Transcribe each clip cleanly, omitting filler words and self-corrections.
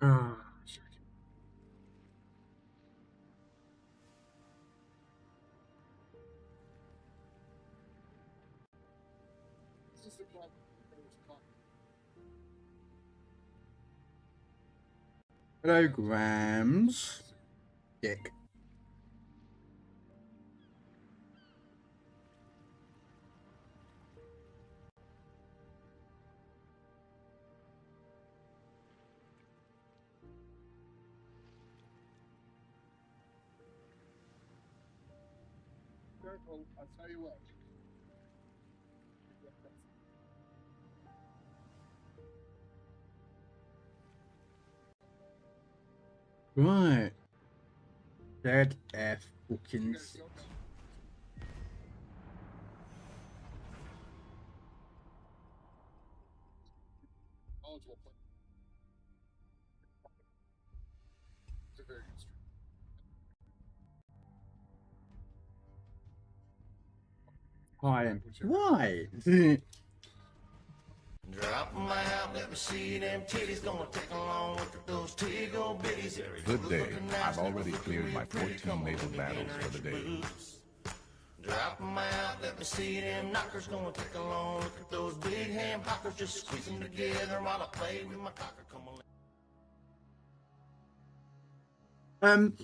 Ah. Hello, Grams. Dick. I'll tell you what. Right. Dead F fucking. Why? Why? Drop 'em out, let me see them titties. Gonna take along with those tiggle bitties. Good day. I've already cleared my 14 naval battles for the day. Drop 'em out, let me see them knockers. Gonna take along with those big ham hockers. Just squeeze them together while I play with my cocker. Come on.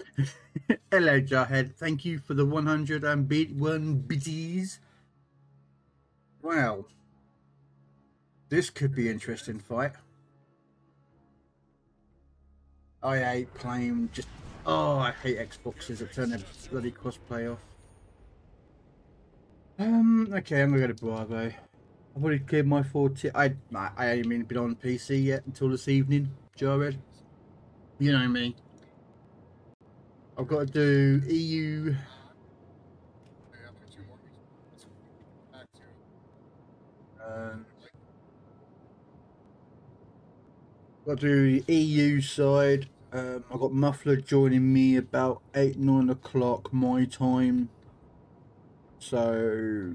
Hello, Jarhead. Thank you for the 101 biddies. Well, this could be an interesting fight. I hate playing just. Oh, I hate Xboxes that turn their bloody crossplay off. Okay, I'm gonna go to Bravo. I've already cleared my 40. I ain't even been on PC yet until this evening, Jared. You know me. I've got to do EU. Got to do the EU side. I've got Muffler joining me about 8-9 o'clock my time. So,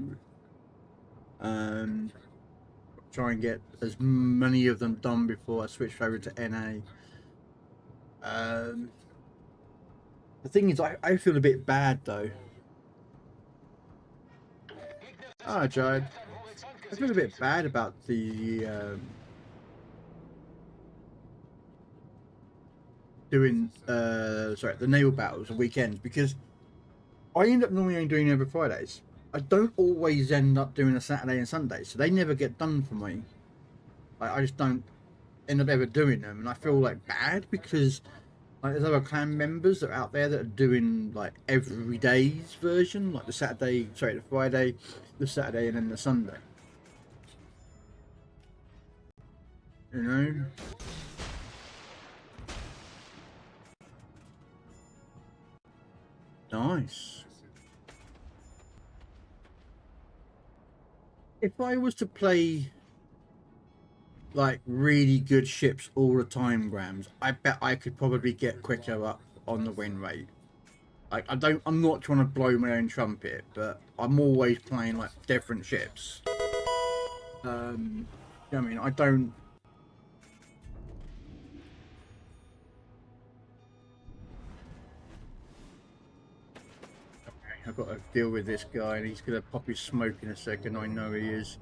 try and get as many of them done before I switch over to NA. The thing is, I feel a bit bad though. Oh, Jared. I feel a bit bad about the doing the naval battles on weekends, because I end up normally only doing every Fridays. I don't always end up doing a Saturday and Sunday, so they never get done for me. I just don't end up ever doing them, and I feel like bad because like there's other clan members that are out there that are doing like every day's version, like the Friday, the Saturday, and then the Sunday. You know. Nice. If I was to play like really good ships all the time, Grams, I bet I could probably get quicker up on the win rate. Like I'm not trying to blow my own trumpet, but I'm always playing like different ships. You know what I mean, I don't. I've got to deal with this guy, and he's gonna pop his smoke in a second. I know he is.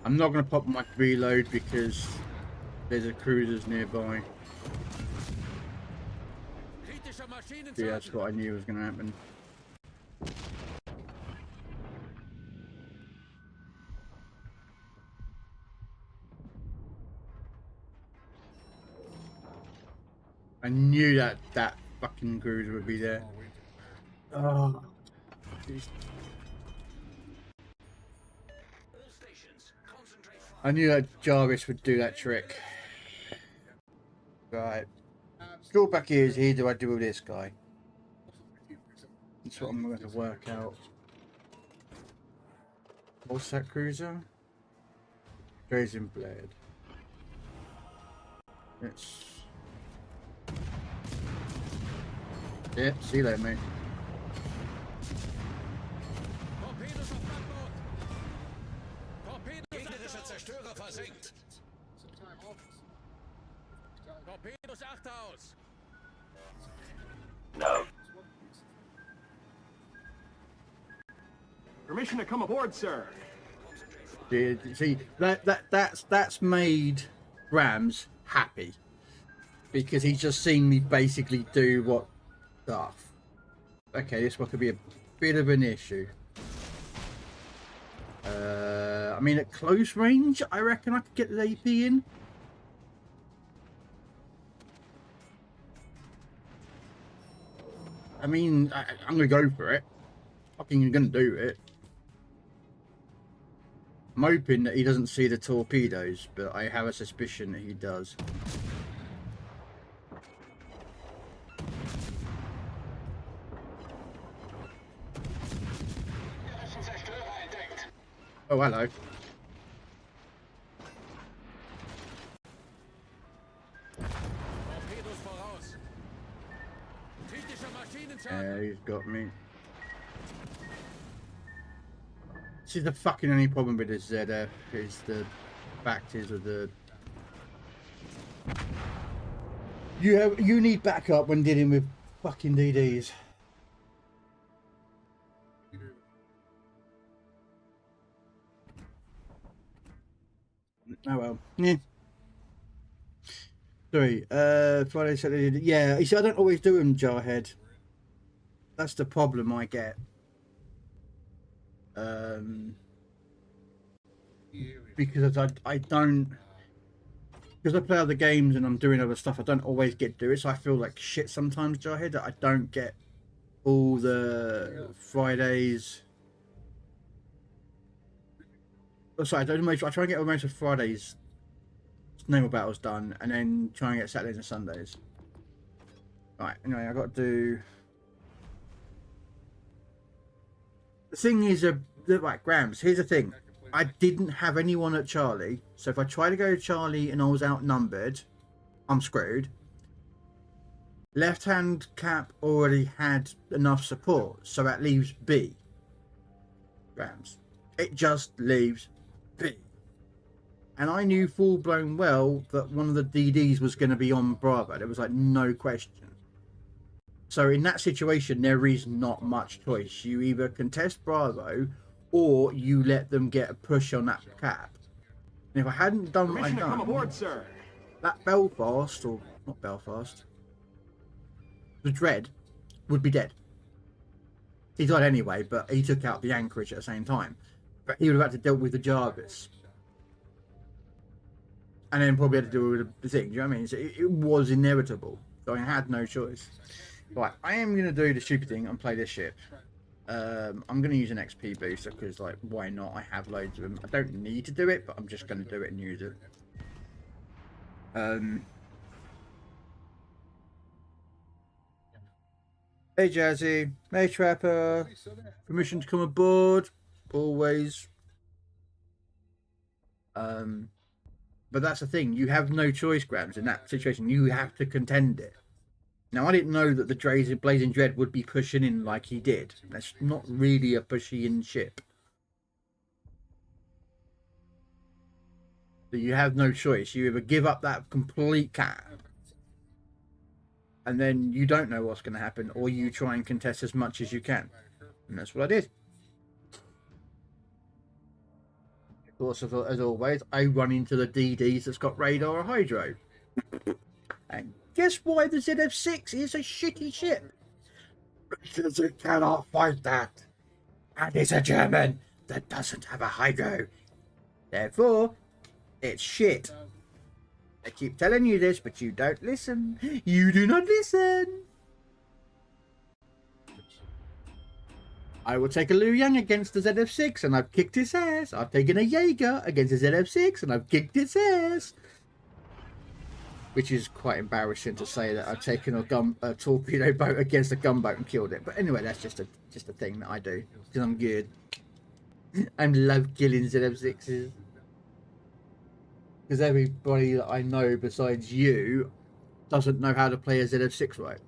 I'm not gonna pop my reload because there's a cruisers nearby. Yeah, that's what I knew was gonna happen. I knew that fucking cruiser would be there. Oh, geez. I knew that Jarvis would do that trick. Right. Go back here. Here do I do with this guy? That's what I'm going to work out. What's that cruiser? Grazing blade. It's. Yeah, see you later, mate. No. Permission to come aboard, sir. See, that's made Rams happy because he's just seen me basically do what stuff. Okay, this one could be a bit of an issue. I mean, at close range, I reckon I could get the AP in. I mean, I'm gonna go for it. Fucking gonna do it. I'm hoping that he doesn't see the torpedoes, but I have a suspicion that he does. Oh, hello. He's got me. This is the fucking only problem with this ZF is the fact is of the you need backup when dealing with fucking DDs. Oh well, yeah. Sorry, Friday, Saturday. Yeah, you see, I don't always do them, Jarhead. That's the problem I get. Because I don't, because I play other games and I'm doing other stuff, I don't always get to do it, so I feel like shit sometimes, Jarhead, that I don't get all the Fridays. Oh, sorry, I try and get most of Fridays naval battles done, and then try and get Saturdays and Sundays. Right, anyway, I got to do. The thing is, right, Grams, here's the thing. I didn't have anyone at Charlie, so if I try to go to Charlie and I was outnumbered, I'm screwed. Left-hand cap already had enough support, so that leaves B. Grams. It just leaves B. And I knew full-blown well that one of the DDs was going to be on Bravo. There was like no question. So in that situation, there is not much choice. You either contest Bravo or you let them get a push on that cap. And if I hadn't done what I done, come aboard, sir. That Belfast, or not Belfast, the Dread would be dead. He died anyway, but he took out the Anchorage at the same time. But he would have had to deal with the Jarvis. And then probably had to deal with the thing, do you know what I mean? So it was inevitable. So I had no choice. Right, I am going to do the stupid thing and play this ship. I'm going to use an XP booster because, like, why not? I have loads of them. I don't need to do it, but I'm just going to do it and use it. Hey, Jazzy. Hey, Trapper. Permission to come aboard. Always. But that's the thing. You have no choice, Grams. In that situation, you have to contend it. Now, I didn't know that the Blazing Dread would be pushing in like he did. That's not really a pushy-in ship. So you have no choice. You either give up that complete cap, and then you don't know what's going to happen, or you try and contest as much as you can. And that's what I did. Of course, as always, I run into the DDs that's got radar or hydro. And guess why the ZF6 is a shitty ship? Because it cannot fight that. And it's a German that doesn't have a hydro. Therefore, it's shit. I keep telling you this, but you don't listen. You do not listen. I will take a Liu Yang against the ZF6 and I've kicked his ass. I've taken a Jaeger against the ZF6 and I've kicked its ass. Which is quite embarrassing to say that I've taken a torpedo boat against a gunboat and killed it. But anyway, that's just a thing that I do because I'm good. I love killing ZF6s. Because everybody that I know besides you doesn't know how to play a ZF6 right.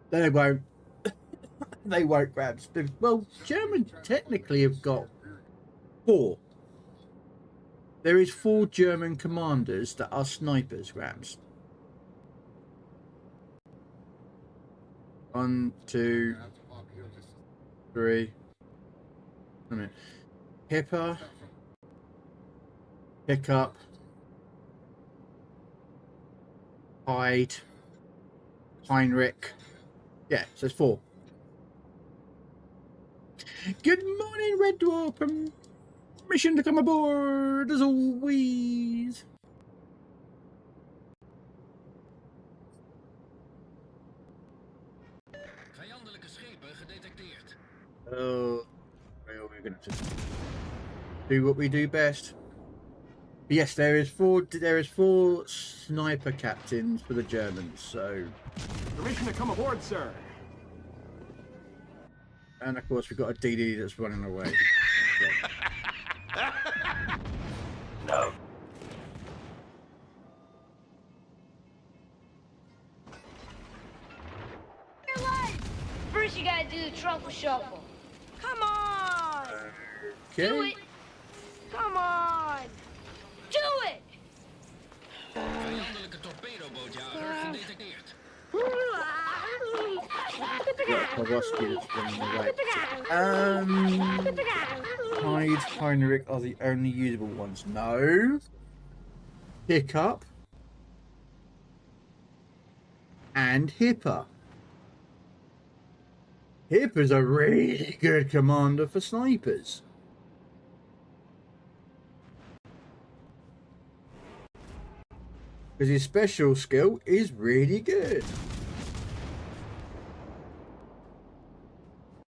They won't. They won't grab. Well, Germans technically have got 4 There is 4 German commanders that are snipers, Grams. 1, 2, 3. A minute. Hipper. Pickup. Hyde. Heinrich. Yeah, so it's 4. Good morning, Red Dwarf. Permission to come aboard, as always. Vijandelijke schepen gedetecteerd. Oh, well, we're going to do what we do best. Yes, there is 4 sniper captains for the Germans, so... Permission to come aboard, sir. And of course we've got a DD that's running away. No. First you gotta do the truffle shuffle. Come on! Okay. Do it! Come on! Do it! Vijandelijke torpedobootjager gedetecteerd. Kowalski that's running away. Hyde, Heinrich are the only usable ones. No. Pickup. And Hipper. Hipper's a really good commander for snipers. Because his special skill is really good.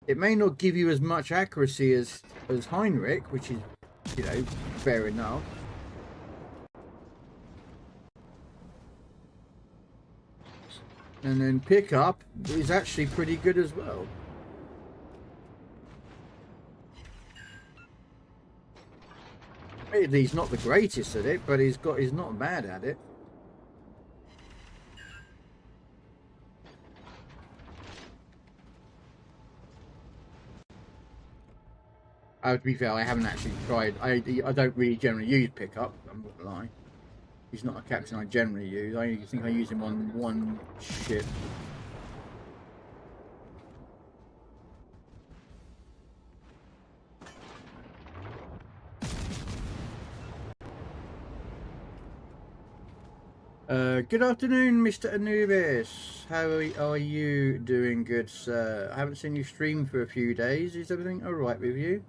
It may not give you as much accuracy as Heinrich, which is, you know, fair enough. And then pickup is actually pretty good as well. Maybe he's not the greatest at it, but he's not bad at it. To be fair, I haven't actually tried. I don't really generally use pickup. I'm not gonna lie. He's not a captain I generally use. I think I use him on 1 ship. Good afternoon, Mr. Anubis. How are you doing, good sir? I haven't seen you stream for a few days. Is everything alright with you?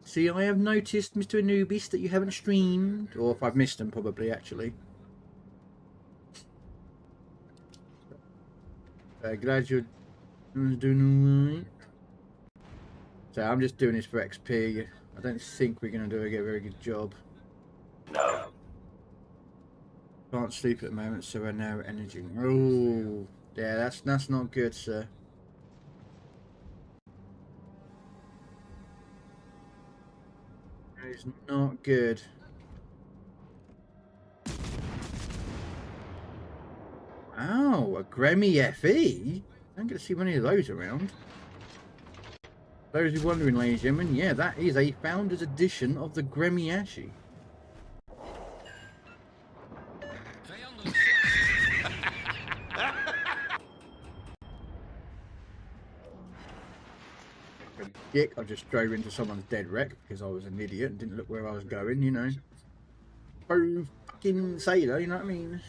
See, I have noticed, Mr. Anubis, that you haven't streamed. Or if I've missed them, probably, actually. Glad you're doing alright. So I'm just doing this for XP. I don't think we're going to do a very good job. No. Can't sleep at the moment, so we're now energy. Oh, yeah, that's not good, sir. That is not good. Oh, a Grammy FE? I don't get to see many of those around. Those who are wondering, ladies and gentlemen, yeah, that is a Founders Edition of the Grammy Ashi. Dick, I just drove into someone's dead wreck because I was an idiot and didn't look where I was going, you know. Oh, fucking sailor, you know what I mean?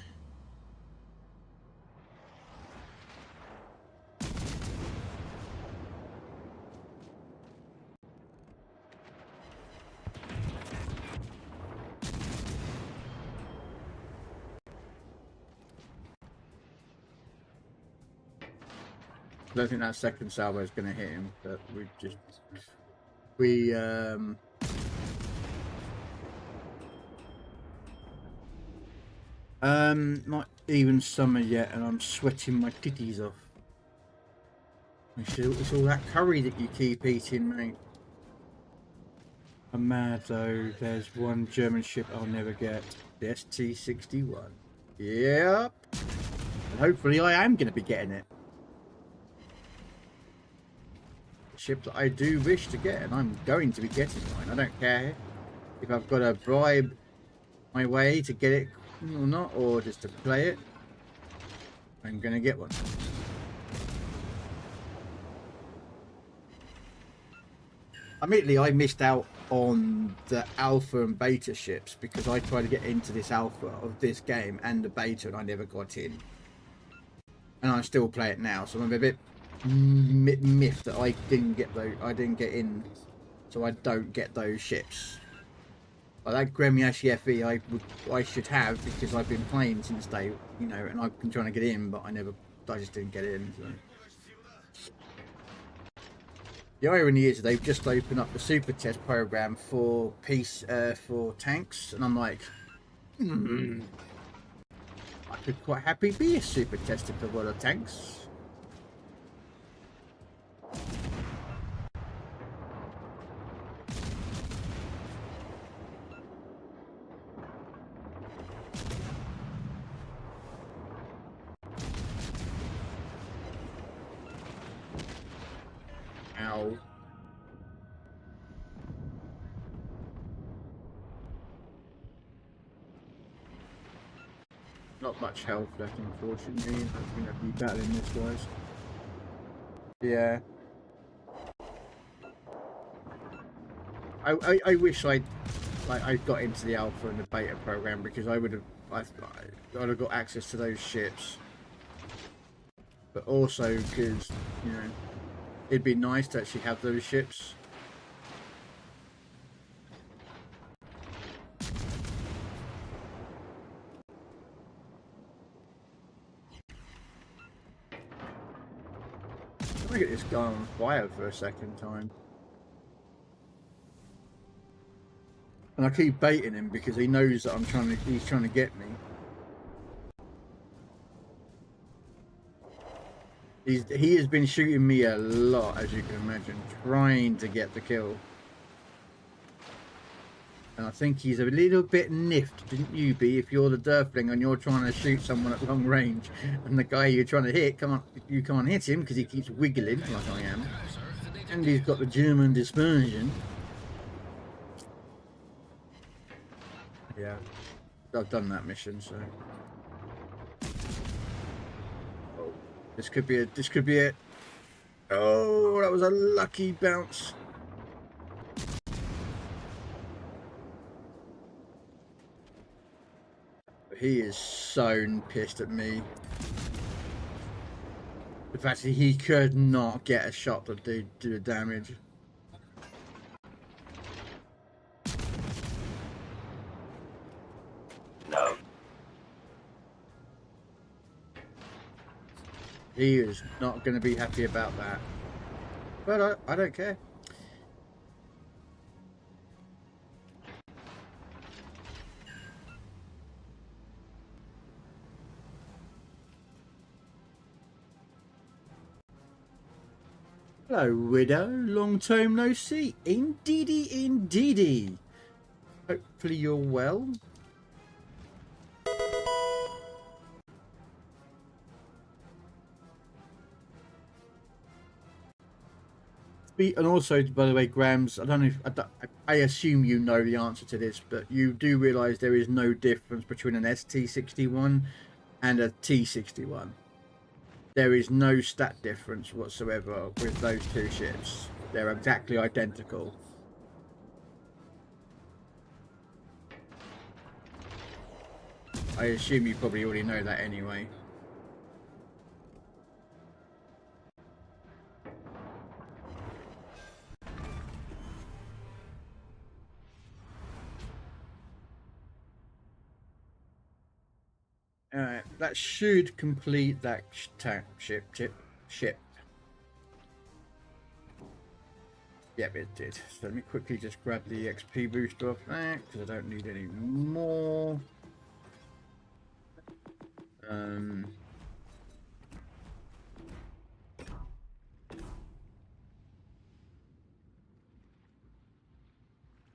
I don't think that second salvo is going to hit him, but not even summer yet, and I'm sweating my titties off. It's all that curry that you keep eating, mate. I'm mad though. There's one German ship I'll never get, the ST-61. Yep. And hopefully I am going to be getting it. Ship that I do wish to get, and I'm going to be getting mine. I don't care if I've got to bribe my way to get it or not, or just to play it, I'm gonna get one. Admittedly, I missed out on the alpha and beta ships because I tried to get into this alpha of this game and the beta, and I never got in. And I still play it now, so I'm a bit miffed that I didn't get in, so I don't get those ships. Like that Gremyashi FE, I should have because I've been playing since day, you know, and I've been trying to get in, but I just didn't get in. So. The irony is they've just opened up the super test program for for tanks, and I'm like, I could quite happy be a super tester for one of tanks. Ow. Not much health left, unfortunately. I'm gonna be battling this, guys. Yeah. I wish I got into the alpha and the beta program because I'd have got access to those ships. But also because, you know, it'd be nice to actually have those ships. Let me get this guy on fire for a second time. And I keep baiting him because he knows that he's trying to get me. He has been shooting me a lot, as you can imagine, trying to get the kill. And I think he's a little bit niffed, didn't you be, if you're the Durfling and you're trying to shoot someone at long range and the guy you're trying to hit, you can't hit him because he keeps wiggling like I am. And he's got the German dispersion. Yeah, I've done that mission, so... Oh, this could be it. Oh, that was a lucky bounce. He is so pissed at me. The fact that he could not get a shot to do the damage. No. He is not going to be happy about that. But I don't care. Hello, Widow. Long time no see. Indeedy, indeedy. Hopefully you're well. And also, by the way, Grams, I don't know if I assume you know the answer to this, but you do realise there is no difference between an ST61 and a T61. There is no stat difference whatsoever with those two ships. They're exactly identical. I assume you probably already know that anyway. Alright, that should complete that ship. Yep, it did. So let me quickly just grab the XP booster off that, because I don't need any more.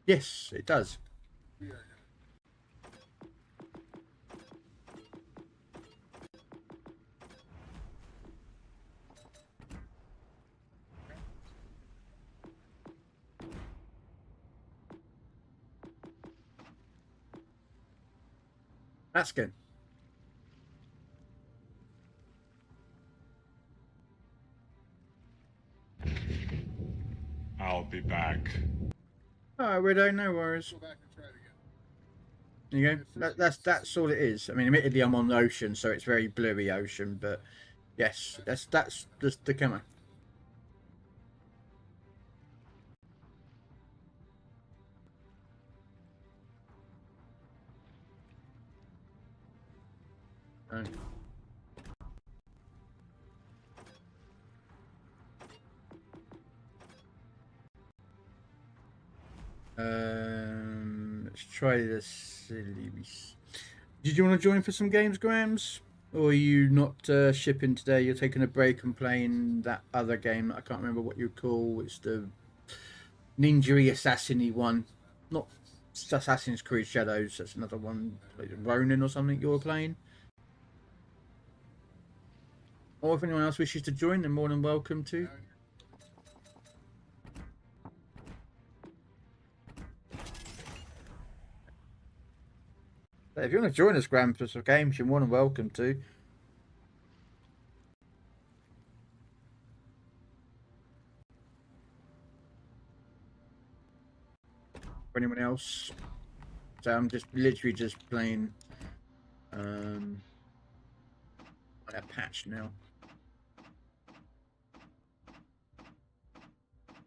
Yes, it does. That's good. I'll be back. Oh, Widow, no worries. There you go. That's all it is. I mean, admittedly, I'm on the ocean, so it's very blurry ocean, but yes, that's just the camo. Let's try this silly. Did you want to join for some games, Grams? Or are you not shipping today? You're taking a break and playing that other game. I can't remember what you call. It's the ninja assassin-y one. Not Assassin's Creed Shadows. That's another one. Like Ronin or something you're playing. Or if anyone else wishes to join, they're more than welcome to. If you want to join us, Graham, for some games, you're more than welcome to. For anyone else. So I'm just literally just playing a patch now.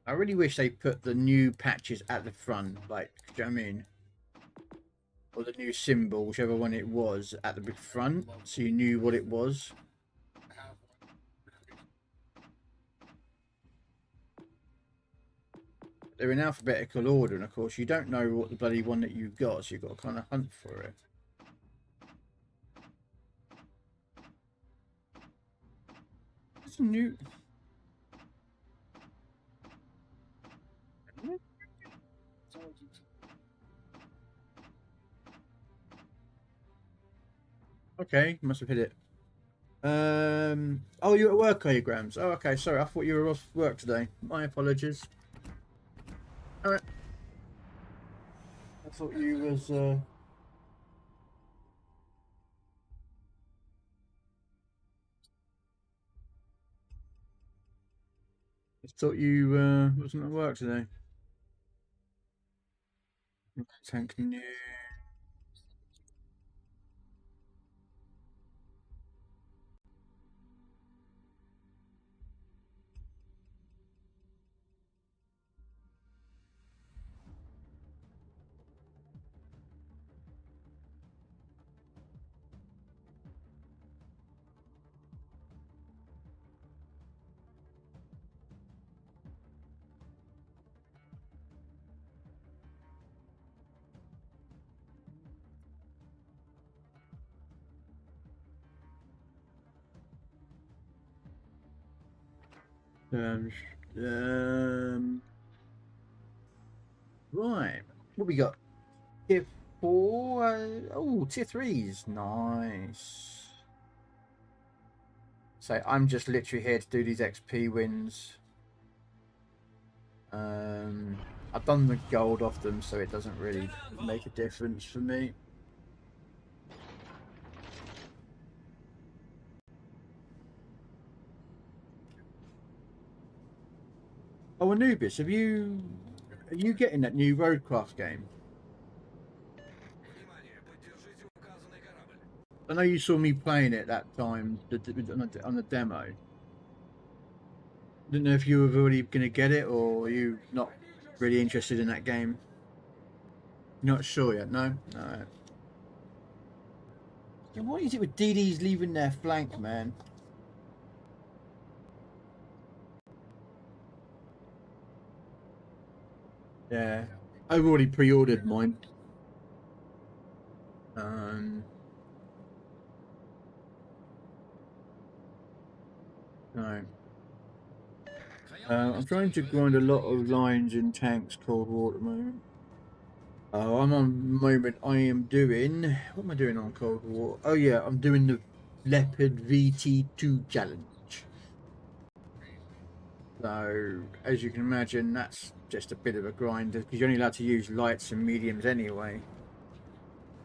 I really wish they put the new patches at the front, like, do you know what I mean? Or the new symbol, whichever one it was, at the front, so you knew what it was. They're in alphabetical order, and of course you don't know what the bloody one that you've got, so you've got to kind of hunt for it. It's new. Okay, must have hit it. Oh, you're at work, are you, Grams? Oh, okay, sorry, I thought you were off work today. My apologies. Alright. I thought you was, I thought you, wasn't at work today. Tank new. Um, right. What we got? Tier 4. Oh, tier 3s. Nice. So I'm just literally here to do these XP wins. I've done the gold off them, so it doesn't really make a difference for me. Oh, Anubis, are you getting that new Roadcraft game? I know you saw me playing it that time on the demo. Didn't know if you were already going to get it, or are you not really interested in that game? You're not sure yet, no? No. Yeah, what is it with DDs leaving their flank, man? Yeah, I've already pre-ordered mine. No. I'm trying to grind a lot of lines in tanks Cold War at the moment. I'm on the moment I am doing... What am I doing on Cold War? Oh yeah, I'm doing the Leopard VT2 challenge. So, as you can imagine, that's just a bit of a grind, because you're only allowed to use lights and mediums anyway.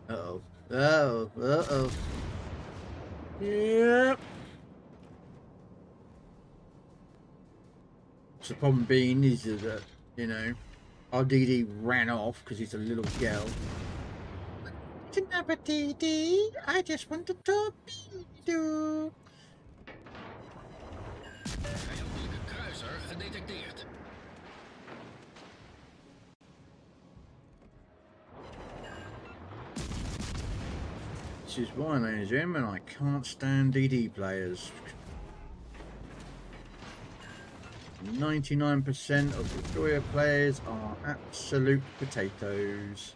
Uh-oh. Uh-oh. Uh-oh. Yep. So the problem being is that, you know, our DD ran off because he's a little girl. Didn't have a DD. I just want to torpedo. Vijandelijke kruiser gedetecteerd. This is why, ladies and gentlemen, I can't stand DD players. 99% of destroyer players are absolute potatoes.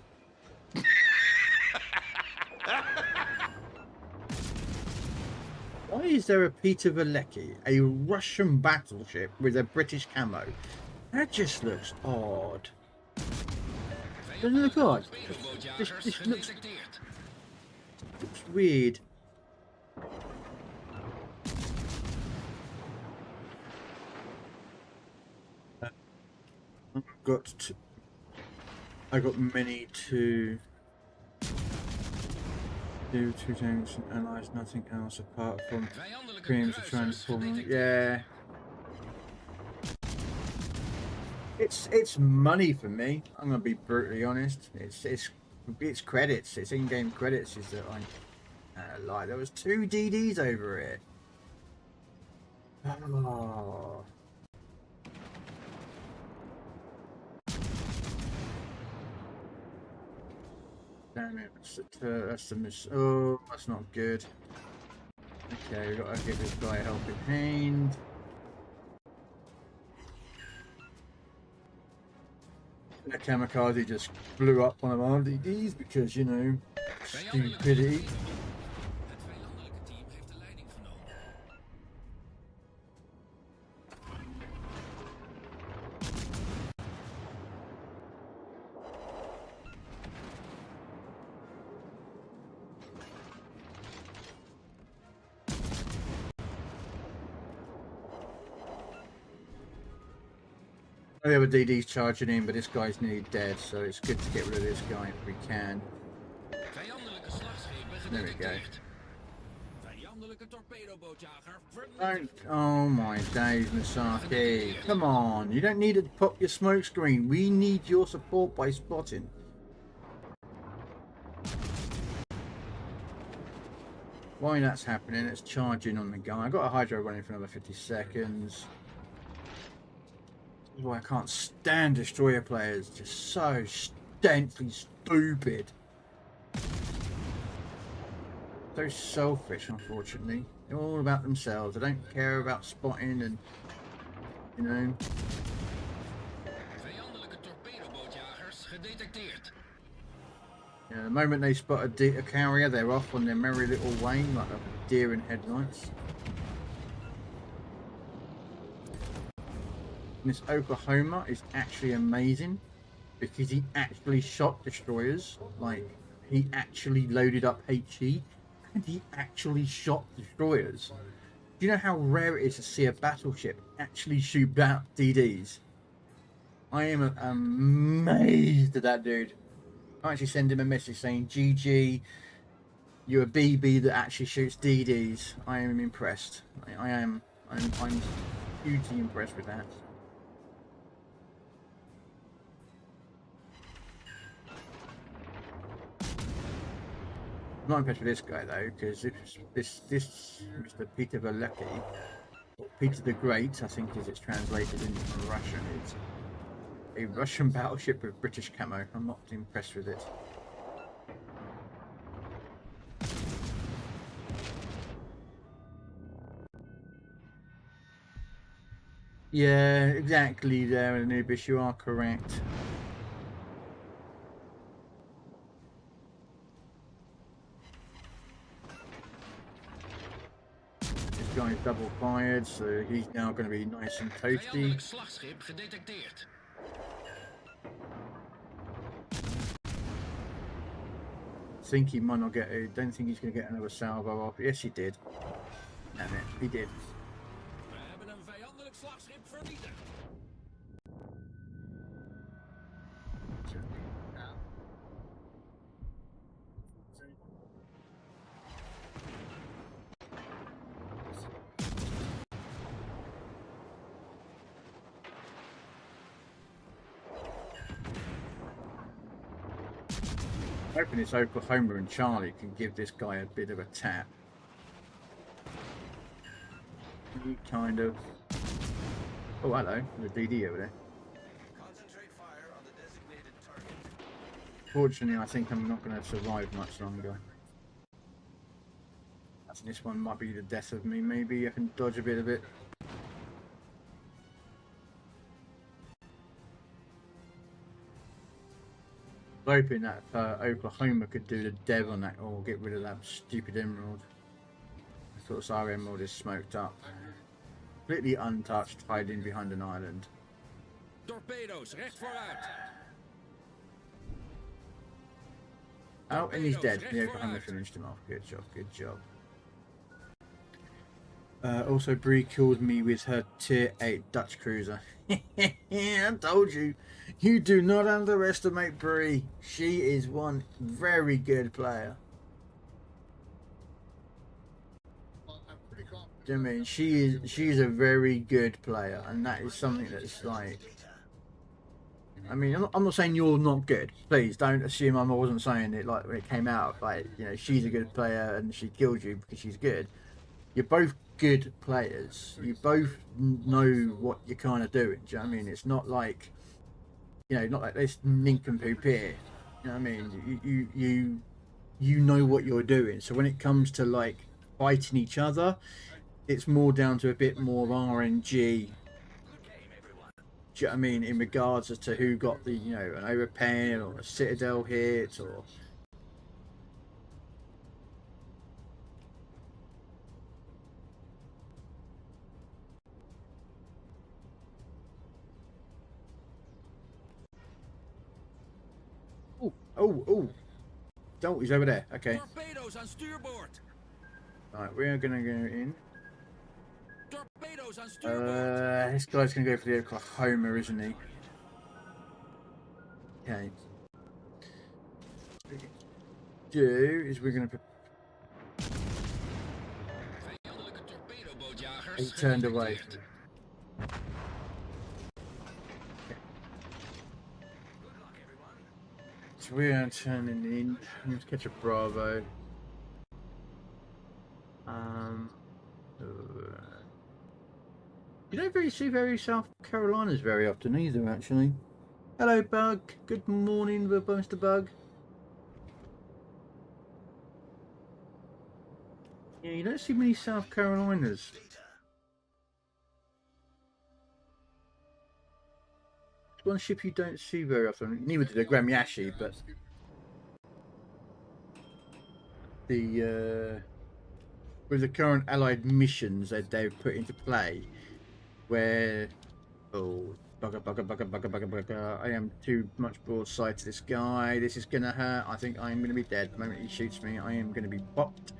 Why is there a Peter Valecki, a Russian battleship with a British camo? That just looks odd. Doesn't it look odd? This looks Gedetecteerd. weird. I got many to do 2 tanks and analyze nothing else apart from Vijandelijke creams to kruisers transform. gedetecteerd. Yeah. It's money for me. I'm gonna be brutally honest. It's credits. It's in-game credits. Is that I lie? There was 2 DDs over it. Oh. Damn it! That's the miss. Oh, that's not good. Okay, we gotta give this guy a helping hand. That kamikaze just blew up one of our DDs because, you know, stupidity. Het vijandelijke team heeft de leiding genomen. The other DD's charging in, but this guy's nearly dead, so it's good to get rid of this guy if we can. Vijandelijke slagschepen There we go. gedetecteerd. Vijandelijke torpedobootjager Don't. vernietigd. Oh my days, Misaki. Come on, you don't need to pop your smoke screen. We need your support by spotting. While that's happening, it's charging on the gun. I got a hydro running for another 50 seconds. This is why I can't stand destroyer players. Just so stupidly stupid. So selfish, unfortunately. They're all about themselves. They don't care about spotting and, you know. Vijandelijke torpedobootjagers gedetecteerd. Yeah, the moment they spot a carrier, they're off on their merry little way, like a deer in headlights. And this Oklahoma is actually amazing because he actually shot destroyers. Like, he actually loaded up HE and he actually shot destroyers. Do you know how rare it is to see a battleship actually shoot out DDs? I am amazed at that dude. I actually send him a message saying, GG, you're a BB that actually shoots DDs. I am impressed. I'm hugely impressed with that. I'm not impressed with this guy though, because this Mr. Peter Valecki, or Peter the Great, I think as it's translated into Russian, it's a Russian battleship with British camo. I'm not impressed with it. Yeah, exactly there, Anubis, you are correct. This guy's double fired, so he's now going to be nice and toasty. Vijandelijk slagschip gedetecteerd. Think he might not get a, don't think he's going to get another salvo off. Yes, he did. Damn it, he did. We hebben een vijandelijk slagschip vernietigd. hoping it's Oklahoma and Charlie can give this guy a bit of a tap. He kind of. Oh, hello. There's a DD over there. Concentrate fire on the designated target. Fortunately, I think I'm not going to survive much longer. I think this one might be the death of me. Maybe I can dodge a bit of it. Hoping that Oklahoma could do the dev on that or get rid of that stupid emerald. I thought our emerald is smoked up. Completely untouched, hiding behind an island. Torpedo's, recht vooruit. Oh, and he's dead. The Oklahoma finished him off. Good job, good job. Also, Bree killed me with her tier 8 Dutch cruiser. I told you, you do not underestimate Bree. She is one very good player. Do you know what I mean? She's a very good player, and that is something that's like. I mean, I'm not saying you're not good. Please don't assume I wasn't saying it like when it came out. Like, you know, she's a good player and she killed you because she's good. You're both good players. You both know what you're kind of doing. Do you know what I mean? It's not like, you know, not like this nincompoop here. You know what I mean? You know what you're doing. So when it comes to like fighting each other, it's more down to a bit more RNG. Do you know what I mean? In regards as to who got the, you know, an overpen or a citadel hit or. Oh. Oh, he's over there. Okay. Torpedo's aan stuurboord. Alright, we are gonna go in. Torpedo's aan stuurboord. This guy's gonna go for the Oklahoma, isn't he? Okay. What we do is we're gonna. Vijandelijke torpedobootjagers. He turned away. So we are turning in. Let's catch a Bravo. You don't see very South Carolinas very often either, actually. Hello, Bug. Good morning, Mr. Bug. Yeah, you don't see many South Carolinas. It's one ship you don't see very often. Neither did the Gramiashi, but the with the current Allied missions that they've put into play, where bugger, I am too much broadside to this guy. This is gonna hurt. I think I am gonna be dead. The moment he shoots me, I am gonna be popped.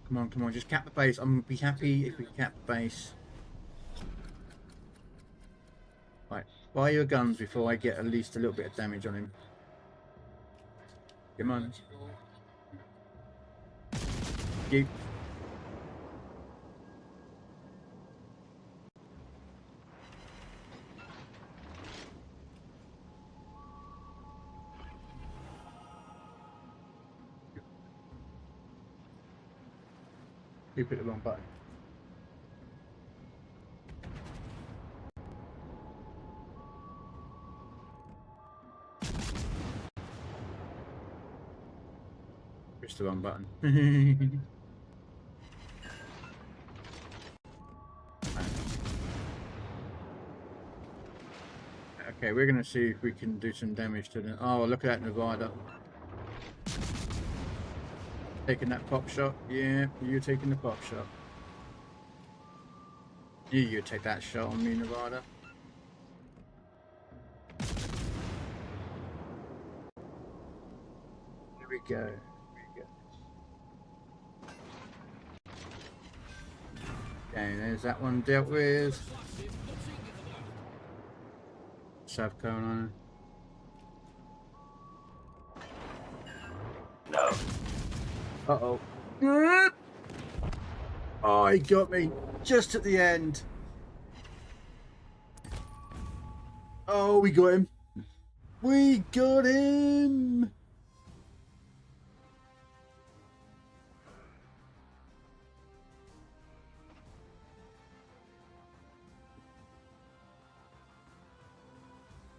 Come on, just cap the base. I'm gonna be happy if we cap the base. Right, buy your guns before I get at least a little bit of damage on him. Come on. You. You put the wrong button. Push the wrong button. Okay, we're gonna see if we can do some damage to them. Oh, look at that Nevada. Taking that pop shot. Yeah, you're taking the pop shot. You take that shot on me, Nevada. Here we go. Okay, there's that one dealt with. South Carolina. No. Uh-oh. Oh, he got me just at the end. Oh, we got him. We got him!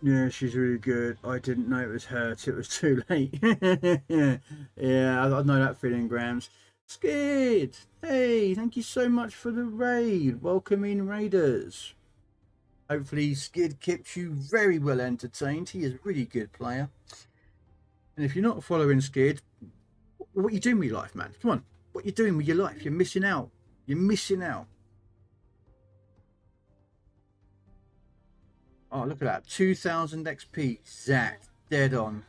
Yeah, she's really good. I didn't know it was her till it was too late. Yeah, I know that feeling, Grams. Skid! Hey, thank you so much for the raid. Welcome in, Raiders. Hopefully, Skid keeps you very well entertained. He is a really good player. And if you're not following Skid, what are you doing with your life, man? Come on. What are you doing with your life? You're missing out. You're missing out. Oh, look at that. 2000 XP. Zach. Dead on.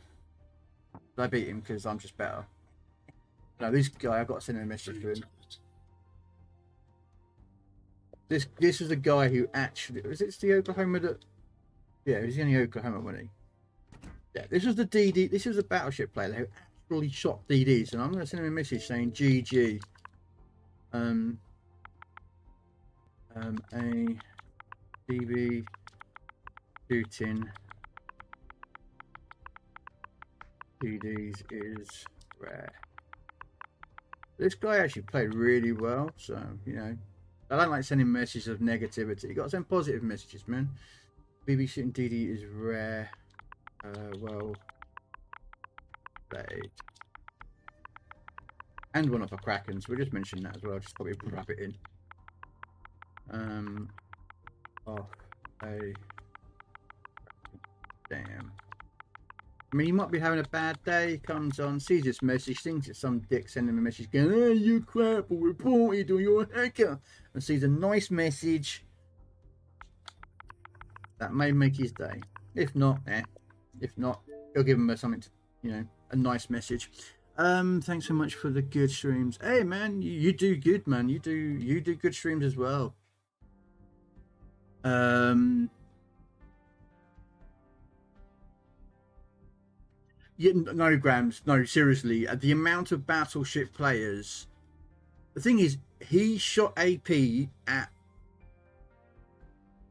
I beat him because I'm just better. No, this guy, I've got to send him a message to him. This is the guy who actually... Was it the Oklahoma that... Yeah, it was the only Oklahoma, wasn't he? Yeah, this was the DD... This was the battleship player who actually shot DDs. And I'm going to send him a message saying GG. A DB shooting DDs is rare. This guy actually played really well, so you know, I don't like sending messages of negativity. You got to send positive messages, man. BB shooting DD is rare. Well played. And one off a Kraken, so we'll just mention that as well. Just probably wrap it in. Off a damn. I mean, he might be having a bad day, comes on, sees this message, thinks it's some dick sending him a message going, "Hey, you crap, or reported, or you're a hacker," and sees a nice message. That may make his day. If not, If not, he'll give him something to, you know, a nice message. Thanks so much for the good streams. Hey, man, you do good, man. You do good streams as well. Yeah, no, Grams, no, seriously, the amount of battleship players. The thing is, he shot AP at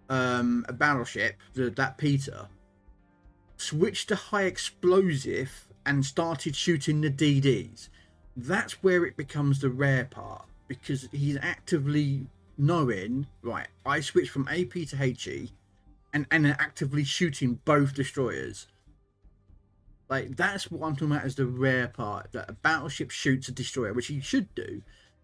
a battleship, that Peter, switched to high explosive and started shooting the DDs. That's where it becomes the rare part, because he's actively knowing, right, I switched from AP to HE and actively shooting both destroyers. Like, that's what I'm talking about as the rare part, that a battleship shoots a destroyer, which he should do.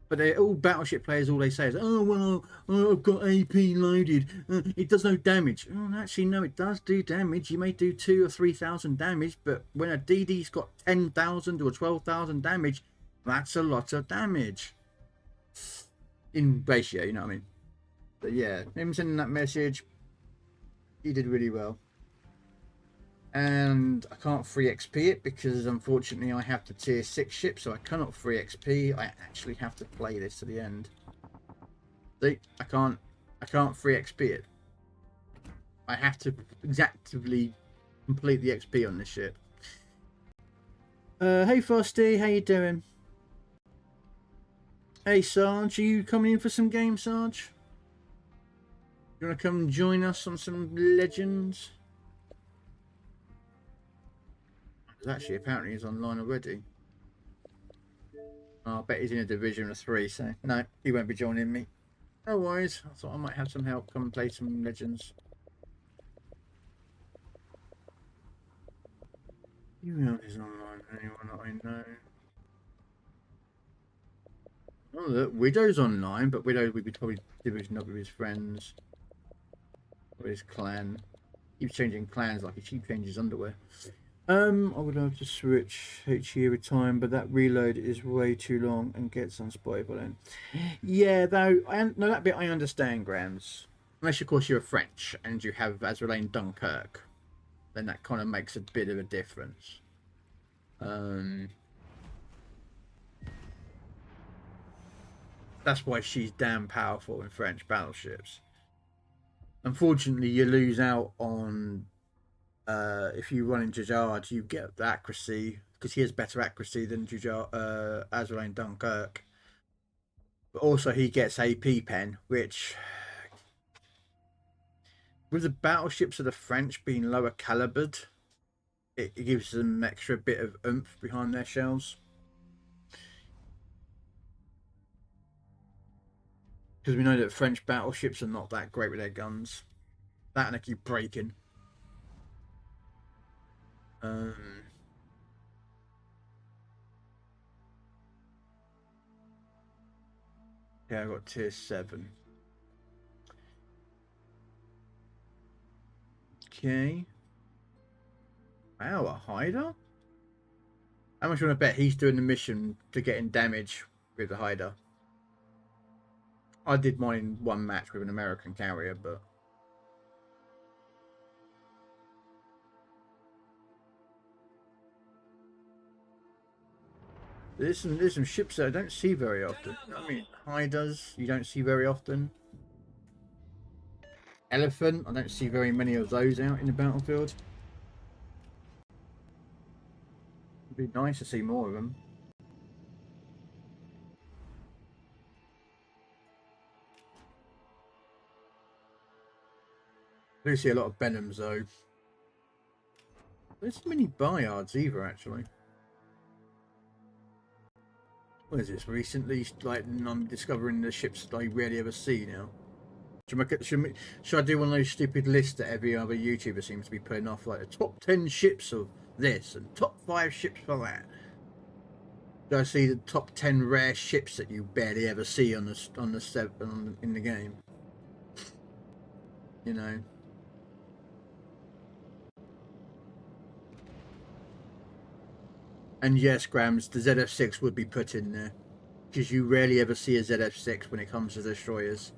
But they're all battleship players, all they say is, "Oh, well, I've got AP loaded. It does no damage." Oh, actually, no, it does do damage. You may do 2,000 or 3,000 damage, but when a DD's got 10,000 or 12,000 damage, that's a lot of damage. In ratio, you know what I mean? But yeah, him sending that message, he did really well. And I can't free XP it because unfortunately I have the tier 6 ship, so I cannot free XP. I actually have to play this to the end. See, I can't free XP it. I have to exactly complete the XP on this ship. Hey Frosty, how you doing? Hey Sarge, are you coming in for some games, Sarge? You wanna come join us on some Legends? Actually, apparently he's online already. Oh, I bet he's in a division of 3, so no, he won't be joining me. No worries, I thought I might have some help, come and play some Legends. Who else is online? Anyone that I know? Oh look, Widow's online, but Widow would be probably division up with his friends. Or his clan. He keeps changing clans like he changes underwear. I would have to switch HE every time, but that reload is way too long and gets unspotted by then. Yeah, though, no, that bit I understand, Grams. Unless, of course, you're French and you have Azrael Dunkirk. Then that kind of makes a bit of a difference. That's why she's damn powerful in French battleships. Unfortunately, you lose out on... if you run in Jujard, you get the accuracy because he has better accuracy than Azrael Dunkirk. But also he gets AP pen, which with the battleships of the French being lower calibered, it gives them extra bit of oomph behind their shells. Because we know that French battleships are not that great with their guns. That and they keep breaking. Yeah, I got tier 7. Okay. Wow, a hider? How much you want to bet he's doing the mission to getting damage with the hider? I did mine in one match with an American carrier, but there's some ships that I don't see very often. I mean, hiders you don't see very often. Elephant, I don't see very many of those out in the battlefield. It'd be nice to see more of them. I do see a lot of Benhams though. There's so many Bayards either, actually. What is this? Recently, like, I'm discovering the ships that I rarely ever see now. Should I do one of those stupid lists that every other YouTuber seems to be putting off, like the top 10 ships of this and top 5 ships for that? Do I see the top 10 rare ships that you barely ever see in the game? You know. And yes, Grams, the ZF6 would be put in there. Because you rarely ever see a ZF6 when it comes to destroyers.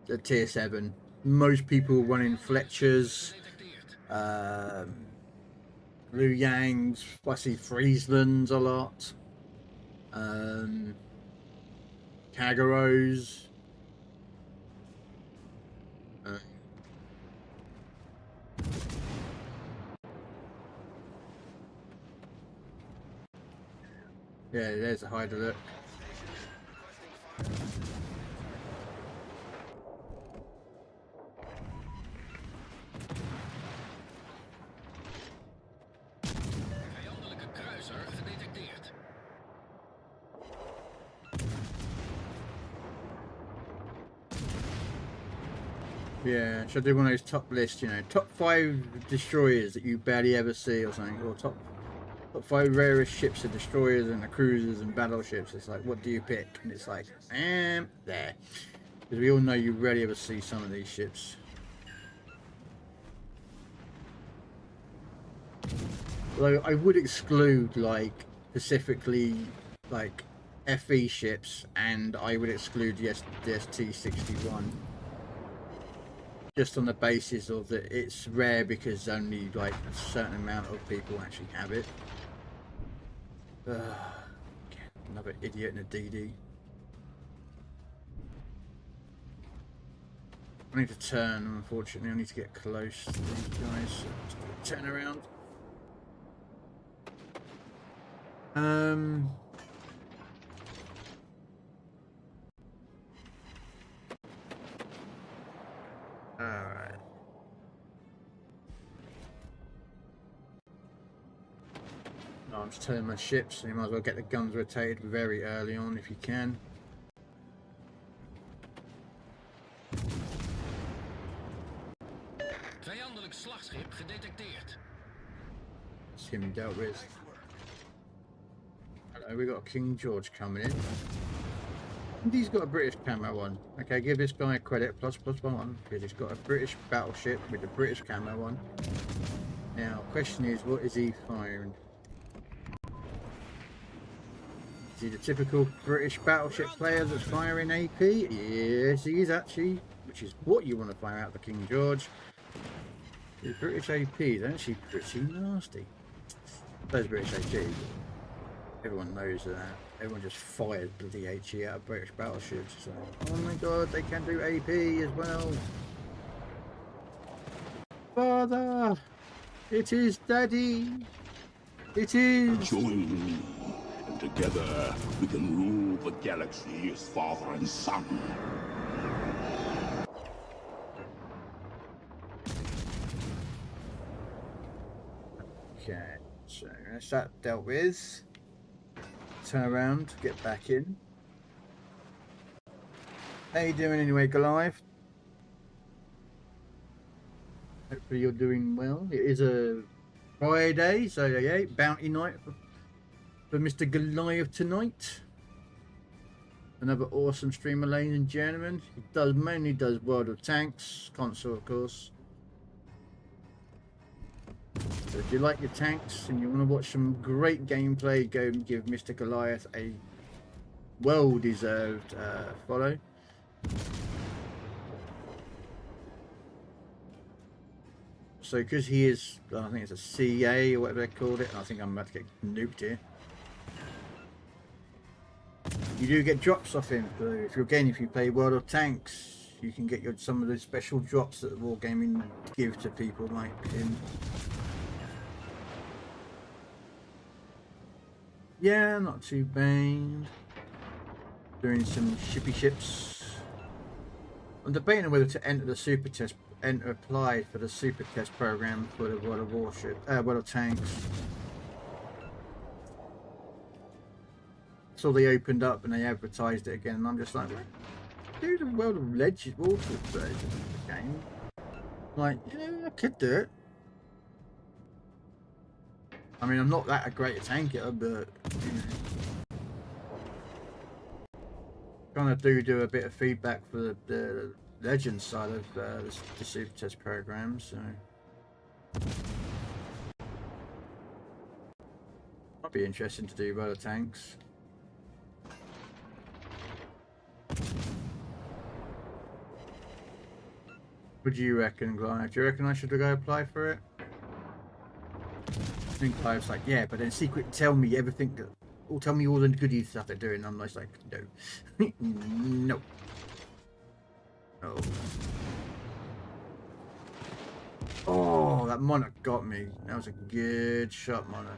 The tier 7. Most people running Fletchers, Liu Yangs, I see Frieslands a lot. Kagaros. Yeah, there's a hider look. Vijandelijke kruiser gedetecteerd. Yeah, should I do one of those top lists, you know, top 5 destroyers that you barely ever see or something, or top 5 rarest ships and destroyers and the cruisers and battleships. It's like, what do you pick? And it's like, there. Because we all know you rarely ever see some of these ships. Although I would exclude, like, specifically, like, FE ships, and I would exclude the ST-61. Just on the basis of that it's rare because only, like, a certain amount of people actually have it. Another idiot in a DD. I need to turn, unfortunately. I need to get close to these guys. Just turn around. Alright. No, I'm just turning my ships, so you might as well get the guns rotated very early on if you can. Vijandelijk slagschip gedetecteerd. It's him dealt with. Hello, we got a King George coming in. And he's got a British camo on. Okay, give this guy a credit, +1, because he's got a British battleship with a British camo on. Now, question is, what is he firing? Is he the typical British battleship player that's firing AP? Yes, he is actually, which is what you want to fire out the King George. The British AP is actually pretty nasty. Those British AG, everyone knows that. Everyone just fires bloody HE out of British battleships. So, oh my god, they can do AP as well. Father! It is Daddy! It is! Join me, and together we can rule the galaxy as father and son. Okay, so that's that dealt with. Turn around, get back in. How you doing anyway, Goliath? Hopefully you're doing well. It is a Friday, so yeah, bounty night for Mr. Goliath tonight. Another awesome streamer, ladies and gentlemen. He mainly does World of Tanks, console of course. So if you like your tanks and you want to watch some great gameplay, go and give Mr. Goliath a well-deserved follow. So because he is, I think it's a CA or whatever they called it, I think I'm about to get nuked here. You do get drops off him, so if you play World of Tanks, you can get some of the special drops that Wargaming give to people like him. Yeah, not too bad. Doing some shippy ships. I'm debating whether to enter the super test, apply for the super test program for the World of Warship, World of Tanks. So they opened up and they advertised it again, and I'm just like, do the World of Legends Warship version of the game. Like, yeah, I could do it. I mean, I'm not that a great tanker, but you know, kind of do a bit of feedback for the Legends side of the super test program. So might be interesting to do World of Tanks. What do you reckon, Clive? Do you reckon I should go apply for it? I think Clive's like, yeah, but then Secret tell me everything, or tell me all the goody stuff they're doing. I'm just like, no. No. No. Oh, that Monarch got me. That was a good shot, Monarch.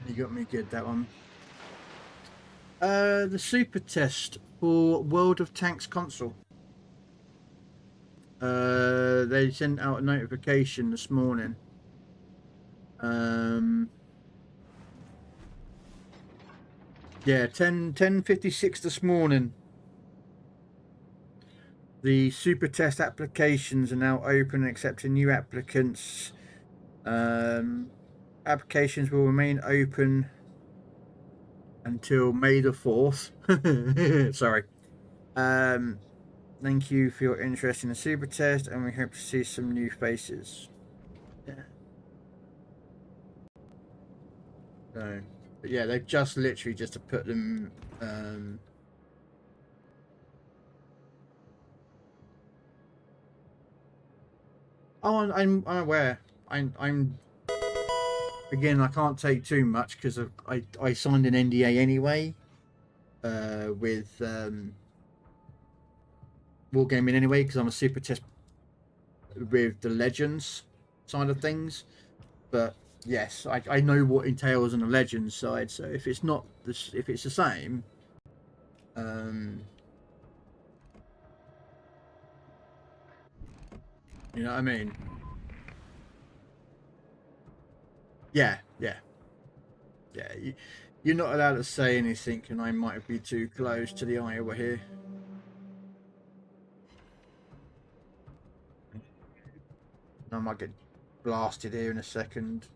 You got me good, that one. The super test for World of Tanks console. They sent out a notification this morning. Yeah, 10:56 this morning. The super test applications are now open and accepting new applicants. Applications will remain open until May the 4th. Sorry. Thank you for your interest in the super test, and we hope to see some new faces. Yeah. So, but yeah, they've just literally just to put them. Oh, I'm aware. I'm. Again, I can't take too much because I signed an NDA anyway. With Wargaming anyway, because I'm a super test with the Legends side of things. But yes, I know what entails on the Legends side. So if it's not this, if it's the same, you know what I mean? Yeah. You're not allowed to say anything, and I might be too close to the Iowa here. I might get blasted here in a second.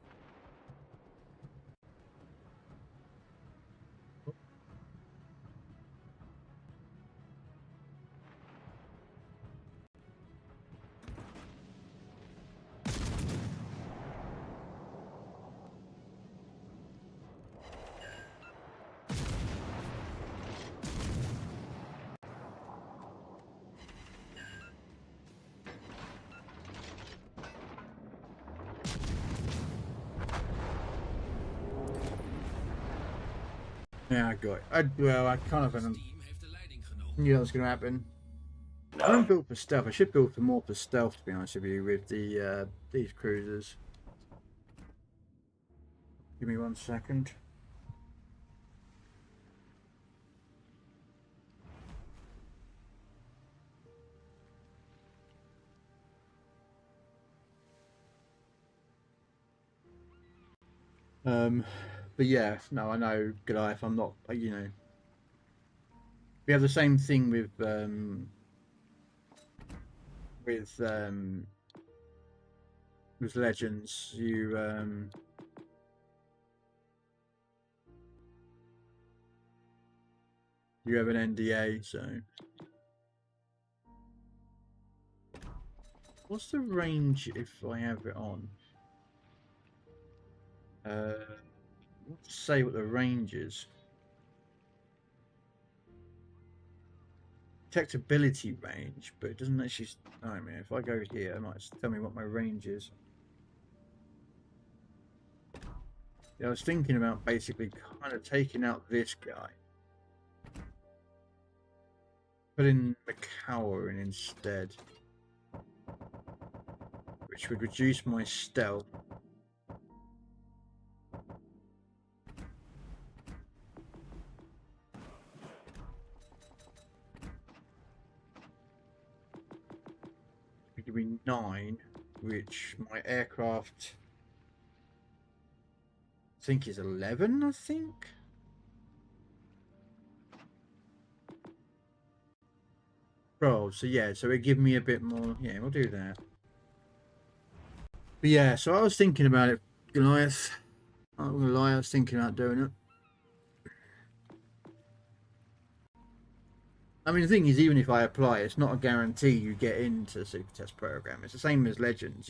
Yeah, I got it. Well, I kind of knew that was going to happen. I don't build for stealth. I should build for more for stealth, to be honest with you, with the these cruisers. Give me 1 second. But yeah, no, I know Goliath. I'm not, you know. We have the same thing with Legends. You have an NDA, so what's the range if I have it on? Let's say what the range is. Detectability range, but it doesn't actually. Oh man, if I go here, it might tell me what my range is. Yeah, I was thinking about basically kind of taking out this guy, putting McCower in instead, which would reduce my stealth. Give me 9, which my aircraft I think is 11, I think. Oh, so yeah, so it give me a bit more. Yeah, we'll do that. But yeah, so I was thinking about it, Goliath. I'm not gonna lie, I was thinking about doing it. I mean, the thing is, even if I apply, it's not a guarantee you get into the super test program. It's the same as Legends.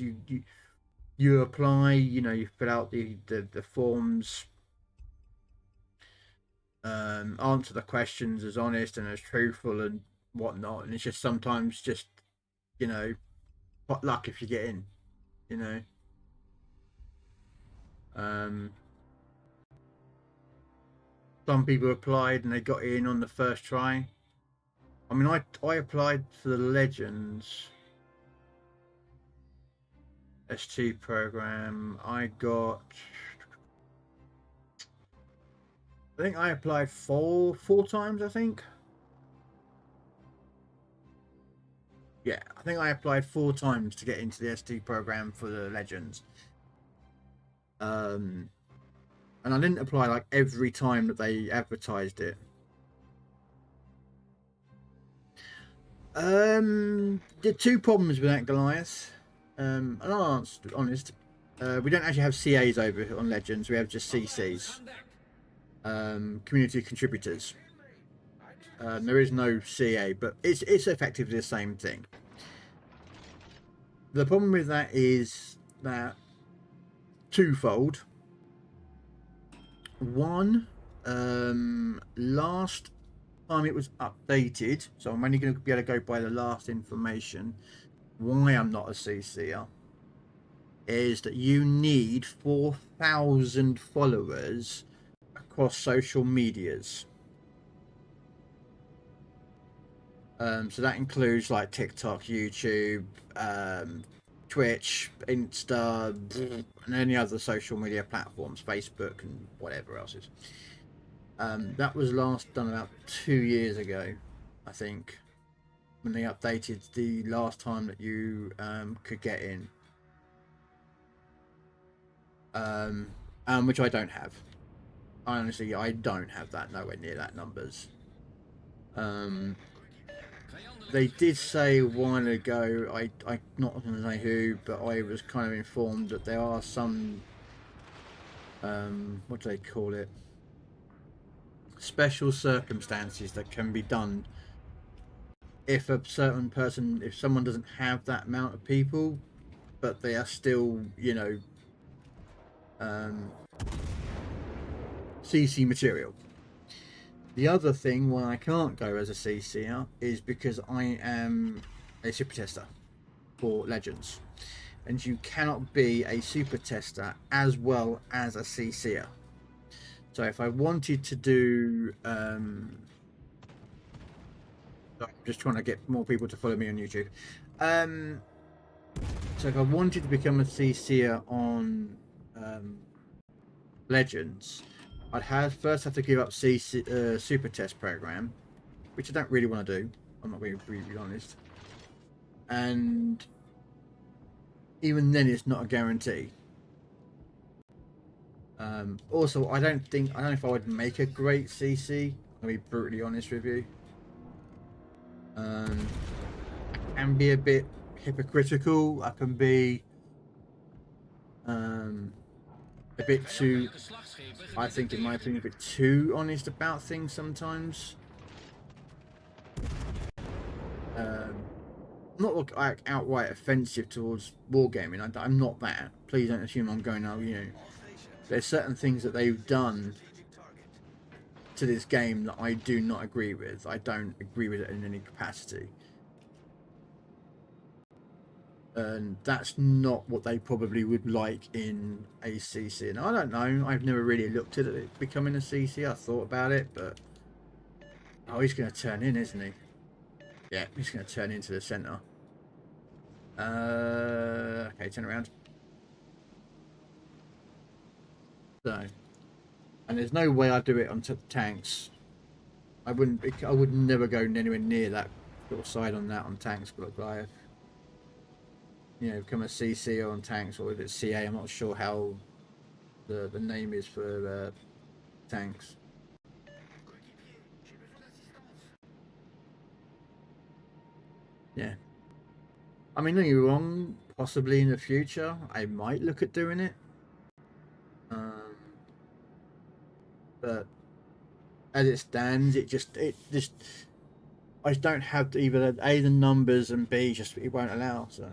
You apply, you know, you fill out the forms, answer the questions as honest and as truthful and whatnot, and it's just sometimes just, you know, pot luck if you get in, you know. Some people applied and they got in on the first try. I mean, I applied for the Legends ST program. I think I applied four times, I think. Yeah, I think I applied 4 times to get into the ST program for the Legends. And I didn't apply like every time that they advertised it. The 2 problems with that, Goliath. And I'll be honest. We don't actually have CAs over on Legends. We have just CCs. Community contributors. There is no CA, but it's effectively the same thing. The problem with that is that twofold. One, last time it was updated, so I'm only going to be able to go by the last information. Why I'm not a CCer is that you need 4,000 followers across social medias. So that includes like TikTok, YouTube, Twitch, Insta, and any other social media platforms, Facebook and whatever else is. That was last done about 2 years ago, I think, when they updated the last time that you could get in. Which I don't have. Honestly, I don't have that, nowhere near that numbers. They did say a while ago, I'm not going to say who, but I was kind of informed that there are some, what do they call it? Special circumstances that can be done if a certain person, if someone doesn't have that amount of people, but they are still, you know, CC material. The other thing why I can't go as a CCer is because I am a super tester for Legends, and you cannot be a super tester as well as a CCer. So if I wanted to do, I'm just trying to get more people to follow me on YouTube. So if I wanted to become a CCer on Legends, I'd first have to give up super test program, which I don't really want to do. I'm not being really honest. And even then, it's not a guarantee. Also, I don't know if I would make a great CC. I'll be brutally honest with you. I can be a bit hypocritical. I can be a bit too, I think in my opinion, a bit too honest about things sometimes. Not like outright offensive towards wargaming. I'm not that. Please don't assume I'm going, oh, you know, there's certain things that they've done to this game that I do not agree with. I don't agree with it in any capacity. And that's not what they probably would like in a CC. And I don't know. I've never really looked at it becoming a CC. I thought about it, but... Oh, he's going to turn in, isn't he? Yeah, he's going to turn into the centre. Okay, turn around. So... And there's no way I'd do it on tanks. I would never go anywhere near that sort of side on that on tanks, Goliath. You know, become a CC on tanks, or if it's CA, I'm not sure how the name is for tanks. Yeah. I mean, don't get me wrong, possibly in the future, I might look at doing it. But as it stands, I just don't have either A, the numbers, and B, just it won't allow. So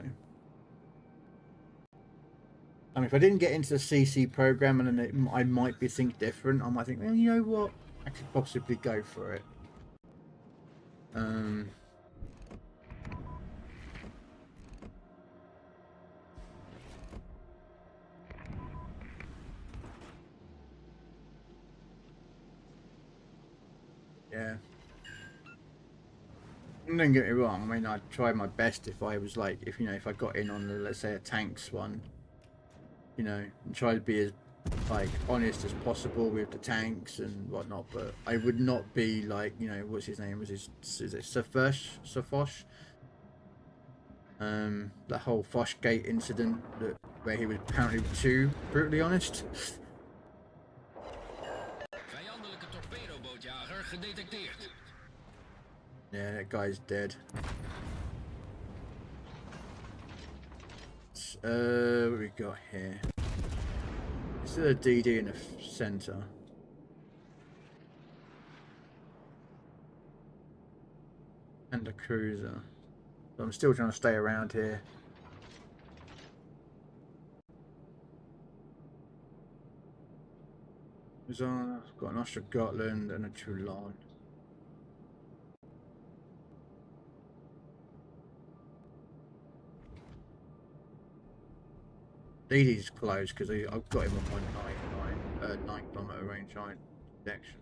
I mean, if I didn't get into the CC program, and then I might be think different. I might think, well, you know what, I could possibly go for it. Yeah. Don't get me wrong. I mean, I'd try my best if I was like, if I got in on the, let's say, a tanks one, you know, and try to be as like honest as possible with the tanks and whatnot. But I would not be like, you know, what's his name? Is it Safosh? The whole Foshgate incident where he was apparently too brutally honest. Vijandelijke torpedobootjager gedetecteerd. Yeah, that guy's dead. What we got here? Is there a DD in the center? And a cruiser. So I'm still trying to stay around here. I've got an Ostrogotland and a Toulon. DD's close because I've got him on my 9 kilometer range height detection.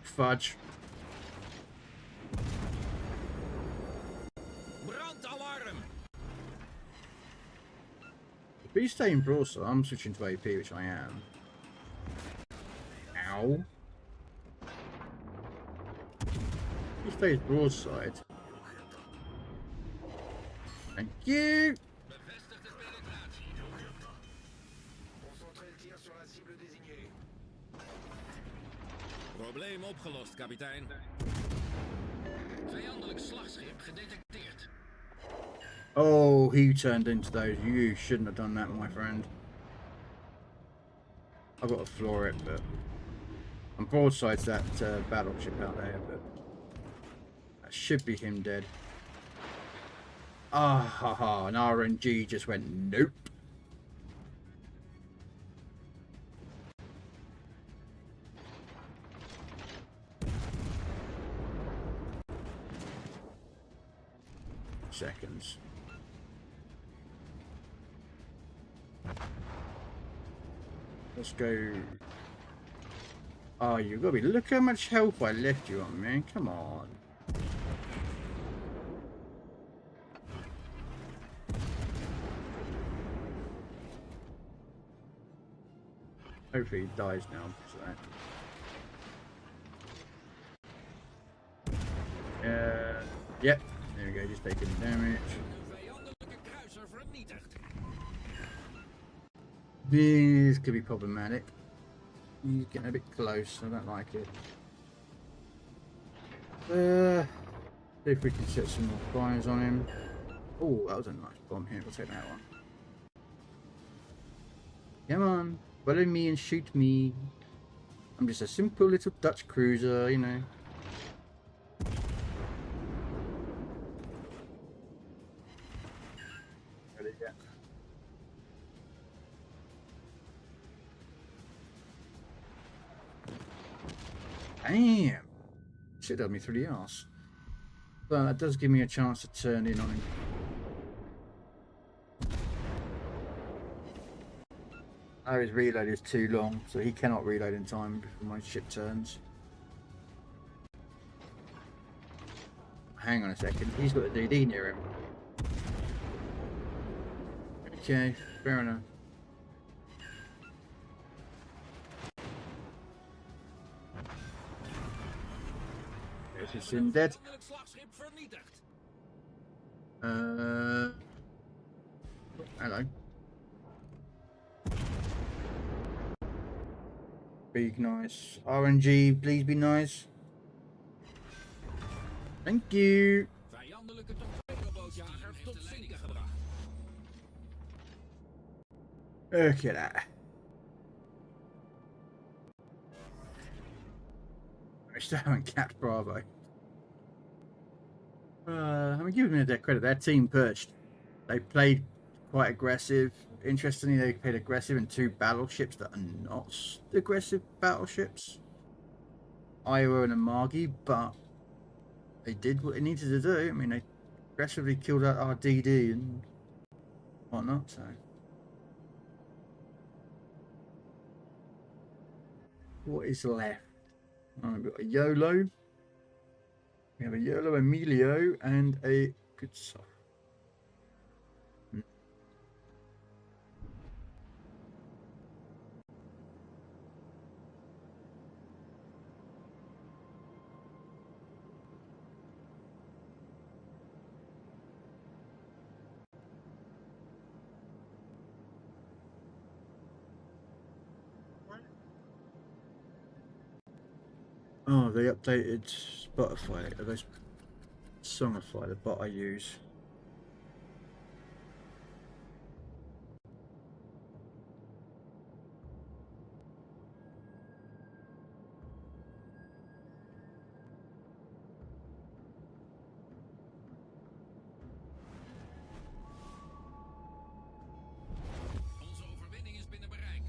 Fudge. Brandalarm! If he's staying broadside, I'm switching to AP, which I am. Ow. He stays broadside. Thank you. Bevestigde penetratie. Probleem opgelost, kapitein. Vijandelijk slagschip gedetecteerd. Oh, he turned into those. You shouldn't have done that, my friend. I've got to floor it, but I'm broadside to that battleship out there, but that should be him dead. Ah, ha ha, an RNG just went nope. Seconds. Let's go. Oh, you got me. Look how much health I left you on, man. Come on. Hopefully he dies now. So. Yep. There we go, just taking damage. Een vijandelijke kruiser vernietigd. This could be problematic. He's getting a bit close, I don't like it. See if we can set some more fires on him. Oh, that was a nice bomb here, we'll take that one. Come on, follow me and shoot me. I'm just a simple little Dutch cruiser, you know. Ready, yeah. Damn! Shit had me through the arse. But that does give me a chance to turn in on him. Now his reload is too long, so he cannot reload in time before my ship turns. Hang on a second, he's got a DD near him. Okay, fair enough. Is him dead? Vijandelijk slagschip vernietigd. Hello. Be nice. RNG, please be nice. Thank you. Vijandelijke torpedobootjager tot zinken gebracht. Look at that. I still haven't capped Bravo. I'm giving them their credit. Their team perched. They played quite aggressive. Interestingly, they played aggressive in 2 battleships that are not aggressive battleships. Iowa and Amagi, but they did what they needed to do. I mean, they aggressively killed out our DD and whatnot, so. What is left? Oh, we've got a YOLO. We have a YOLO Emilio and a good soft. Oh, they updated Spotify. They Songify, the bot I use. Onze overwinning is binnen bereik.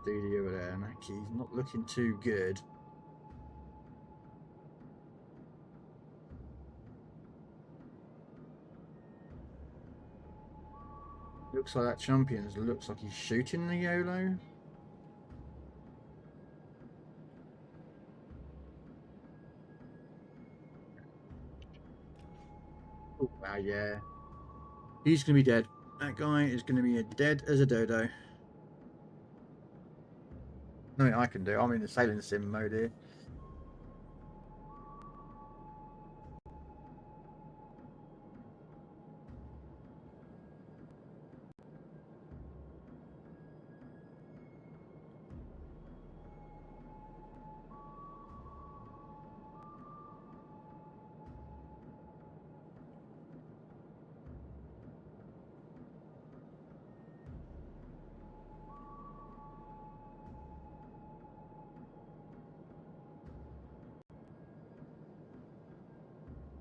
DD over there, Naki's not looking too good. Looks like that champion's looks like he's shooting the YOLO. Oh wow, yeah. He's gonna be dead. That guy is gonna be dead as a dodo. Nothing I can do. I'm in the sailing sim mode here.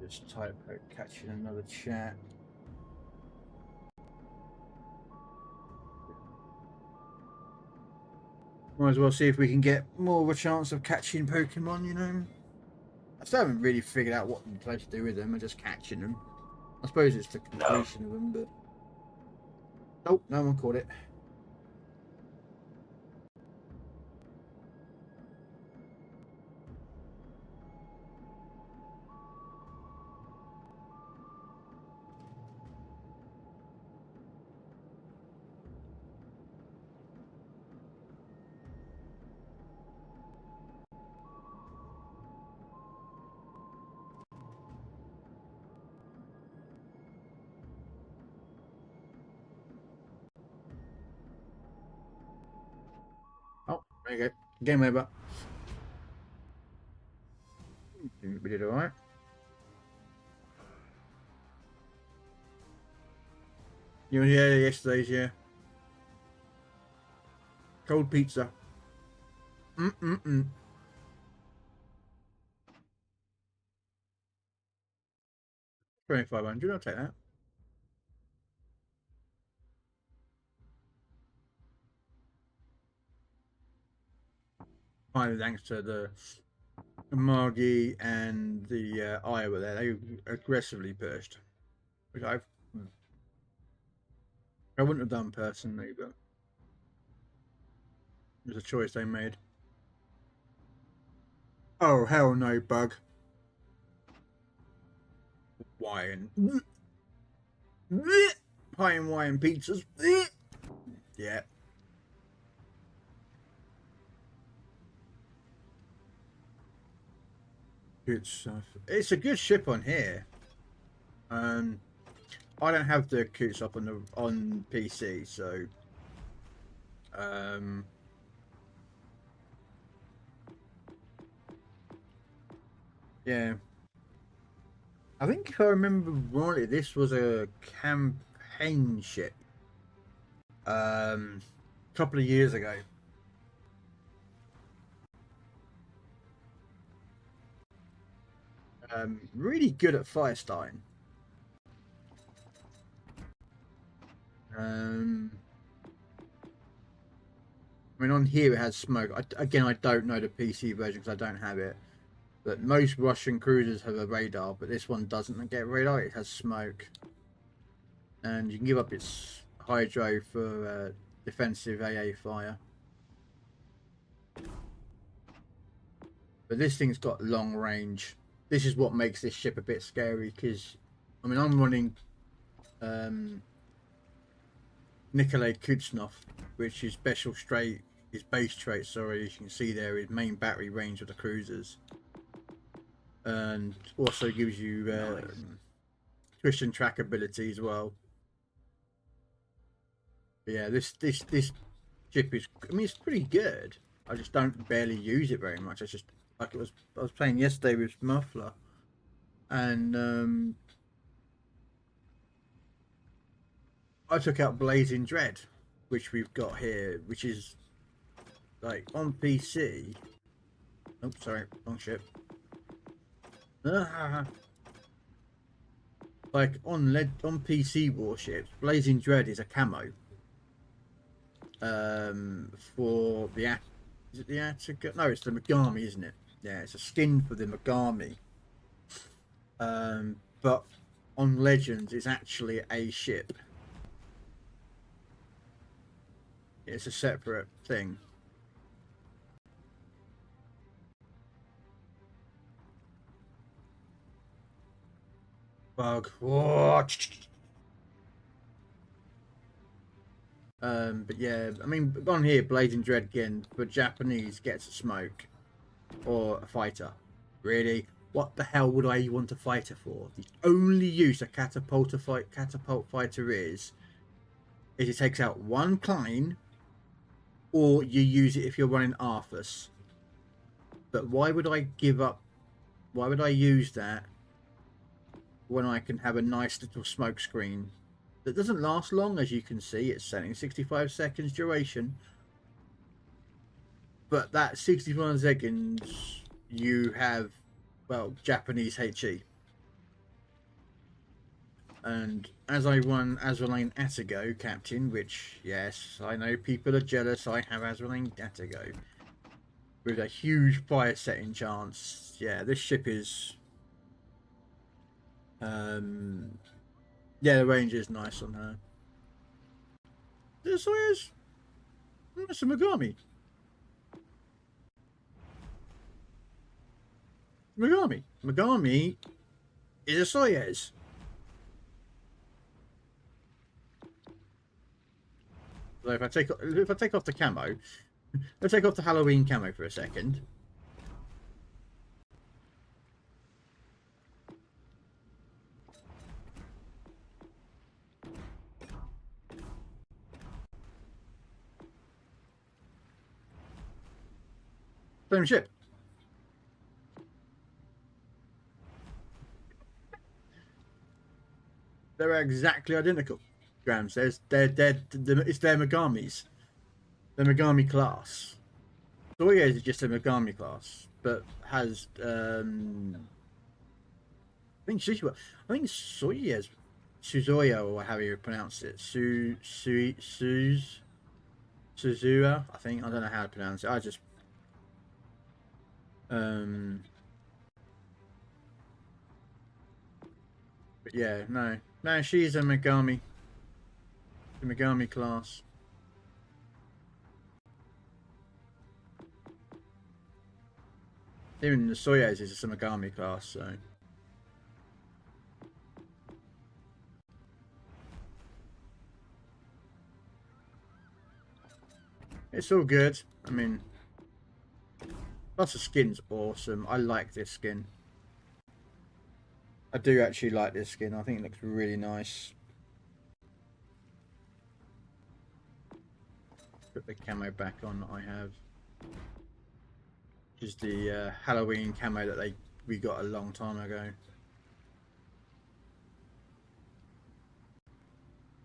Just type out catching another chat. Might as well see if we can get more of a chance of catching Pokemon, you know. I still haven't really figured out what I'm supposed to do with them. I'm just catching them. I suppose it's the completion of them, but... Oh, no one caught it. There you go. Game over. We did alright. You were here yesterday's, yeah. Cold pizza. 2,500, I'll take that. Finally, thanks to the Margie and the Iowa there, they aggressively pushed, which I wouldn't have done personally, but it was a choice they made. Oh hell no, bug. Wine. Pie and wine pizzas. Yeah. Good stuff. It's a good ship on here. I don't have the coots up on PC, so yeah. I think if I remember rightly, this was a campaign ship. A couple of years ago. Really good at fire starting. I mean, on here it has smoke. Again, I don't know the PC version because I don't have it. But most Russian cruisers have a radar, but this one doesn't get radar. It has smoke, and you can give up its hydro for defensive AA fire. But this thing's got long range. This is what makes this ship a bit scary because, I mean, I'm running Nikolai Kuznetsov, which is special straight, his base trait, sorry, as you can see there, his main battery range of the cruisers. And also gives you twist and track ability as well. But yeah, this ship is, I mean, it's pretty good. I just don't barely use it very much. It's just like I was playing yesterday with Muffler, and I took out Blazing Dread, which we've got here, which is like on PC. Oh, sorry, wrong ship. Like on PC warships, Blazing Dread is a camo. For the is it the Attica? No, it's the Megami, isn't it? Yeah, it's a skin for the Megami. But on Legends, it's actually a ship. It's a separate thing. Bug. But yeah, I mean, on here, Blazing Dread again, but Japanese gets a smoke or a fighter. Really? What the hell would I want a fighter for? The only use a catapult fighter is it takes out one Klein, or you use it if you're running Arthas. But why would I give up? Why would I use that when I can have a nice little smoke screen that doesn't last long? As you can see, it's saying 65 seconds duration, but that 65 seconds you have, well, Japanese HE. And as I run Azraline Atago Captain, which, yes, I know people are jealous, I have Azraline Atago with a huge fire setting chance. Yeah, this ship is yeah, the range is nice on her. This is that's a Megami. Megami is a Soyuz. So if I take off the camo, let's take off the Halloween camo for a second. Same ship. They're exactly identical. Graham says it's their Megamis. The Megami class. Soyuz is just a Megami class, but has I think Soyuz, Suzuya, or however you pronounce it, Suzua. I think, I don't know how to pronounce it. I just but yeah, no, she's a Megami, the Megami class. Even the Soyuz is a Megami class, so. It's all good. I mean, plus the skin's awesome. I like this skin. I do actually like this skin. I think it looks really nice. Put the camo back on that I have. Which is the Halloween camo that we got a long time ago.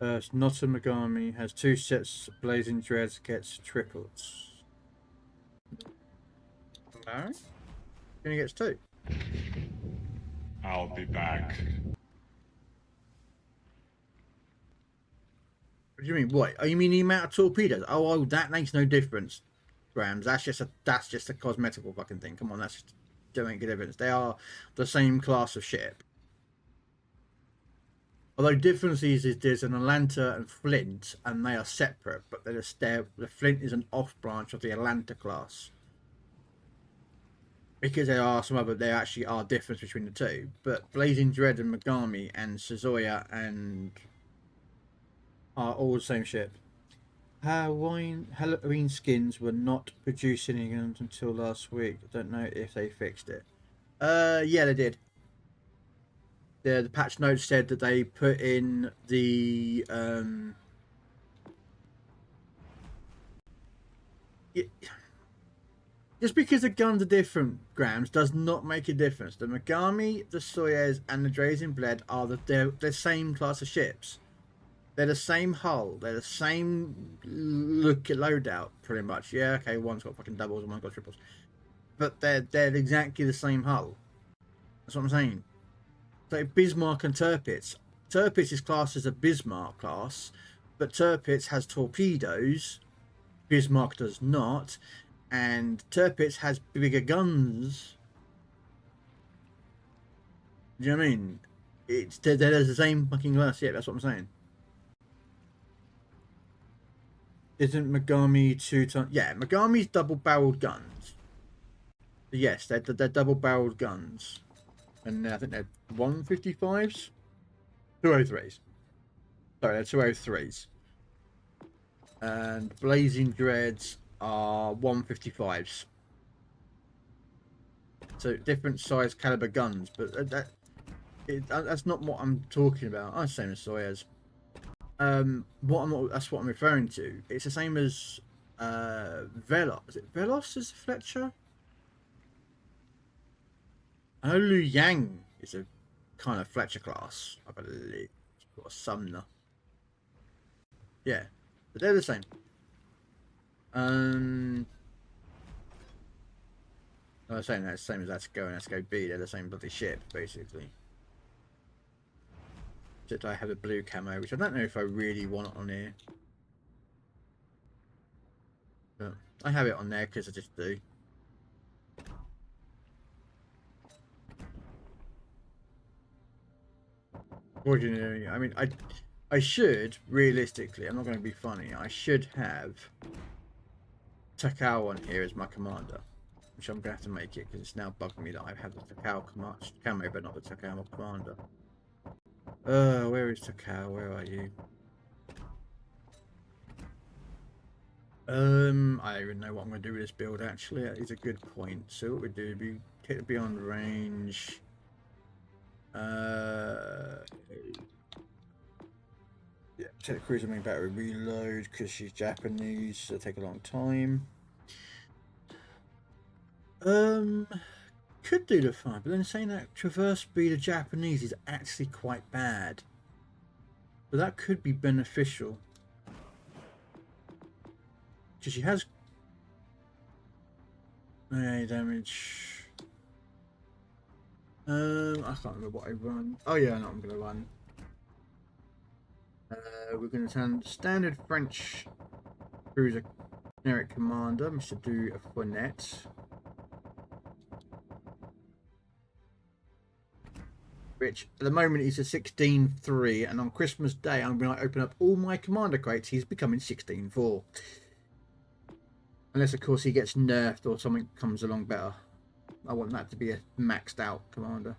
It's not a Megami. Has 2 sets of Blazing Dreads, gets triplets. No? Only gets 2. I'll be back. What do you mean? What? Oh, you mean the amount of torpedoes? Oh, that makes no difference, Grams. That's just a cosmetical fucking thing. Come on, that's just don't make a difference. They are the same class of ship. Although difference is there's an Atlanta and Flint, and they are separate, but the Flint is an off branch of the Atlanta class. Because there actually are difference between the two. But Blazing Dread and Megami and Suzuya and are all the same ship. Halloween skins were not producing them until last week. I don't know if they fixed it. Yeah, they did. The patch notes said that they put in the just because the guns are different, Grams, does not make a difference. The Megami, the Soyuz, and the Drazen Bled are the same class of ships. They're the same hull. They're the same look at loadout, pretty much. Yeah, okay, one's got fucking doubles and one's got triples, but they're exactly the same hull. That's what I'm saying. So Bismarck and Tirpitz. Tirpitz is classed as a Bismarck class, but Tirpitz has torpedoes. Bismarck does not, and Tirpitz has bigger guns. Do you know what I mean? They're the same fucking class. Yeah, that's what I'm saying. Isn't Megami 2 tons? Yeah, Megami's double-barreled guns. Yes, they're double-barreled guns. And I think they're 155s? 203s. Sorry, they're 203s. And Blazing Dreads are 155s. So different size caliber guns, but that's not what I'm talking about. I'm same as Soyuz. That's what I'm referring to. It's the same as Velos. Is it Velos is Fletcher? I know Liu Yang is a kind of Fletcher class, I believe, or a Sumner. Yeah, but they're the same. I was saying that's the same as Esco and Esco B. They're the same bloody ship, basically. Except I have a blue camo, which I don't know if I really want it on here. But I have it on there because I just do. Ordinary. I mean, I should realistically. I'm not going to be funny. I should have Takao on here as my commander, which I'm going to have to make it because it's now bugging me that I have the Takao camo, but not the Takao commander. Where is Takao? Where are you? I don't even know what I'm going to do with this build. Actually, that is a good point. So what we do? We take the beyond range. Yeah, take the cruiser main battery reload because she's Japanese, so it'll take a long time. Could do the fine, but then saying that traverse speed of Japanese is actually quite bad. But that could be beneficial. Because she has AA damage. I can't remember what I run. Oh yeah, no, I'm gonna run. We're gonna turn standard French cruiser generic commander, Mr. Du Fournette. Which at the moment he's a 16-3, and on Christmas Day I'm going to open up all my commander crates. He's becoming 16-4, unless of course he gets nerfed or something comes along better. I want that to be a maxed out commander.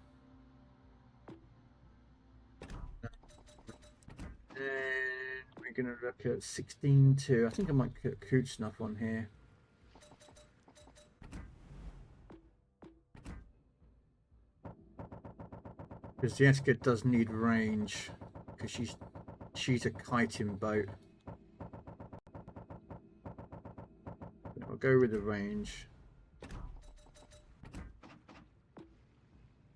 And we're going to look at 16-2. I think I might put Coot Snuff on here. Because the Esca does need range, because she's a kiting boat. I'll go with the range.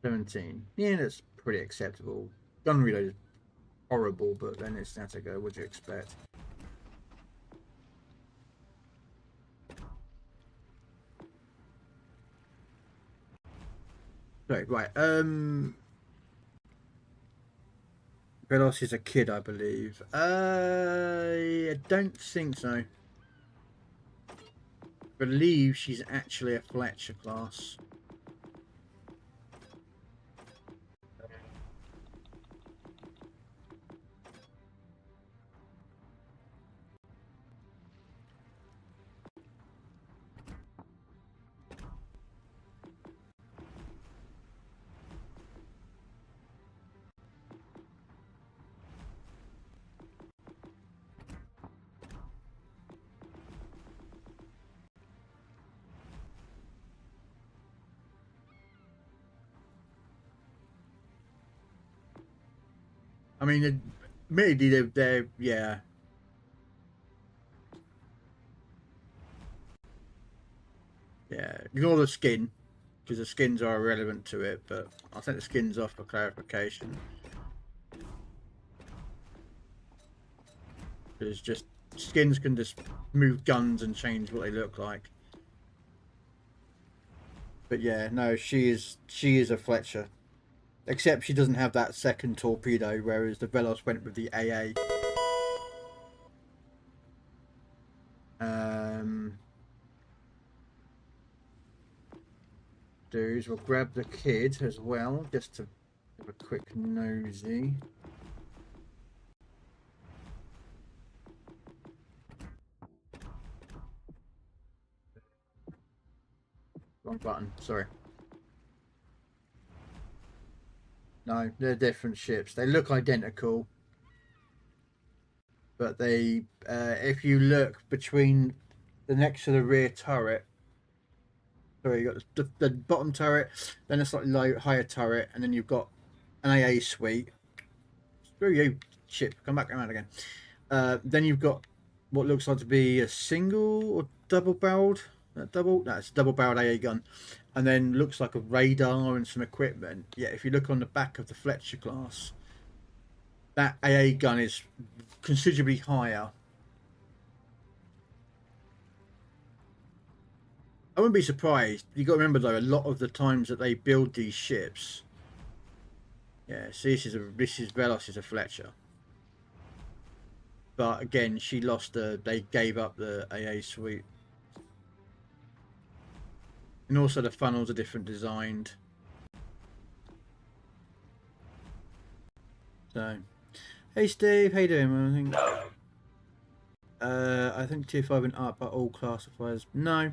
17. Yeah, that's pretty acceptable. Gun reload is horrible, but then it's now to go. What do you expect? So, right, Velos is a kid, I believe. I don't think so. I believe she's actually a Fletcher class. I mean, admittedly, they're yeah. Yeah, ignore the skin, because the skins are irrelevant to it, but I'll take the skins off for clarification. Because just skins can just move guns and change what they look like. But yeah, no, she is a Fletcher. Except she doesn't have that second torpedo, whereas the Velos went with the AA. Dudes, we'll grab the kid as well, just to have a quick nosy. Wrong button, sorry. No, they're different ships. They look identical, but they, if you look between the next to the rear turret, sorry, you got the bottom turret, then a slightly low, higher turret, and then you've got an AA suite. Screw you, ship. Come back around again. Then you've got what looks like to be a single or double-barreled. That's a double-barreled AA gun, and then looks like a radar and some equipment. Yeah, if you look on the back of the Fletcher class, that AA gun is considerably higher. I wouldn't be surprised. You got to remember though, a lot of the times that they build these ships. Yeah, see, this is Velos is a Fletcher. But again, she lost they gave up the AA suite. And also the funnels are different designed. So, hey Steve, how you doing? I think tier 5 and up are all classifiers. No,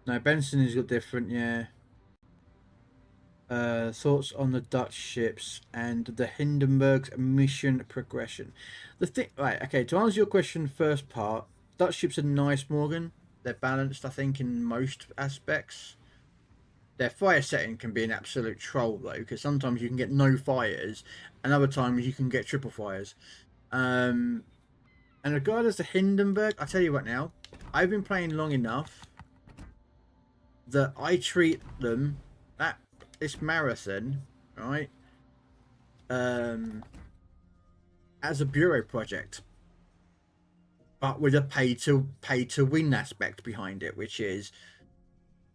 Benson has got different. Yeah. Thoughts on the Dutch ships and the Hindenburg's mission progression. The thing, right? Okay, to answer your question, first part, Dutch ships are nice, Morgan. They're balanced, I think, in most aspects. Their fire setting can be an absolute troll though, because sometimes you can get no fires, and other times you can get triple fires. And regardless to Hindenburg, I tell you what now, I've been playing long enough that I treat them, that this marathon, right, as a bureau project, but with a pay to win aspect behind it, which is,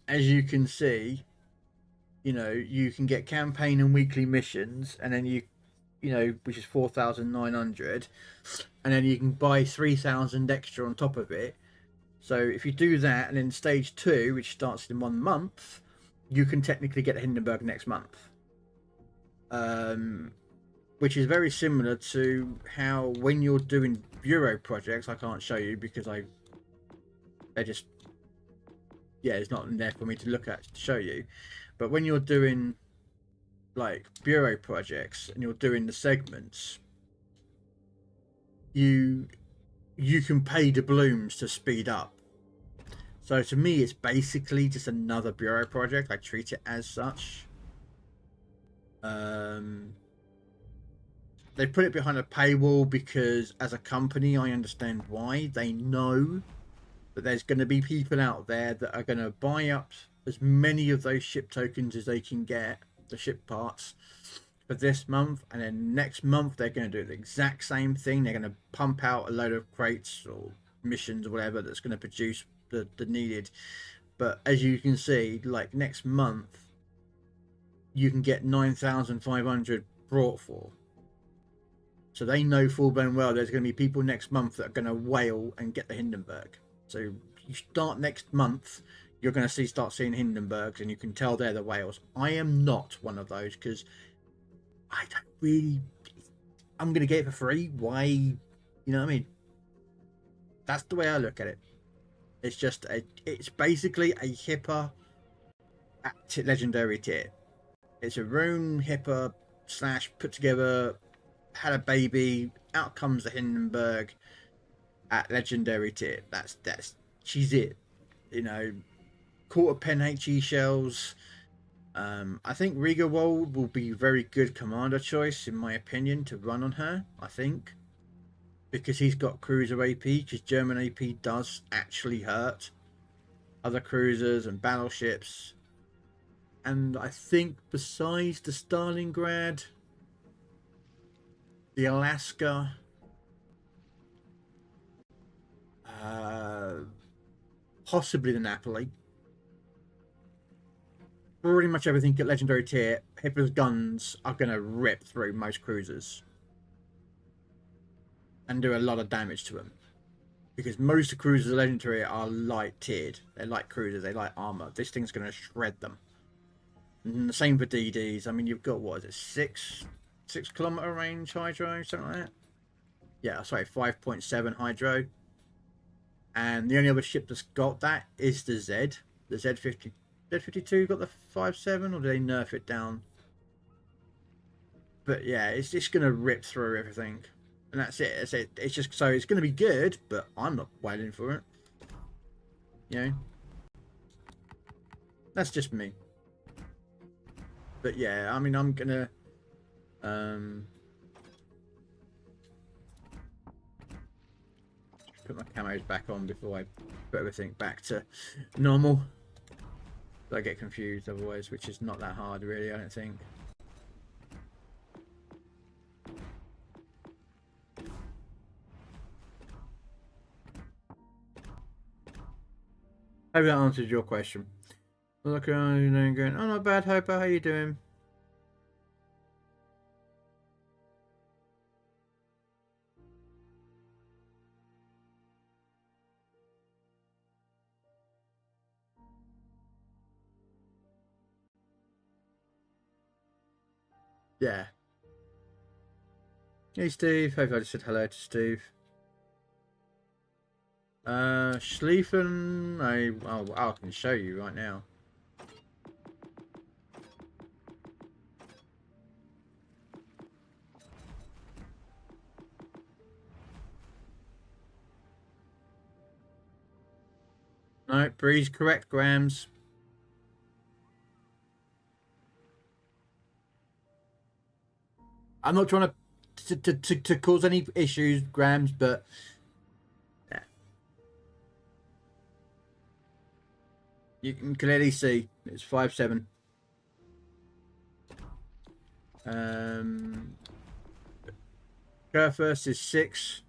as you can see, you know, you can get campaign and weekly missions, and then you know, which is 4,900, and then you can buy 3,000 extra on top of it. So if you do that, and then stage 2, which starts in 1 month, you can technically get Hindenburg next month. Which is very similar to how when you're doing bureau projects, I can't show you because they're just, yeah, it's not in there for me to look at to show you. But when you're doing like bureau projects and you're doing the segments, you can pay doubloons to speed up. So to me, it's basically just another bureau project. I treat it as such. They put it behind a paywall because as a company, I understand why. They know that there's going to be people out there that are going to buy up as many of those ship tokens as they can get, the ship parts, for this month, and then next month they're going to do the exact same thing. They're going to pump out a load of crates or missions or whatever that's going to produce the needed. But as you can see, like next month you can get 9,500 brought for. So they know full blown well there's going to be people next month that are going to whale and get the Hindenburg. So you start next month, you're going to start seeing Hindenburgs, and you can tell they're the whales. I am not one of those because I don't really. I'm going to get it for free. Why? You know what I mean? That's the way I look at it. It's just it's basically a hipper legendary tier. It's a rune hipper / put together, had a baby, out comes the Hindenburg at legendary tier. That's she's it. You know, quarter pen HE shells. I think Riggerwold will be very good commander choice in my opinion to run on her. I think because he's got cruiser AP, because German AP does actually hurt other cruisers and battleships. And I think besides the Stalingrad, the Alaska, possibly the Napoli, pretty much everything at legendary tier, Hipper's guns are going to rip through most cruisers and do a lot of damage to them, because most of the cruisers at legendary are light tiered. They're light cruisers, they light armor. This thing's going to shred them. And the same for DDs. I mean, you've got, what is it, 6 kilometer range hydro, something like that? Yeah, sorry, 5.7 hydro. And the only other ship that's got that is the Z. The Z50. Z52 got the 5.7, or did they nerf it down? But yeah, it's just going to rip through everything. And that's it. It's just, so it's going to be good, but I'm not waiting for it. You know? That's just me. But yeah, I mean, I'm going to... put my camos back on before I put everything back to normal. I get confused otherwise, which is not that hard really, I don't think. Hope that answers your question. Look around, you know, going, oh, not bad, Hopper, how you doing? Yeah. Hey, Steve. Hope I just said hello to Steve. Schlieffen, I can show you right now. No, Bree's correct, Grams. I'm not trying to cause any issues, Grams, but yeah. You can clearly see it's 5.7. Curve first is 6.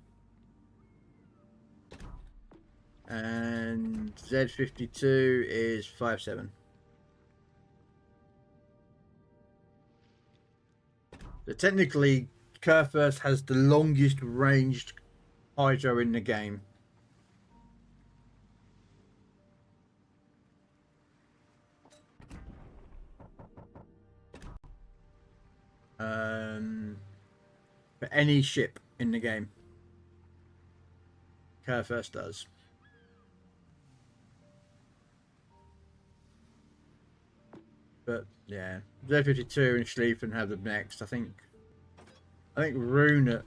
And Z52 is 5.7. So technically, Curve first has the longest ranged hydro in the game. For any ship in the game, Curve first does. But yeah, Z52 and Schlieffen have the next. I think Rune at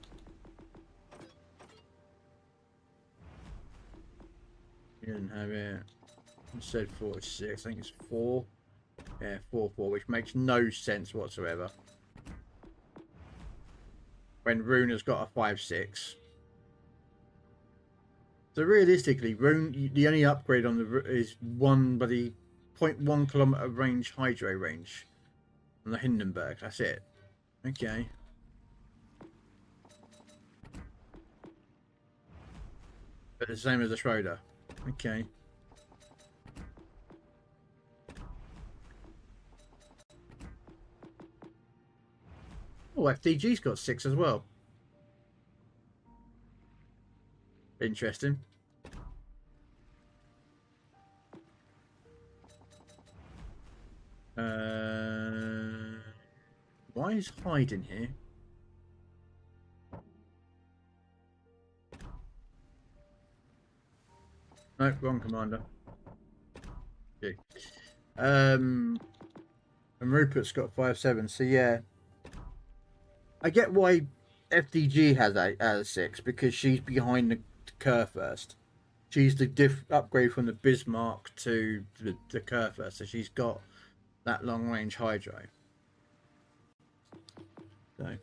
you didn't have it. It said 46. I think it's 4. Yeah, 4-4, which makes no sense whatsoever. When Rune has got a 5.6. So realistically, Rune, the only upgrade on the is one by the 0.1 kilometer range hydro range on the Hindenburg. That's it. Okay. But the same as the Schroeder. Okay. Oh, FDG's got 6 as well. Interesting. Why is Hyde in here? No, wrong commander. Okay. And Rupert's got 5.7. So yeah, I get why FDG has a 6 because she's behind the Kerr first. She's the upgrade from the Bismarck to the Kerr first, so she's got that long range hydro. So,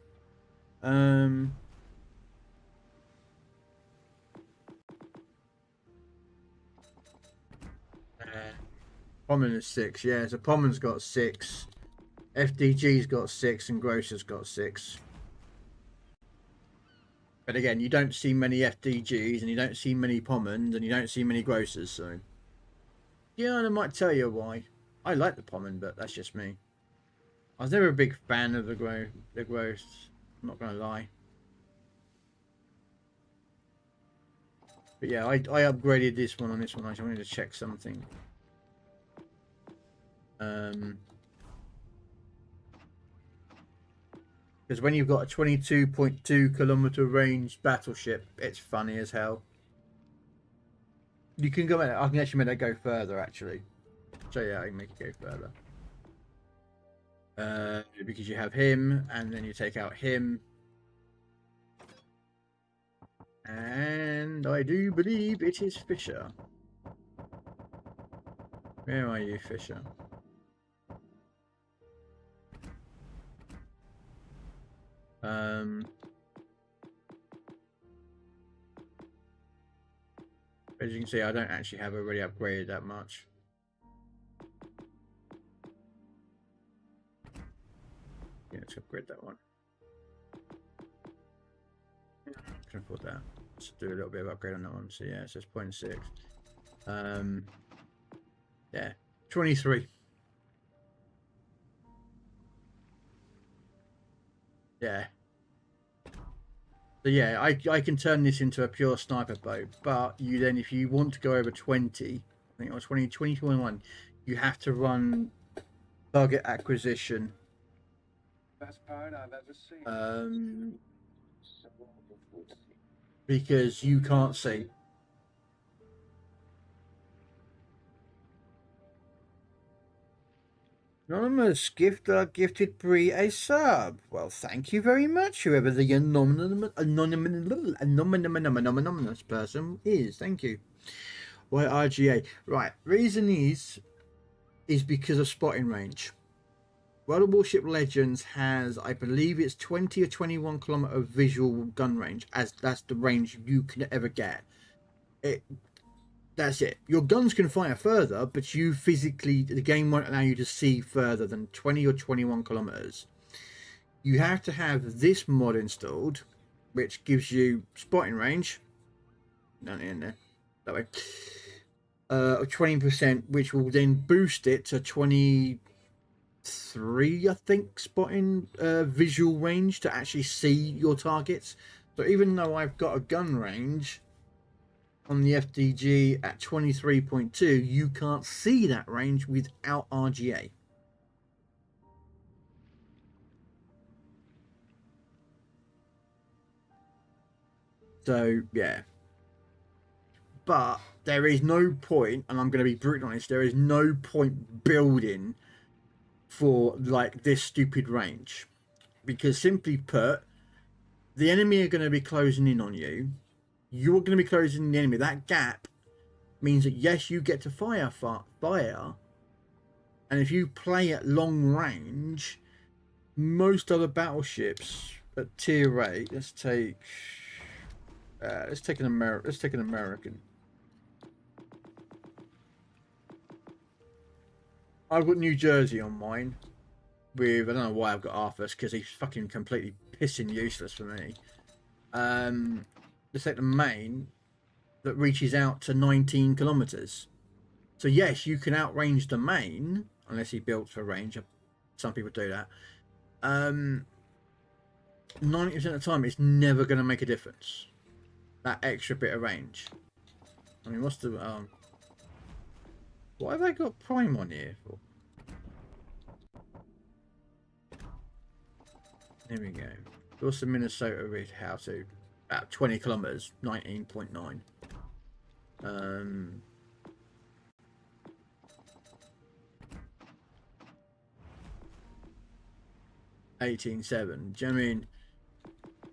Pommern is 6, yeah. So Pommern's got 6, FDG's got 6, and Grosser's got 6. But again, you don't see many FDGs, and you don't see many Pommerns, and you don't see many Grossers. So, yeah, and I might tell you why. I like the Pommern, but that's just me. I was never a big fan of the Gross. I'm not gonna lie. But yeah, I upgraded this one on this one. I just wanted to check something. Because when you've got a 22.2 kilometer range battleship, it's funny as hell. You can go. I can actually make that go further. Actually, so yeah, I can make it go further. Because you have him, and then you take out him, and I do believe it is Fisher. Where are you, Fisher? As you can see, I don't actually have already upgraded that much. Yeah, let's upgrade that one. I can afford that. Let's do a little bit of upgrade on that one. So yeah, it says 0.6. Yeah, 23. Yeah. So yeah, I can turn this into a pure sniper bow, but you then, if you want to go over 20, I think it was 20, 21, you have to run target acquisition. Best part I've ever seen. Because you can't see. Anonymous gifted Bree a sub. Well, thank you very much, whoever the anonymous person is. Thank you. Why RGA? Right. Reason is because of spotting range. World of Warship Legends has, I believe it's 20 or 21 kilometer visual gun range, as that's the range you can ever get. The That's it. Your guns can fire further, but you physically, the game won't allow you to see further than 20 or 21 kilometers. You have to have this mod installed, which gives you spotting range. Down in there, that way. 20%, which will then boost it to 23, I think, spotting visual range to actually see your targets. So even though I've got a gun range on the FDG at 23.2, you can't see that range without RGA. So yeah, but there is no point, and I'm going to be brutally honest, there is no point building for like this stupid range, because simply put, the enemy are going to be closing in on you. You're going to be closing the enemy. That gap means that yes, you get to fire, and if you play at long range, most other battleships at tier 8. Let's take an American. I've got New Jersey on mine. With, I don't know why I've got Arthur's, because he's fucking completely pissing useless for me. Let's take the main that reaches out to 19 kilometers. So yes, you can outrange the main unless he built for range. Some people do that. 90% of the time, it's never going to make a difference. That extra bit of range. I mean, what's the what have I got Prime on here for? There we go. What's the Minnesota read how to? About 20 kilometers, 19.9. 18.7. Do you know what I mean?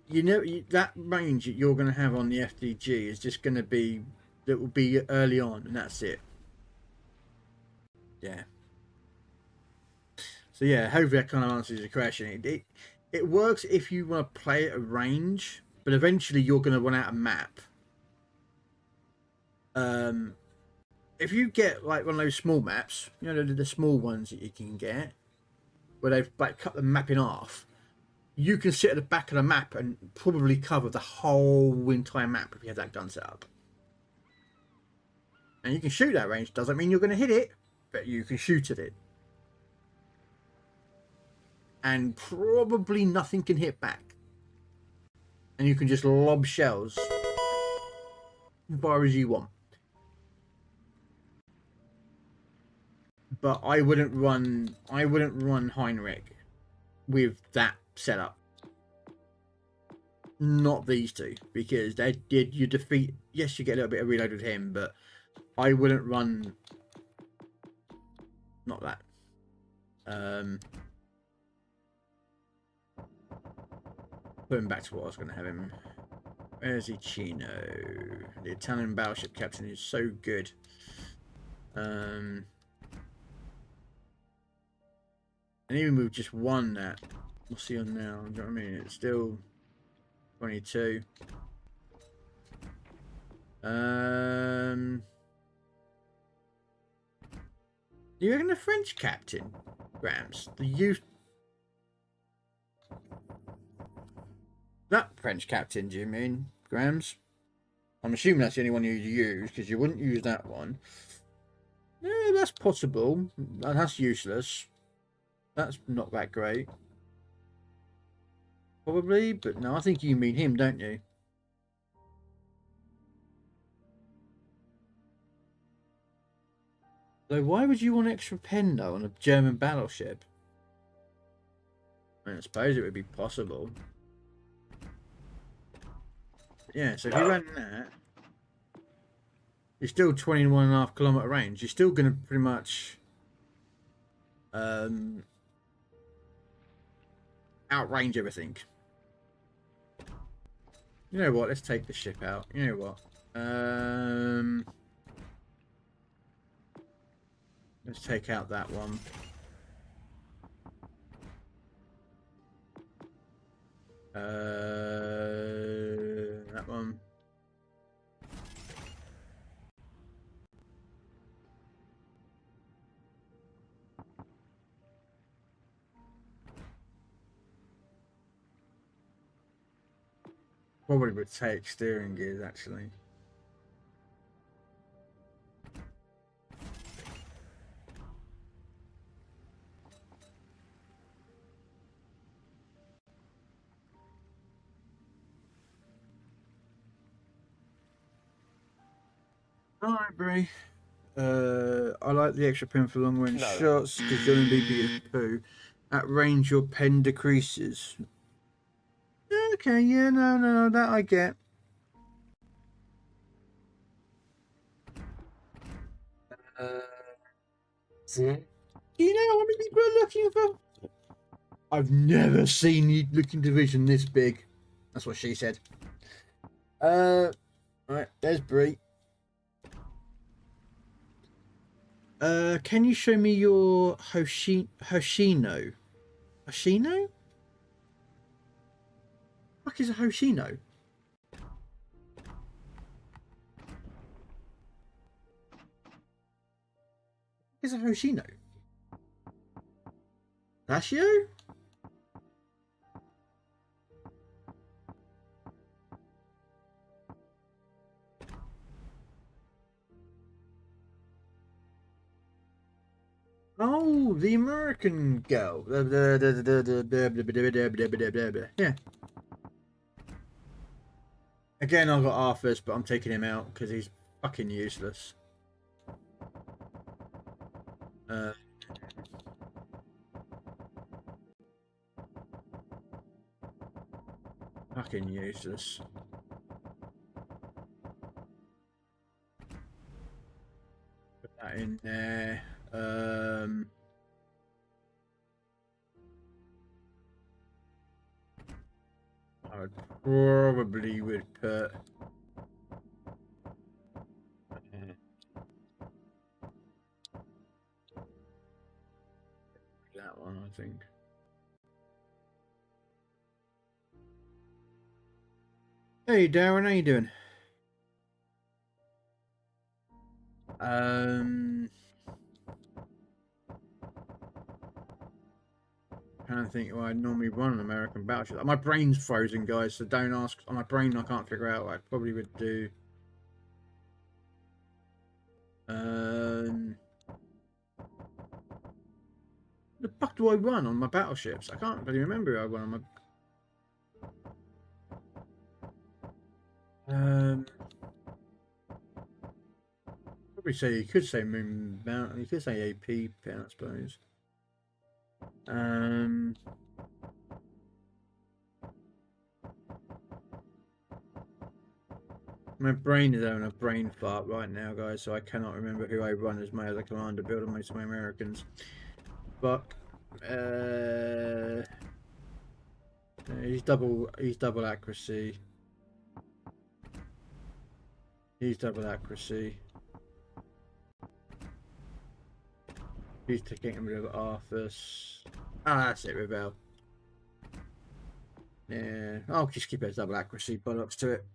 You know, that range that you're going to have on the FDG is just going to be, that will be early on, and that's it. Yeah. So yeah, hopefully that kind of answers your question. It works if you want to play at a range, but eventually you're going to run out of map. If you get like one of those small maps, you know, the small ones that you can get, where they've like cut the map in half, you can sit at the back of the map and probably cover the whole entire map if you have that gun set up. And you can shoot that range. Doesn't mean you're going to hit it, but you can shoot at it. And probably nothing can hit back. And you can just lob shells as far as you want. But I wouldn't run Heinrich with that setup. Not these two, because you defeat. Yes, you get a little bit of reload with him, but I wouldn't run. Not that. Putting back to what I was going to have him. Where's he? Chino, the Italian battleship captain, is so good. And even with just one that, what's he on now? Do you know what I mean? It's still 22. You reckon the French captain, Grams? The youth. That French captain, do you mean, Grams? I'm assuming that's the only one you use, because you wouldn't use that one. Yeah, that's possible. That's useless. That's not that great. Probably, but no, I think you mean him, don't you? So why would you want extra pen, though, on a German battleship? I suppose it would be possible. Yeah, so if you ran that, you're still 21.5 kilometer range. You're still going to pretty much outrange everything. You know what? Let's take the ship out. You know what? Let's take out that one. That one. Probably would take steering gears actually. Alright, Brie. I like the extra pen for long range shots because you're only be poo. At range, your pen decreases. Okay, yeah, no, that I get. Do you know how many people are looking for? I've never seen you looking division this big. That's what she said. Right, there's Brie. Can you show me your Hoshino? Hoshino? What is a Hoshino? What is a Hoshino? Hoshio? Oh, the American girl. Yeah. Again, I've got Arthur's, but I'm taking him out because he's fucking useless. Fucking useless. Put that in there. I probably would put that one, I think. Hey Darren, how you doing? Trying to think why I normally run an American battleship. My brain's frozen, guys, so don't ask. On my brain, I can't figure out what I probably would do. The fuck do I run on my battleships? I can't really remember who I run on my. Probably say you could say Moon Mountain. You could say AP pen, I suppose. My brain is having a brain fart right now, guys, so I cannot remember who I run as my other commander build on most of my Americans. But he's double accuracy. He's double accuracy. He's getting rid of Arthur's. Ah, that's it, Rebel. Yeah, I'll just keep it as double accuracy, bollocks to it.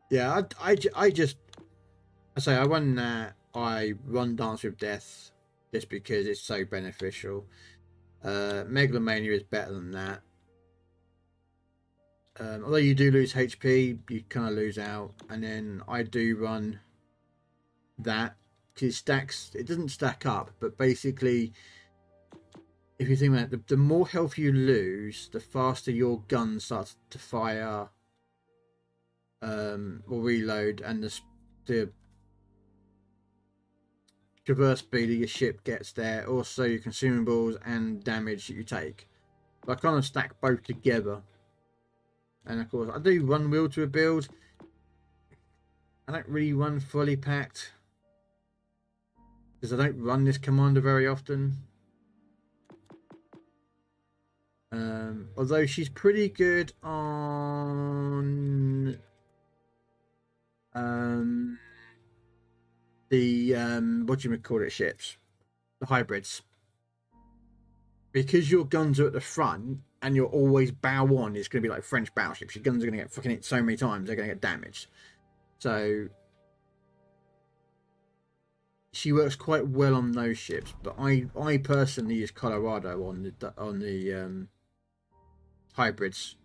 Yeah, I say I run that. I run Dance with Death just because it's so beneficial. Megalomania is better than that. Although you do lose HP, you kind of lose out. And then I do run that because it stacks. It doesn't stack up, but basically, if you think about it, the more health you lose, the faster your gun starts to fire or reload, and the traverse speed of your ship gets there. Also, your consumables and damage that you take. So I kind of stack both together. And of course, I do run wheel to a build. I don't really run fully packed because I don't run this commander very often. Although she's pretty good on the what do you call it, ships, the hybrids, because your guns are at the front and you're always bow on. It's going to be like French battleships. Your guns are going to get fucking hit so many times they're going to get damaged. So she works quite well on those ships. But I personally use Colorado on the hybrids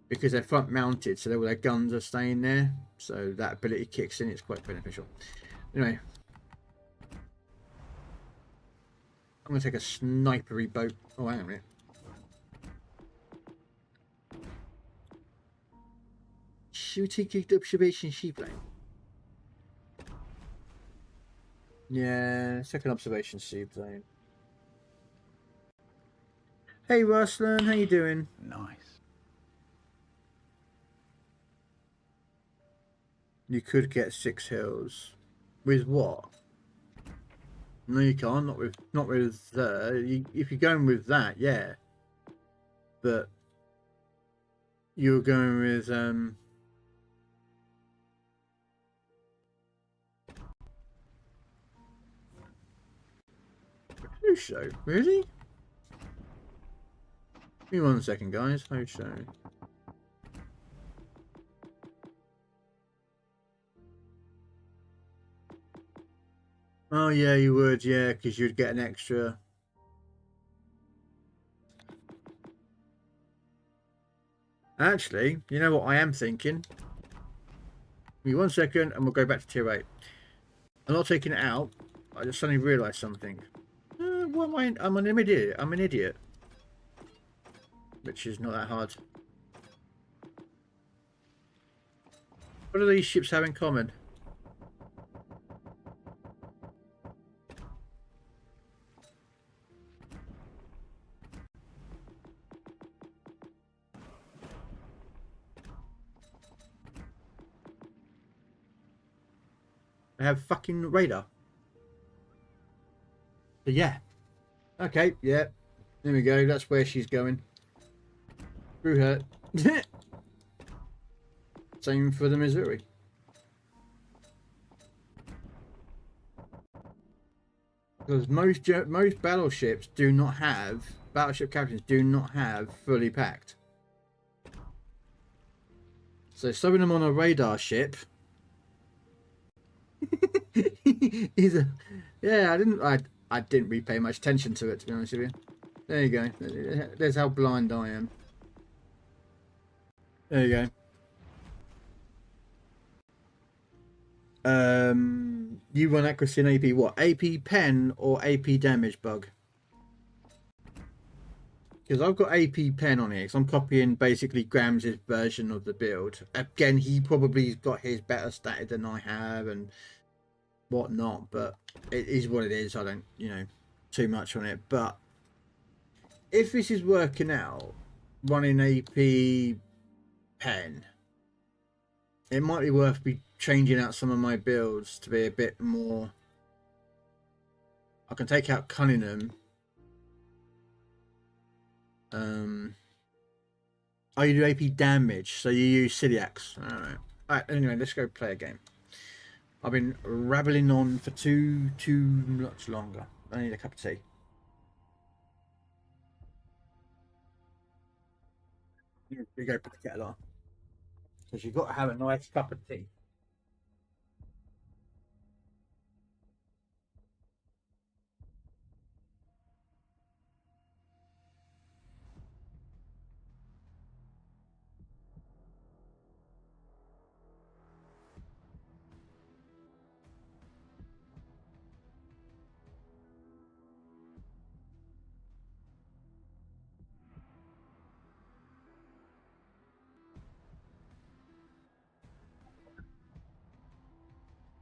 because they're front mounted, so all their guns are staying there. So that ability kicks in. It's quite beneficial. Anyway, I'm gonna take a snipery boat. Oh, hang on a minute. Shooting kicked observation seaplane. Yeah, second observation seaplane. Hey Ruslan, how you doing? Nice. You could get 6 hills. With what? No, you can't. Not with if you're going with that, yeah. But you're going with Who's show? Really? Give me 1 second, guys. Who's show? Oh yeah, you would, yeah, because you'd get an extra. Actually, you know what I am thinking? Give me 1 second and we'll go back to tier 8. I'm not taking it out. I just suddenly realised something. What am I? I'm an idiot. I'm an idiot. Which is not that hard. What do these ships have in common? They have fucking radar. But yeah. Okay, yeah. There we go. That's where she's going. Through her. Same for the Missouri. Because most battleships do not have, battleship captains do not have fully packed. So throwing them on a radar ship is a, yeah, I didn't really pay much attention to it, to be honest with you. There you go. There's how blind I am. There you go. You run accuracy and AP what? AP pen or AP damage bug? Because I've got AP pen on here, because I'm copying basically Graham's version of the build. Again, he probably got his better statted than I have and whatnot, but it is what it is. I don't, you know, too much on it. But if this is working out, running AP pen, it might be worth me changing out some of my builds to be a bit more. I can take out Cunningham. Oh, you do AP damage, so you use Celiacs. Alright, anyway, let's go play a game. I've been rabbling on for too much longer. I need a cup of tea. We go put the kettle on. Because you've got to have a nice cup of tea.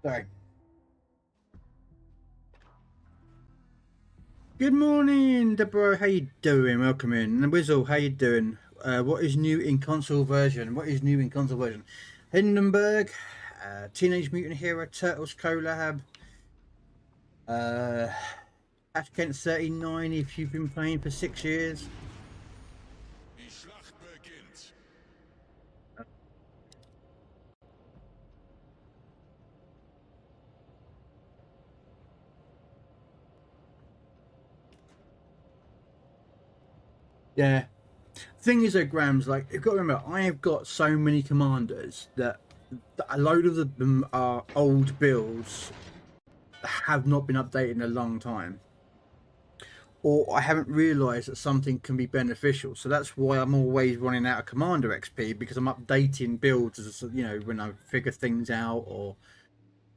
Sorry. Good morning, Deborah. How you doing? Welcome in. And Wizzle, how you doing? What is new in console version? Hindenburg, Teenage Mutant Hero Turtles collab. Ashkent 39 if you've been playing for 6 years. Yeah. Thing is, though, Grams, like, you've got to remember, I have got so many commanders that a load of them are old builds. have not been updated in a long time, or I haven't realised that something can be beneficial. So that's why I'm always running out of Commander XP, because I'm updating builds as you know, when I figure things out or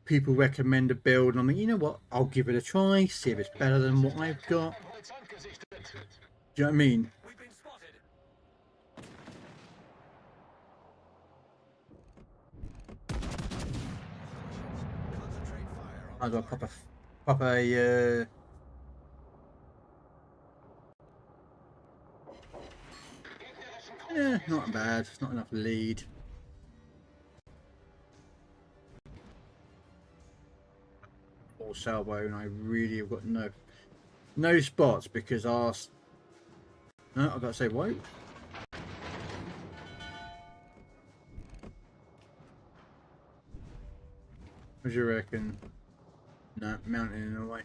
people recommend a build and I'm like, you know what, I'll give it a try, see if it's better than what I've got. Do you know what I mean? I've got pop a yeah, not bad. It's not enough lead. Or salvo, and I really have got no spots because no, I've got to say whoa. What do you reckon? No, mountain in the way.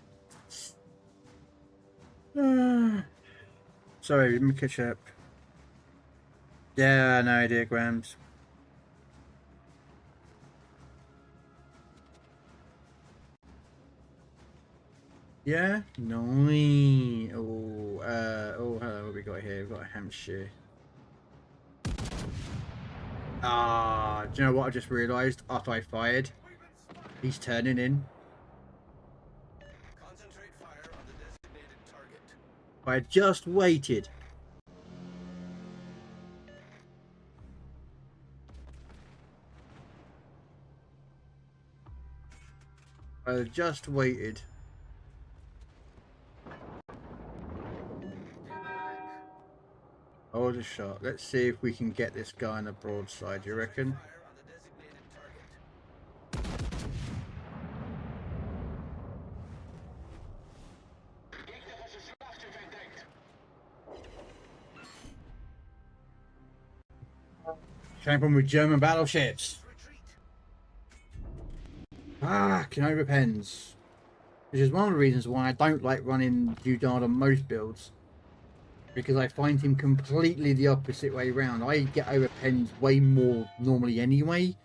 Sorry, let me catch up. Yeah, no idea, Grams. Yeah, no. Oh, hello. What we got here? We've got a Hampshire. Ah, do you know what I just realised after I fired? He's turning in. Concentrate fire on the designated target. I just waited. I just waited. Hold a shot. Let's see if we can get this guy on the broadside, you reckon? Fire on the designated target. Champion with German battleships. Ah, Canova pens. Which is one of the reasons why I don't like running Udard on most builds. Because I find him completely the opposite way around. I get over pens way more normally anyway.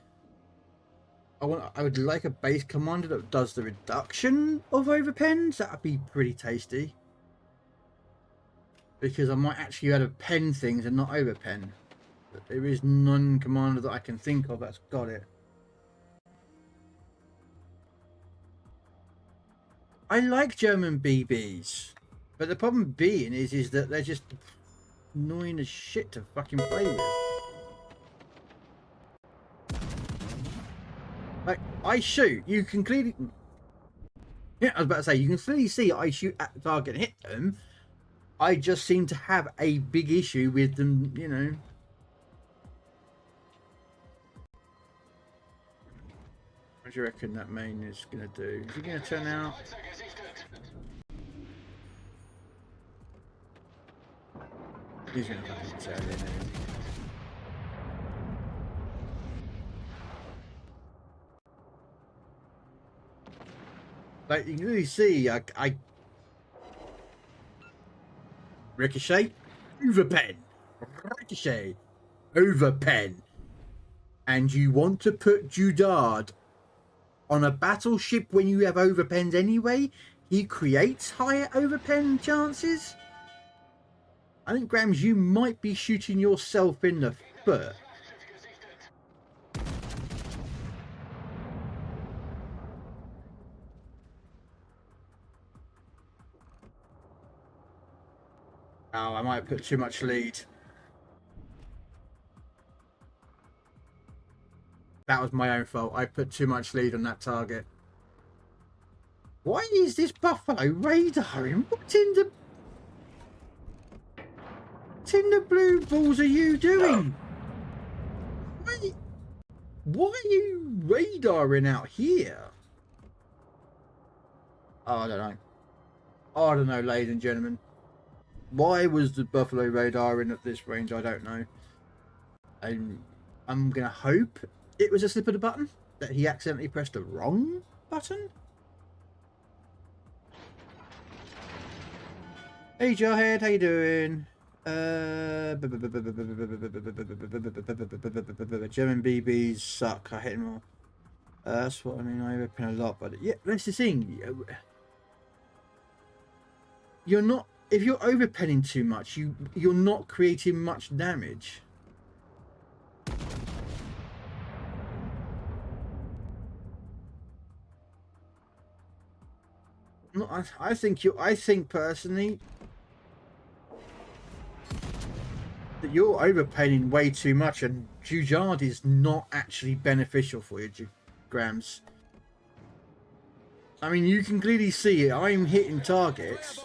I would like a base commander that does the reduction of over pens. That would be pretty tasty. Because I might actually add a pen things and not over pen. But there is none commander that I can think of that's got it. I like German BBs, but the problem being is that they're just annoying as shit to fucking play with. Like, I shoot, you can clearly... Yeah, I was about to say, you can clearly see I shoot at the target and hit them. I just seem to have a big issue with them, you know. What do you reckon that main is going to do? Is he going to turn out? He's going to fucking turn in. Like, you can really see, I ricochet, overpen, ricochet, overpen. And you want to put Judard on a battleship when you have overpens anyway? He creates higher overpen chances? I think, Grams, you might be shooting yourself in the foot. Oh, I might put too much lead. That was my own fault. I put too much lead on that target. Why is this Buffalo radar in? What in the blue balls are you doing? Why are you radaring out here? Oh, I don't know. I don't know, ladies and gentlemen. Why was the Buffalo radar in at this range? I don't know. I'm going to hope it was a slip of the button, that he accidentally pressed the wrong button. Hey Jarhead, how you doing? German BBs suck. I hate them all. That's what I mean. I open a lot, but yeah, that's the thing. You're not. If you're overpenning too much, you're not creating much damage. No, I think you. I think personally that you're overpenning way too much, and Jujard is not actually beneficial for you, Grams. I mean, you can clearly see it. I'm hitting targets.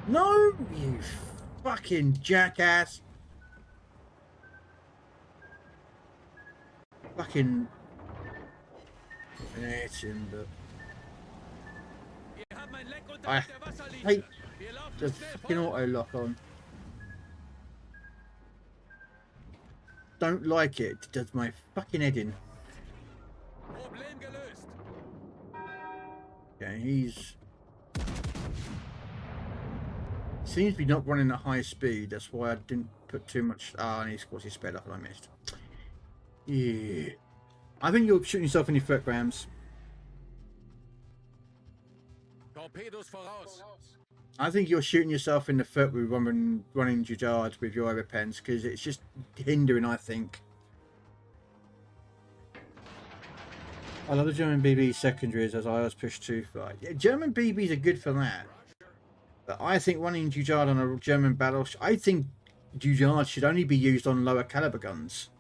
No, you fucking jackass. Fucking hate him, but I hate the fucking auto lock on. Don't like it. It does my fucking head in. Okay, he's seems to be not running at high speed. That's why I didn't put too much. Ah, and of course he sped up and I missed. Yeah, I think you're shooting yourself in your foot, Grams. I think you're shooting yourself in the foot with running Jujard with your overpens because it's just hindering. I think. I love the German BB secondaries as I was pushed too far. Yeah, German BBs are good for that. But I think running Jujard on a German battleship, I think Jujard should only be used on lower caliber guns,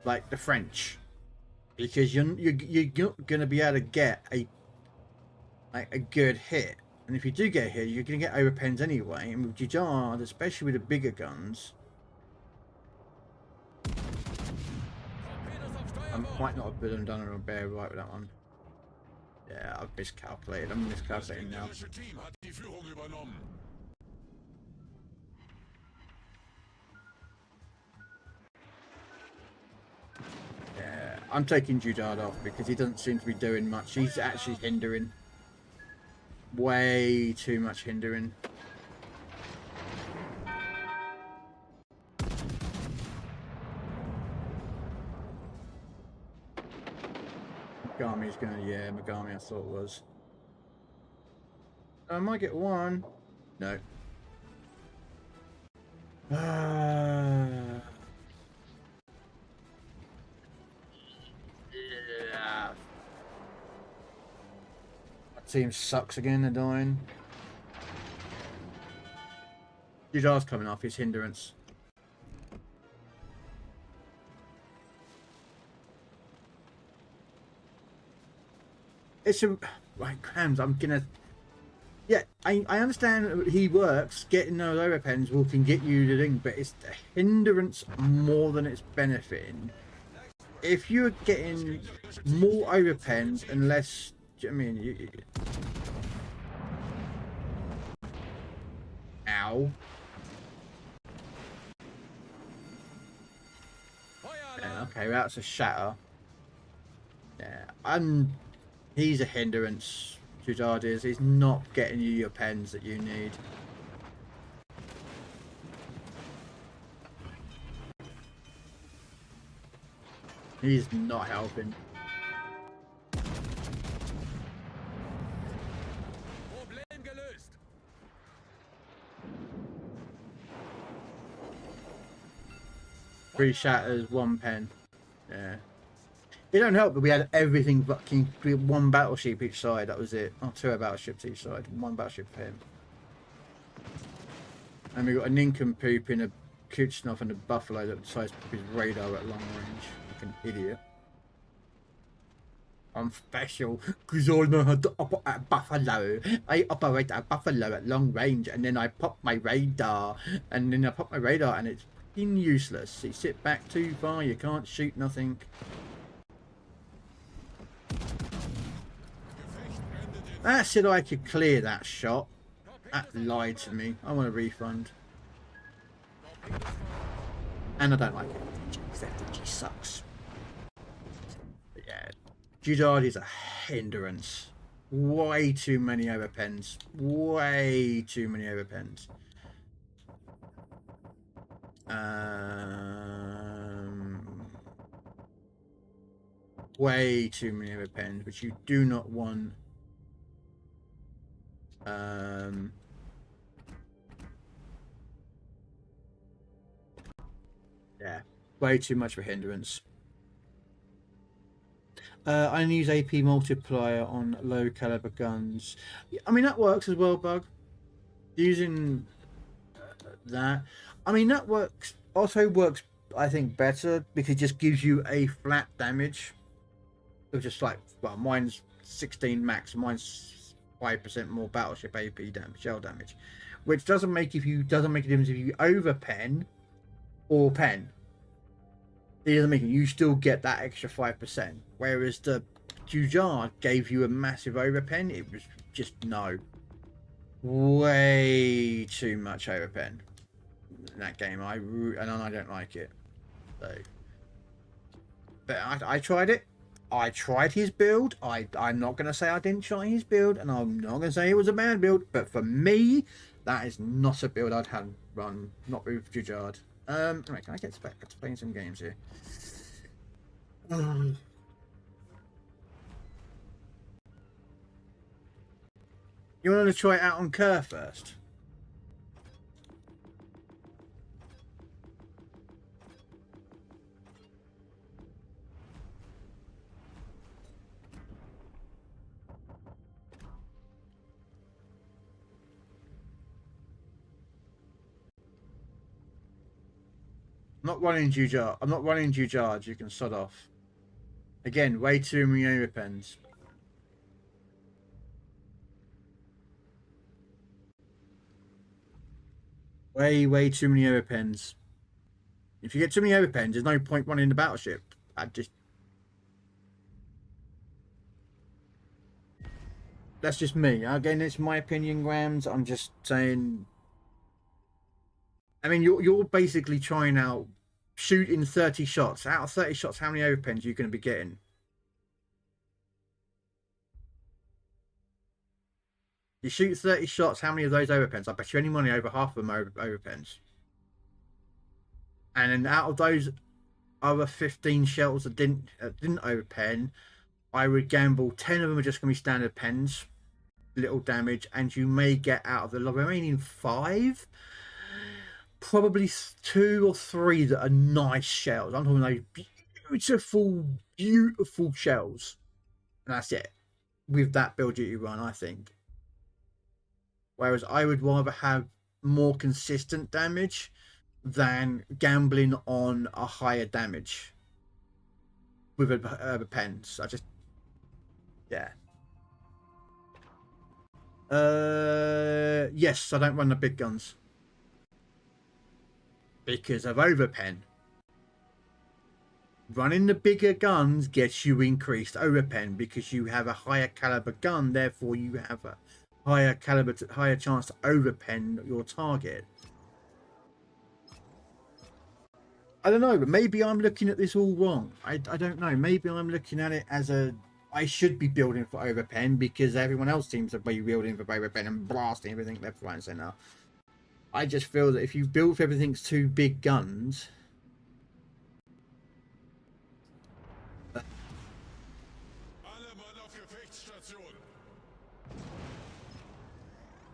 like the French, because you're not going to be able to get a good hit. And if you do get a hit, you're going to get overpens anyway. And with Jujard, especially with the bigger guns, I'm quite not a good and done or a bear right with that one. Yeah, I've miscalculated. I'm miscalculating now. Yeah, I'm taking Jujard off because he doesn't seem to be doing much. He's actually hindering. Way too much hindering. Megami's gonna, yeah, Megami I thought it was. I might get one. No. Yeah. My team sucks again, they're dying. Jujard's coming off his hindrance. It's a right, Crams. I'm gonna. Yeah, I understand he works. Getting those overpens can get you the thing, but it's the hindrance more than it's benefiting. If you're getting more overpens and less, I mean, ow. Yeah, okay, that's a shatter. Yeah, he's a hindrance. Jujard is. He's not getting you your pens that you need. He's not helping. Three shatters, one pen. Yeah. It don't help that we had everything fucking one battleship each side. That was it. Oh, two battleships each side. One battleship for him. And we got a nincompoop in a Kuchnov and a buffalo that decides to put his radar at long range. Like an idiot. I'm special because I know how to operate a buffalo. I operate a buffalo at long range and then I pop my radar. And then I pop my radar and it's fucking useless. You sit back too far, you can't shoot nothing. That said I could clear that shot. That lied to me. I want a refund. And I don't like it. FDG sucks. But yeah. Jujard is a hindrance. Way too many overpens. Way too many overpens. way too many overpens, which you do not want. Yeah, way too much of a hindrance. I only use AP multiplier on low caliber guns. I mean, that works as well, Bug. Using that, I mean, that works. Also works, I think, better because it just gives you a flat damage. It's just like, well, mine's 16 max, mine's 5% more battleship AP damage, shell damage, which doesn't make a difference if you over pen or pen. It doesn't make it. You still get that extra 5%. Whereas the Jujard gave you a massive overpen. It was just way too much overpen in that game. I don't like it. So, but I tried it. I tried his build. I'm not gonna say I didn't try his build, and I'm not gonna say it was a bad build. But for me, that is not a build I'd have run. Not with Jujard. Anyway, can I get back to playing some games here? You want to try it out on Kerr first? I'm not running Jujard. You can sod off. Again, way too many overpens. Way too many overpens. If you get too many overpens, there's no point running the battleship. That's just me. Again, it's my opinion, Grams. I'm just saying. I mean, you're basically trying out shooting 30 shots. Out of 30 shots, how many overpens are you going to be getting? You shoot 30 shots, how many of those overpens? I bet you any money over half of them are overpens. And then out of those other 15 shells that didn't overpen, I would gamble 10 of them are just going to be standard pens, little damage, and you may get out of the remaining 5, probably 2 or 3 that are nice shells. I'm talking those beautiful shells. And that's it. With that build that you run, I think. Whereas I would rather have more consistent damage than gambling on a higher damage with a pens. Yeah. Yes, I don't run the big guns because of overpen. Running the bigger guns gets you increased overpen because you have a higher caliber gun, therefore you have a higher chance to overpen your target. I don't know, but maybe I'm looking at this all wrong. I don't know. Maybe I'm looking at it as I should be building for overpen because everyone else seems to be building for overpen and blasting everything left, right, and center. I just feel that if you build for everything's too big guns,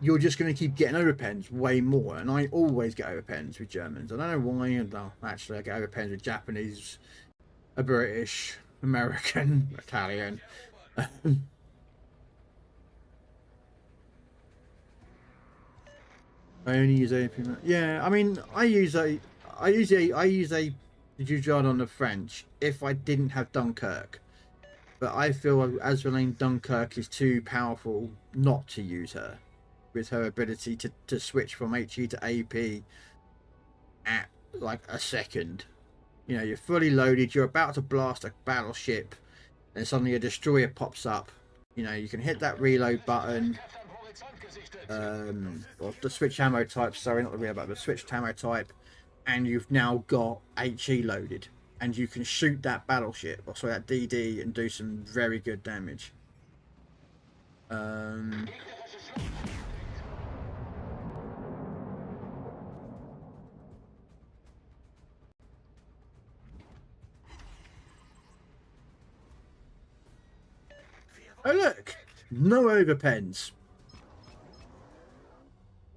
you're just going to keep getting overpens way more. And I always get overpens with Germans. I don't know why. No, actually, I get overpens with Japanese, a British, American, Italian. I only use AP. Yeah, I mean, I use a Jujard on the French if I didn't have Dunkirk. But I feel as Verlaine Dunkirk is too powerful not to use her. With her ability to switch from HE to AP at like a second. You know, you're fully loaded, you're about to blast a battleship, and suddenly a destroyer pops up. You know, you can hit that reload button, or the switch ammo type, sorry, not the reload button, the switch ammo type, and you've now got HE loaded. And you can shoot that battleship, or sorry, that DD, and do some very good damage. Oh look, no overpens.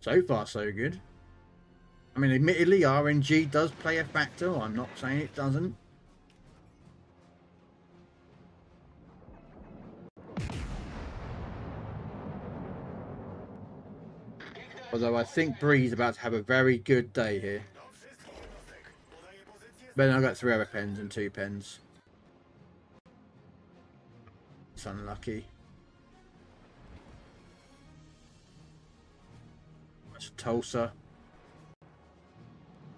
So far, so good. I mean, admittedly, RNG does play a factor. I'm not saying it doesn't. Although I think Bree's about to have a very good day here. But then I've got 3 overpens and 2 pens. It's unlucky. That's a Tulsa.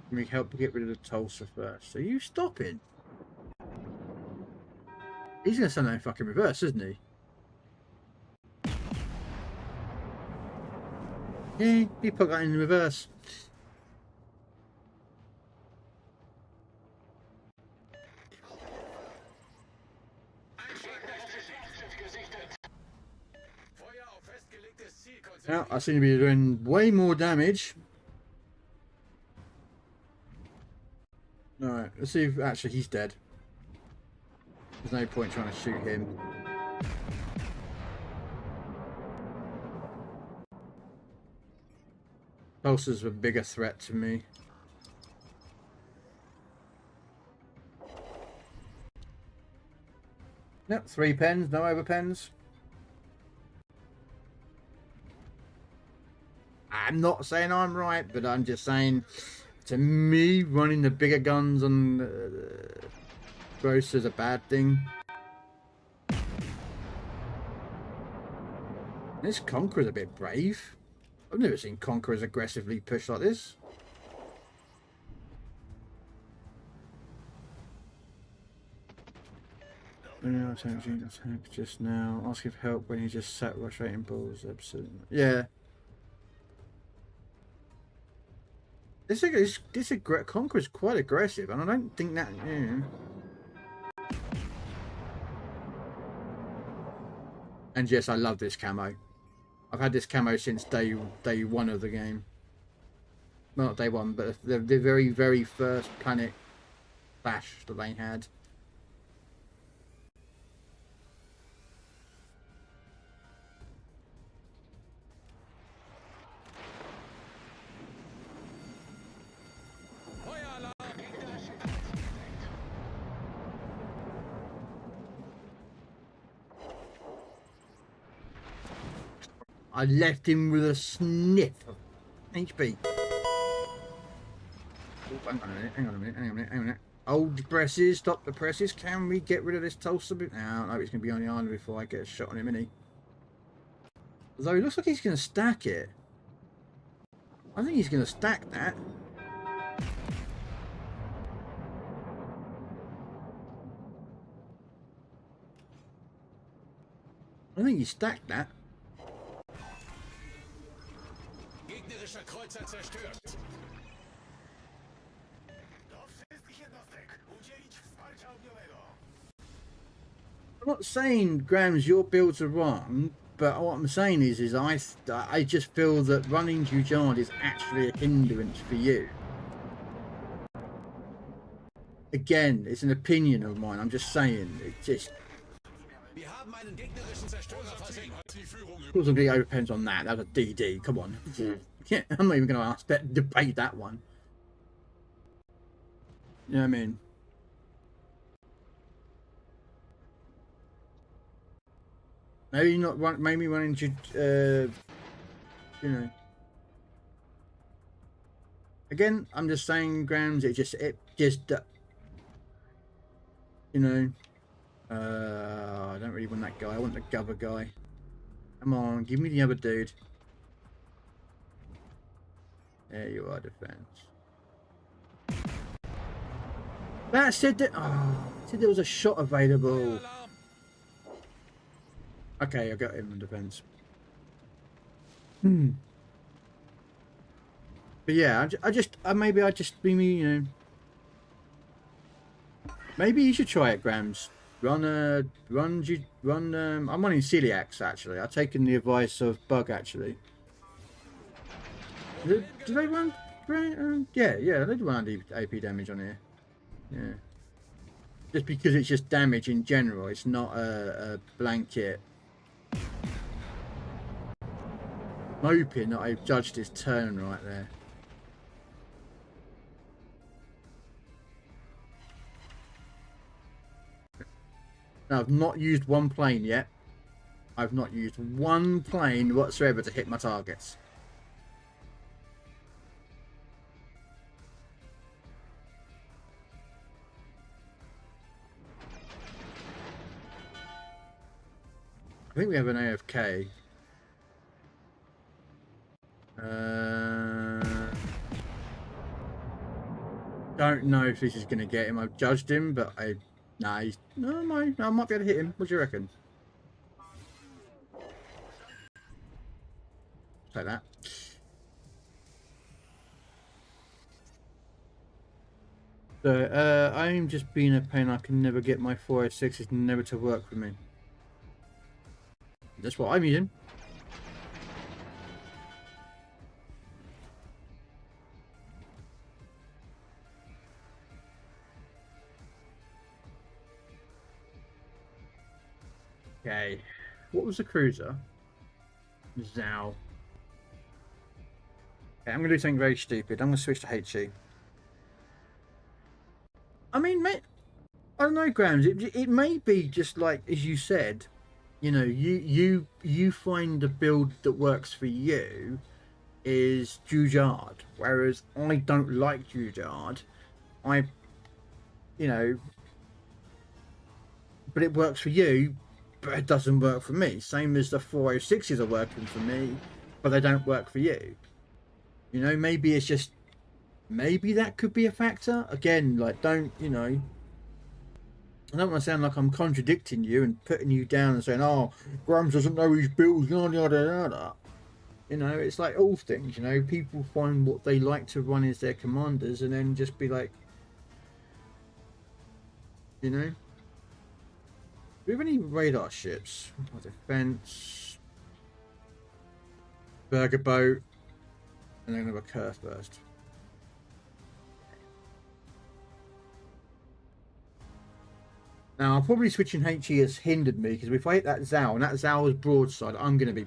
Can we help get rid of the Tulsa first? Are you stopping? He's going to send that in fucking reverse, isn't he? Yeah, he put that in reverse. Now, I seem to be doing way more damage. Alright, let's see if actually he's dead. There's no point trying to shoot him. Tulsa's a bigger threat to me. Yep, 3 pens, no overpens. I'm not saying I'm right, but I'm just saying, to me, running the bigger guns on gross is a bad thing. This Conqueror's a bit brave. I've never seen Conquerors aggressively push like this. Attack just now. Asking for help when he just sat rotating balls. Absolutely. Yeah. This Conqueror's quite aggressive, and I don't think that. Yeah. And yes, I love this camo. I've had this camo since day 1 of the game. Well, not day 1, but the very first Planet Bash that they had. I left him with a sniff of HP. Oh, hang on a minute. Hold the presses, stop the presses. Can we get rid of this Tulsa bit? No, I don't know he's going to be on the island before I get a shot on him, isn't he? Although it looks like he's going to stack it. I think he's going to stack that. I think he stacked that. I'm not saying, Grams, your builds are wrong, but what I'm saying is I just feel that running Jujard is actually a hindrance for you. Again, it's an opinion of mine. I'm just saying, it just. Of course, I'm going to overpens on that. That was a DD. Come on. Yeah, I'm not even going to debate that one. You know what I mean? Maybe not run. Maybe running to, you know. Again, I'm just saying, Grams. It just, you know. I don't really want that guy. I want the Gover guy. Come on, give me the other dude. There you are, defense. That said that. Oh, said there was a shot available. Okay, I got him in defense. But yeah, maybe you know. Maybe you should try it, Grams. I'm running Celiacs actually. I've taken the advice of Bug actually. Do they run? Yeah, they do run AP damage on here. Yeah. Just because it's just damage in general. It's not a blanket I'm hoping that I've judged his turn right there. Now, I've not used one plane yet. I've not used one plane whatsoever to hit my targets. I think we have an AFK. Don't know if this is going to get him. I've judged him, but I might be able to hit him. What do you reckon? Like that. So, I'm just being a pain. I can never get my 406. It's never to work for me. That's what I'm using. Okay. What was the cruiser? Zao. Okay, I'm going to do something very stupid. I'm going to switch to HE. I mean, mate, I don't know, Grams. It may be just like, as you said, you know, you find the build that works for you is Jujard, whereas I don't like Jujard. You know, but it works for you, but it doesn't work for me. Same as the 406s are working for me, but they don't work for you. You know, maybe it's just, maybe that could be a factor. Again, like, don't, you know, I don't want to sound like I'm contradicting you and putting you down and saying, oh, Grams doesn't know his builds, yada, yada, yada. You know, it's like all things, you know, people find what they like to run as their commanders and then just be like, you know. Do we have any radar ships? Defense, burger boat, and then another curve first. Now, probably switching HE has hindered me because if I hit that Zao and that Zao's broadside, I'm going to be.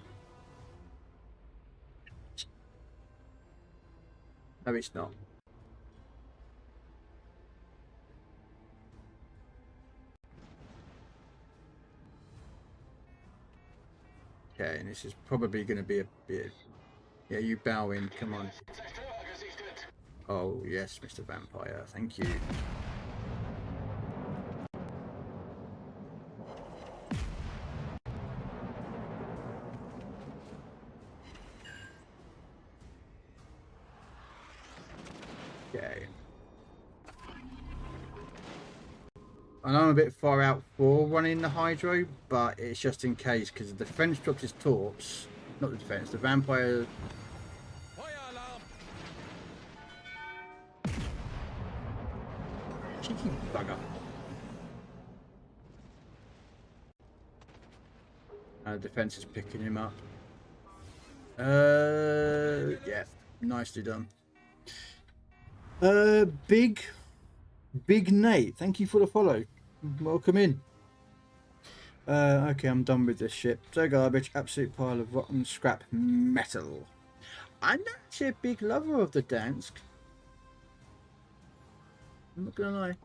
No, it's not. Okay, and this is probably going to be a bit. Yeah, you bow in. Come on. Oh, yes, Mr. Vampire. Thank you. Okay. I know I'm a bit far out for running the Hydro, but it's just in case, because the defense drops his torps. Not the defense, the Vampire. Cheeky bugger. Defense is picking him up. Yeah, nicely done. Big Nate, thank you for the follow. Welcome in. Okay, I'm done with this ship. So garbage, absolute pile of rotten scrap metal. I'm not actually a big lover of the Dansk. I'm not gonna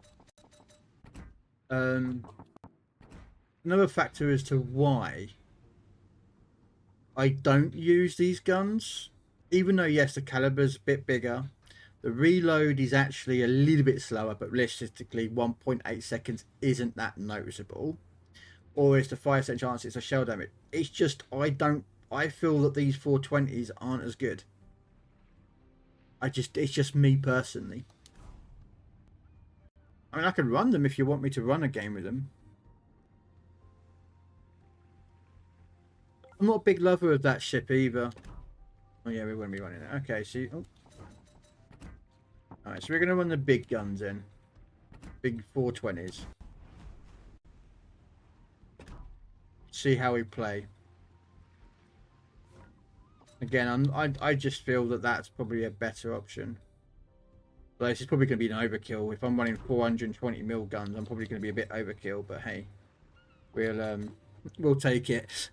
lie. Another factor as to why I don't use these guns, even though yes, the caliber's a bit bigger. The reload is actually a little bit slower, but realistically 1.8 seconds isn't that noticeable. Or it's the 5% chance it's a shell damage. It's just, I feel that these 420s aren't as good. It's just me personally. I mean, I can run them if you want me to run a game with them. I'm not a big lover of that ship either. Oh yeah, we're going to be running it. Okay, see. Oh. Alright, so we're going to run the big guns in. Big 420s. See how we play. Again, I just feel that that's probably a better option. But this is probably going to be an overkill. If I'm running 420 mil guns, I'm probably going to be a bit overkill. But hey, we'll take it.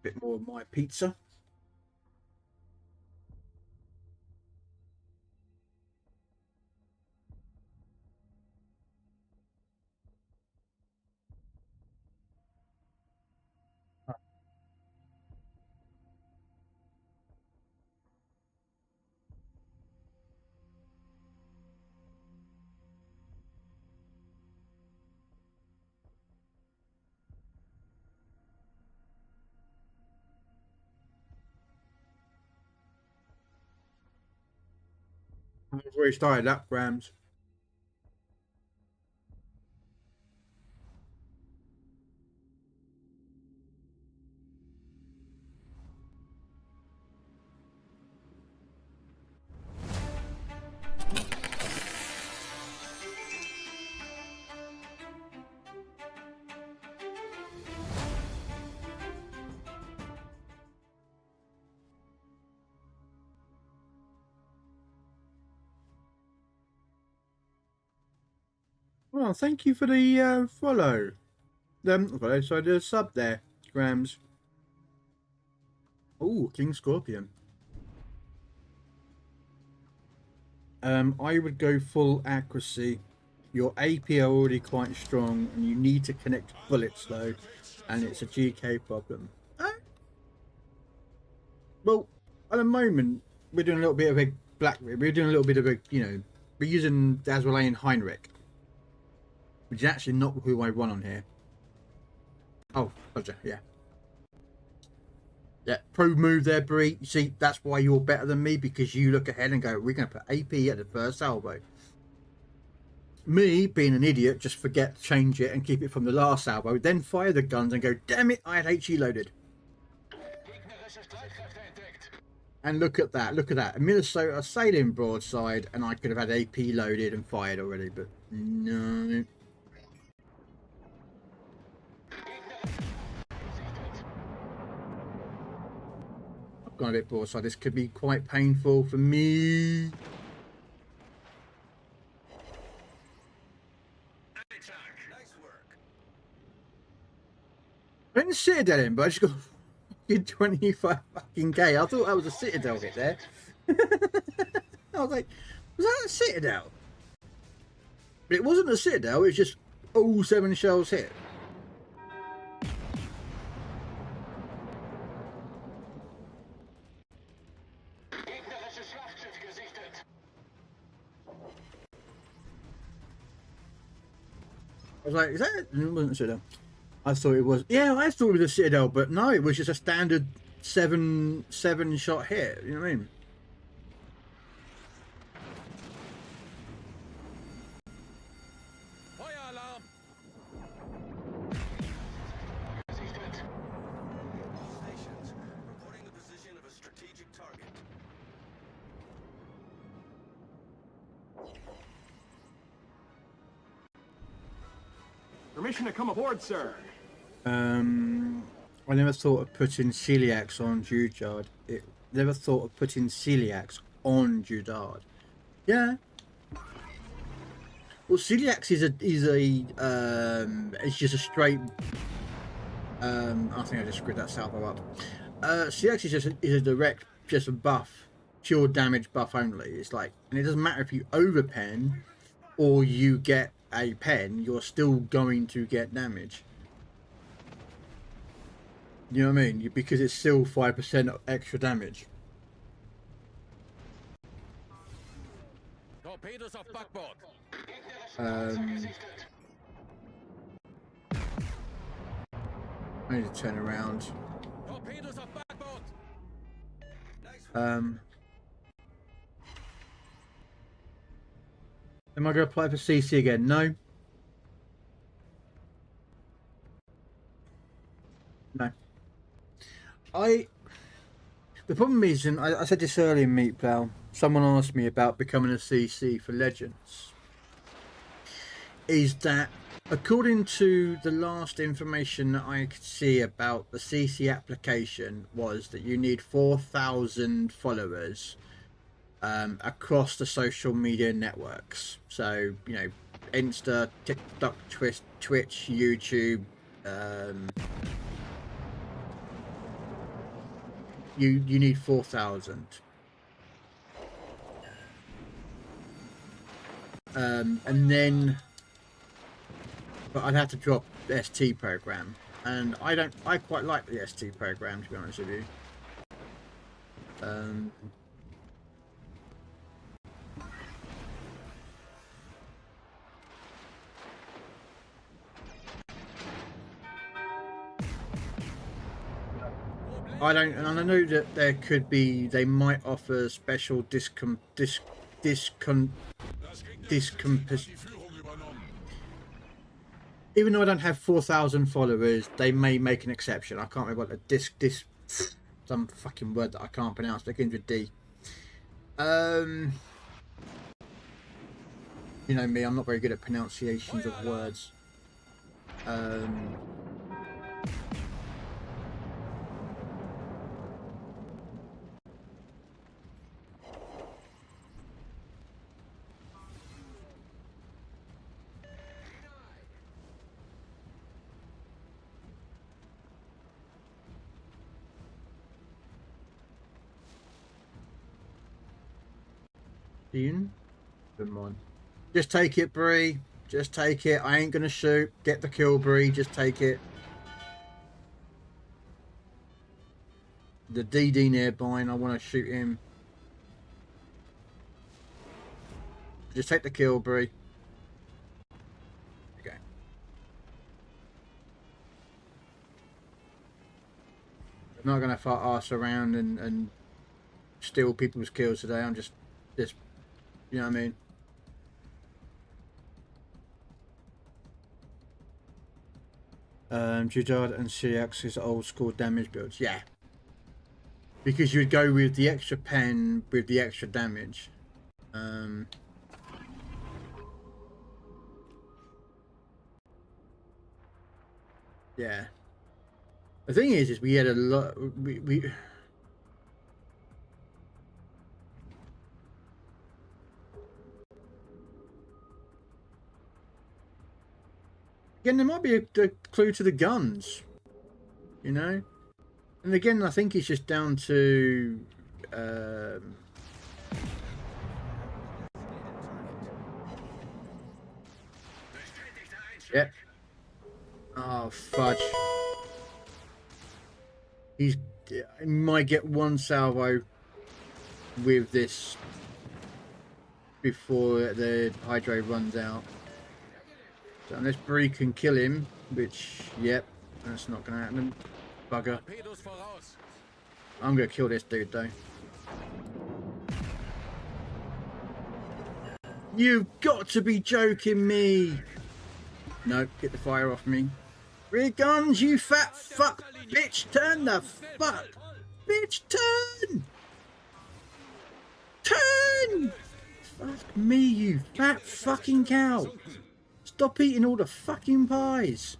bit more of my pizza. I've already started that, Grams. Well, thank you for the follow. So the sub there, Grams. Oh, King Scorpion. I would go full accuracy. Your AP are already quite strong, and you need to connect bullets though, and it's a GK problem. Well, at the moment we're doing a little bit of a we're doing a little bit of a, we're using Azrael and Heinrich, which is actually not who I run on here. Oh, Roger, yeah. Yeah, pro move there, Bree. You see, that's why you're better than me, because you look ahead and go, we're going to put AP at the first salvo. Me, being an idiot, just forget to change it and keep it from the last salvo, then fire the guns and go, damn it, I had HE loaded. And look at that, a Minnesota sailing broadside, and I could have had AP loaded and fired already, but no. I've gone a bit broadside. This could be quite painful for me. I didn't Citadel in, but I just got 25 fucking K. I thought that was a Citadel hit there. I was like, was that a Citadel? But it wasn't a Citadel, it was just all 7 shells hit. I was like, is that it? It wasn't a Citadel. I thought it was. Yeah, I thought it was a Citadel, but no, it was just a standard seven shot hit. You know what I mean? Fire alarm! Stations reporting the position of a strategic target. Permission to come aboard, sir. I never thought of putting celiacs on Judard. Never thought of putting celiacs on Judard. Yeah. Well, celiacs is it's just a straight. I think I just screwed that salvo up. Celiacs is a direct, just a buff, pure damage buff only. It's like, and it doesn't matter if you overpen or you get a pen, you're still going to get damage. You know what I mean? Because it's still 5% extra damage. Torpedoes off backboard. I need to turn around. Torpedoes off backboard. Am I going to apply for CC again? No. No. The problem is, and I said this earlier in Meat Plow, someone asked me about becoming a CC for Legends, is that according to the last information that I could see about the CC application was that you need 4,000 followers across the social media networks. So, you know, Insta, TikTok, Twitch, YouTube, you need 4,000. And then, but I'd have to drop the ST program, and I quite like the ST program, to be honest with you. And I know that there could be, they might offer special even though I don't have 4,000 followers, they may make an exception. I can't remember what the some fucking word that I can't pronounce, begins with D. You know me, I'm not very good at pronunciations of words. Ian? Come on. Just take it, Bree. Just take it. I ain't gonna shoot. Get the kill, Bree. Just take it. The DD nearby, and I want to shoot him. Just take the kill, Bree. Okay. I'm not gonna fart ass around and steal people's kills today. I'm just, you know what I mean? Judard and CX is old school damage builds. Yeah. Because you'd go with the extra pen with the extra damage. Yeah. The thing is we had a lot. We again, there might be a clue to the guns, you know? And again, I think it's just down to... Yep. Oh, fudge. He might get one salvo with this before the hydro runs out. So unless Bree can kill him, which, yep, that's not going to happen. Bugger. I'm going to kill this dude, though. You've got to be joking me! No, get the fire off me. Rear guns, you fat fuck! Bitch, turn the fuck! Bitch, turn! Turn! Fuck me, you fat fucking cow! Stop eating all the fucking pies.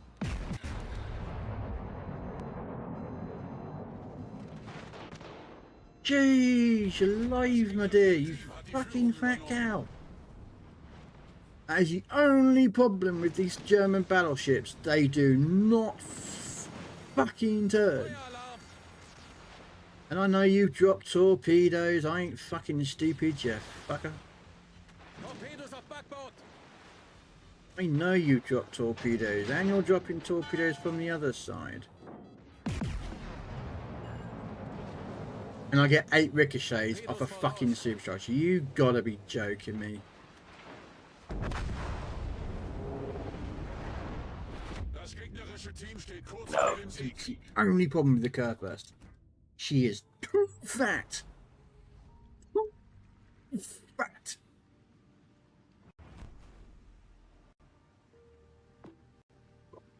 Jeez, you're alive, my dear, you fucking fat cow. That is the only problem with these German battleships. They do not fucking turn. And I know you dropped torpedoes. I ain't fucking stupid, you fucker. I know you drop torpedoes, and you're dropping torpedoes from the other side. And I get 8 ricochets off a fucking superstructure. You gotta be joking me. No, it's the only problem with the curve burst. She is too fat. Too fat.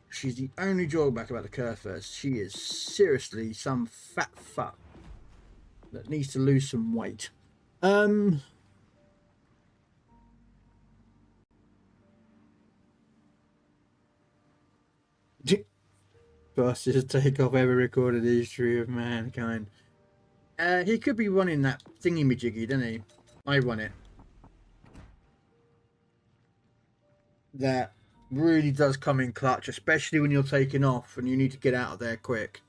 She's the only drawback about the curve burst. She is seriously some fat fuck that needs to lose some weight. Fastest takeoff ever recorded in the history of mankind. He could be running that thingy-majiggy, doesn't he? I run it. That really does come in clutch, especially when you're taking off and you need to get out of there quick.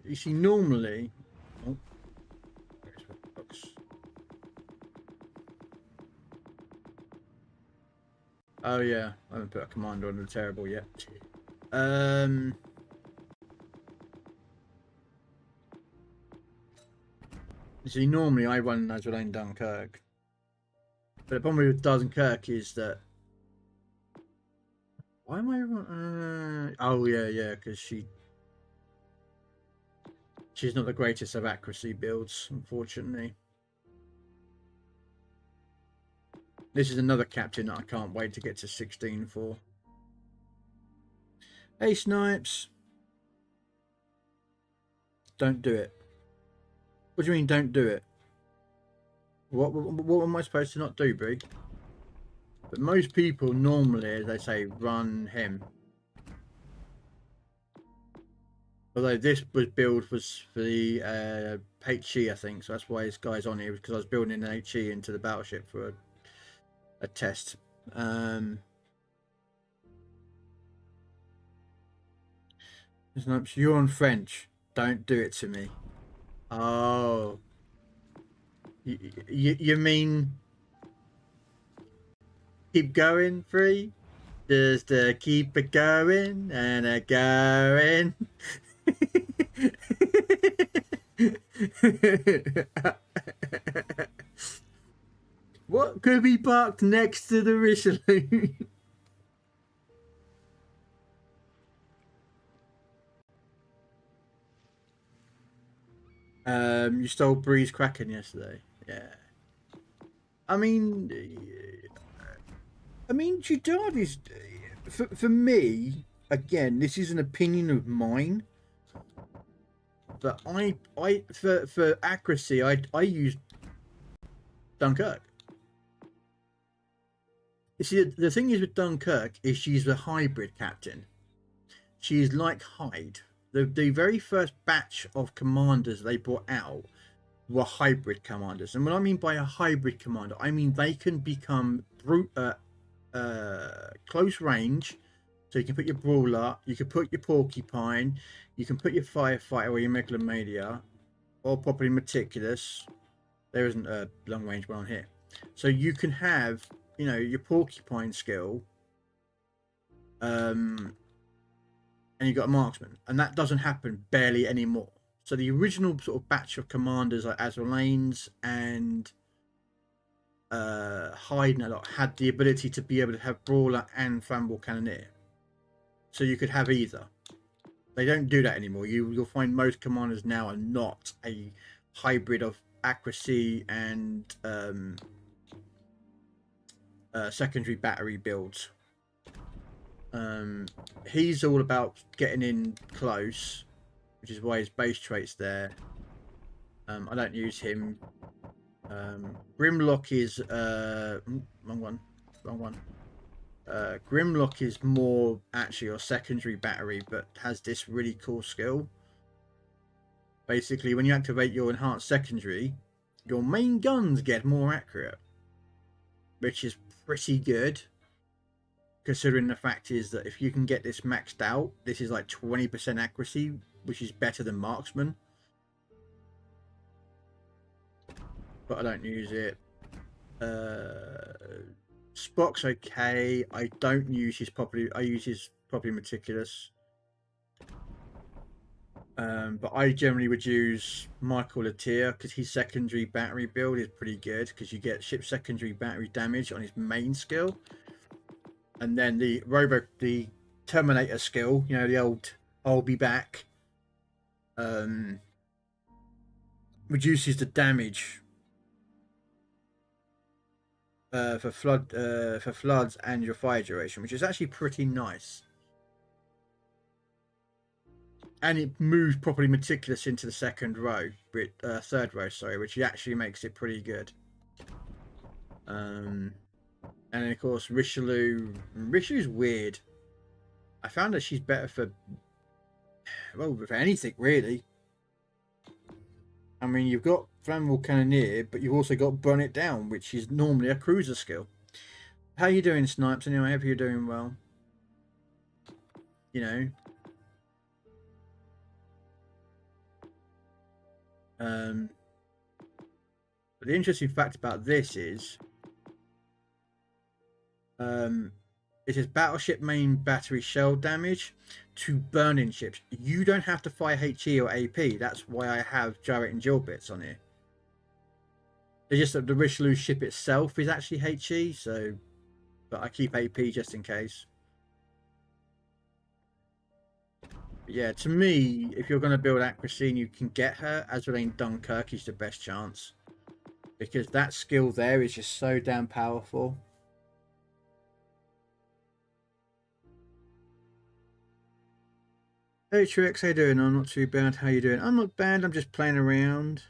You see, normally. Oh, where's the box? Oh yeah, I haven't put a commander on the terrible yet. You see, normally I run Nazarene Dunkirk, but the problem with Dunkirk is that. Why am I? Oh yeah, because she's not the greatest of accuracy builds, unfortunately. This is another captain that I can't wait to get to 16 for. Hey, Snipes. Don't do it. What do you mean, don't do it? What am I supposed to not do, Brie? But most people normally, as they say, run him. Although this build was for the HE, I think, so that's why this guy's on here, because I was building an HE into the battleship for a test. You're on French. Don't do it to me. Oh. You mean keep going, Free? Just keep it going and going. What could be parked next to the Richelieu? You stole Breeze Kraken yesterday. Yeah. I mean, Judard is for me. Again, this is an opinion of mine. But for accuracy, I use Dunkirk. You see, the thing is with Dunkirk is she's a hybrid captain. She's like Hyde. The very first batch of commanders they brought out were hybrid commanders. And what I mean by a hybrid commander, I mean they can become close range. So you can put your brawler, you can put your porcupine, you can put your firefighter or your megalomania, or properly meticulous. There isn't a long range one on here. So you can have, you know, your porcupine skill, and you've got a marksman, and that doesn't happen barely anymore. So the original sort of batch of commanders like Azraelanes and Hyde and a lot had the ability to be able to have brawler and flammable cannoneer. So you could have either. They don't do that anymore. You'll find most commanders now are not a hybrid of accuracy and secondary battery builds. He's all about getting in close, which is why his base trait's there. I don't use him. Grimlock is wrong one. Grimlock is more actually your secondary battery, but has this really cool skill. Basically, when you activate your enhanced secondary, your main guns get more accurate, which is pretty good. Considering the fact is that if you can get this maxed out, this is like 20% accuracy, which is better than marksman. But I don't use it. Spock's okay. I don't use his properly. I use his properly meticulous. But I generally would use Michael Latier because his secondary battery build is pretty good because you get ship secondary battery damage on his main skill. And then the Terminator skill, you know, the old I'll be back, reduces the damage for floods and your fire duration, which is actually pretty nice. And it moves properly meticulous into the third row, sorry, which actually makes it pretty good. And of course, Richelieu's weird. I found that she's better for, well, for anything really. I mean, you've got Flammable Cannoneer, but you've also got Burn It Down, which is normally a cruiser skill. How you doing, Snipes? Anyway, I hope you're doing well. you know. But the interesting fact about this is, it says battleship main battery shell damage to burning ships. You don't have to fire HE or AP. That's why I have gyrate and drill bits on here. It's just that the Richelieu ship itself is actually HE, so, but I keep AP just in case. But yeah, to me, if you're going to build accuracy and you can get her, Azrael Dunkirk is the best chance. Because that skill there is just so damn powerful. Hey Trix, how you doing? I'm not too bad. How you doing? I'm not bad. I'm just playing around.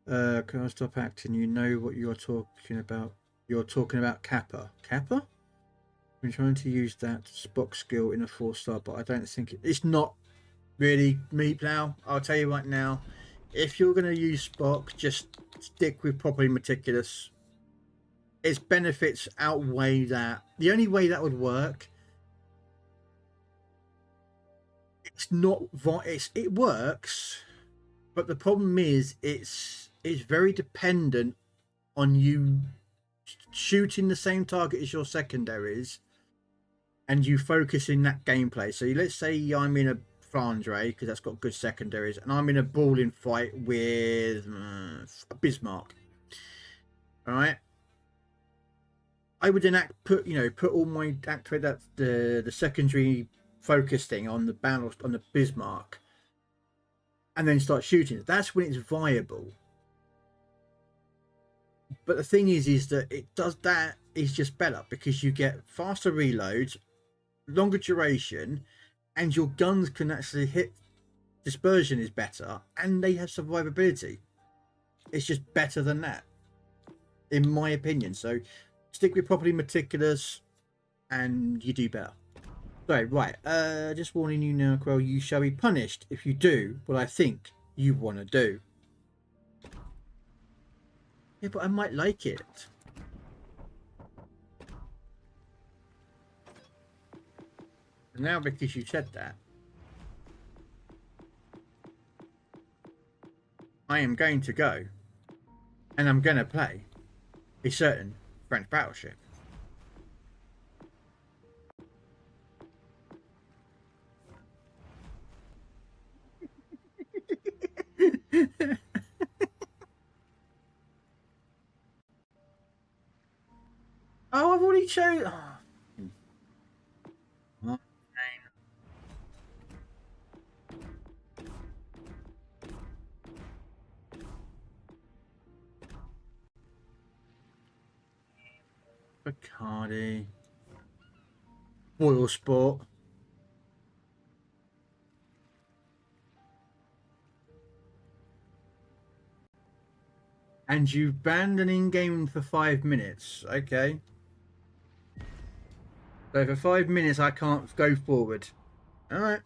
Can I stop acting? You know what you're talking about. You're talking about Kappa. Kappa? I've been trying to use that Spock skill in a 4-star, but I don't think it's not really me now. I'll tell you right now. If you're going to use Spock, just stick with properly meticulous. Its benefits outweigh that. The only way that would work, it's not. It works, but the problem is it's very dependent on you shooting the same target as your secondaries, and you focusing that gameplay. So let's say I'm in a Flandre because that's got good secondaries, and I'm in a brawling fight with Bismarck. All right, I would then put all my activate that the secondary focus thing on the battle on the Bismarck, and then start shooting. That's when it's viable. But the thing is that it does that is just better because you get faster reloads, longer duration, and your guns can actually hit. Dispersion is better, and they have survivability. It's just better than that, in my opinion. So stick with properly meticulous, and you do better. So right, just warning you now, Krell, you shall be punished if you do what I think you want to do. Yeah, but I might like it. Now, because you said that, I am going to go and I'm going to play a certain French battleship. Oh, I've already chosen. Oh. Bacardi. Royal Sport. And you've banned an in-game for 5 minutes. Okay. So for 5 minutes I can't go forward. Alright.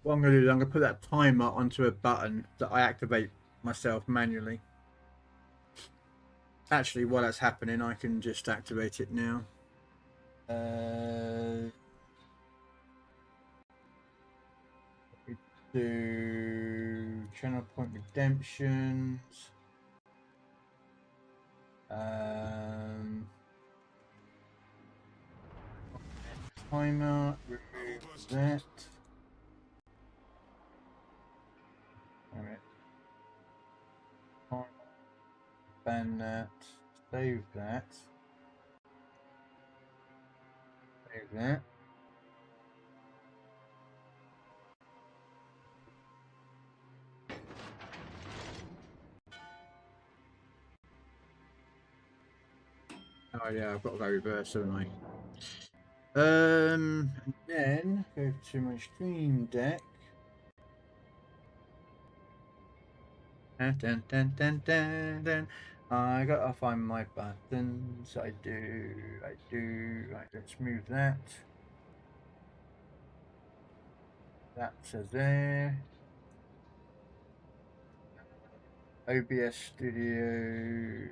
What I'm going to do is I'm going to put that timer onto a button that I activate myself manually. Actually, while that's happening, I can just activate it now. Do channel point redemptions. Timer, remove that. Alright. Ban that. Save that. Save that. Oh yeah, I've got to go reverse, haven't I? And then go to my Stream Deck. Dun, dun, dun, dun, dun, dun. I gotta find my buttons. I do. Right, let's move that. That's there. OBS Studio.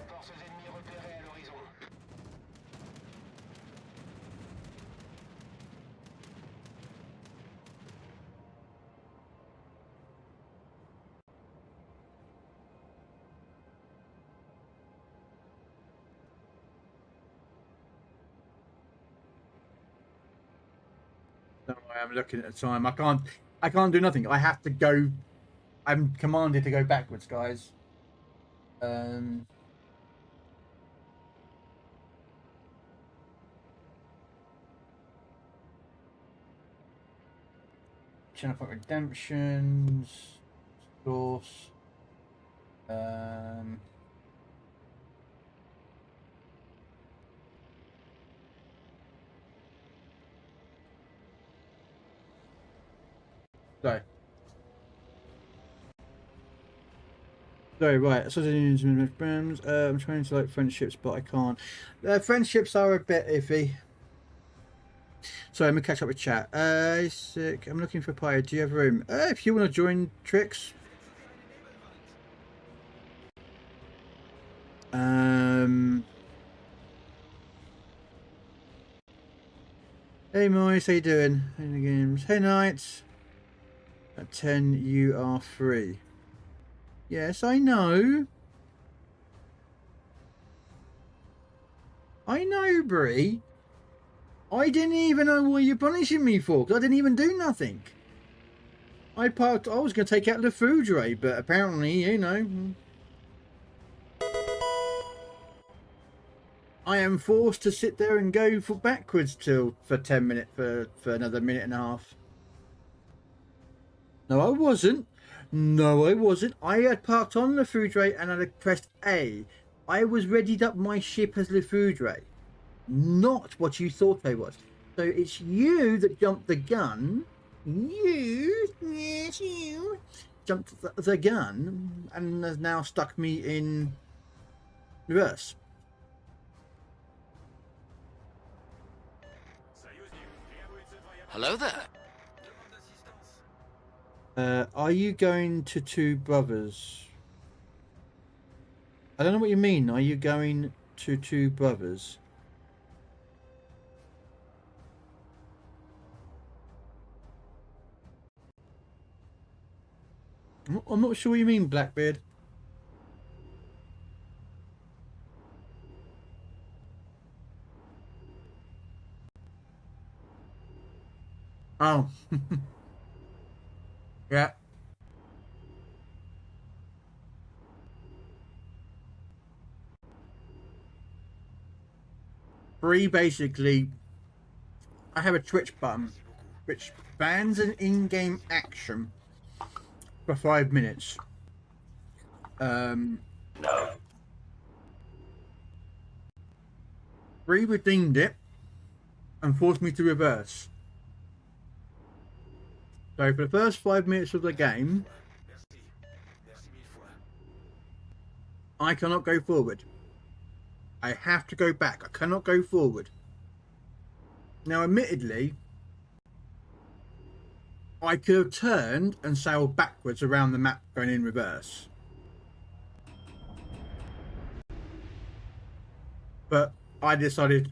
Forces ennemies repérées à l'horizon. No, I'm looking at the time. I can't do nothing. I have to go. I'm commanded to go backwards, guys. Channel Point Redemptions. Source. Sorry. Sorry, right. So I'm trying to like friendships, but I can't. Friendships are a bit iffy. Sorry, I'm gonna catch up with chat. Sick. I'm looking for a pirate. Do you have room? If you want to join Trix. Hey Moise, how you doing? In the games. Hey Knights. At 10 you are free. Yes, I know. I know, Bree. I didn't even know what you're punishing me for, because I didn't even do nothing. I was going to take out the food ray, but apparently, you know. I am forced to sit there and go for backwards for 10 minutes, for another minute and a half. No, I wasn't. No, I wasn't. I had parked on the food ray and I had pressed A. I was readied up my ship as the food ray. Not what you thought I was. So it's you that jumped the gun. Yes, you jumped the gun and has now stuck me in reverse. Hello there. Are you going to Two Brothers? I don't know what you mean. Are you going to Two Brothers? I'm not sure what you mean, Blackbeard. Oh. Yeah. Free, basically, I have a Twitch button which bans an in-game action for 5 minutes. Free redeemed it and forced me to reverse. So for the first 5 minutes of the game, I cannot go forward. I have to go back. I cannot go forward. Now, admittedly, I could have turned and sailed backwards around the map going in reverse. But I decided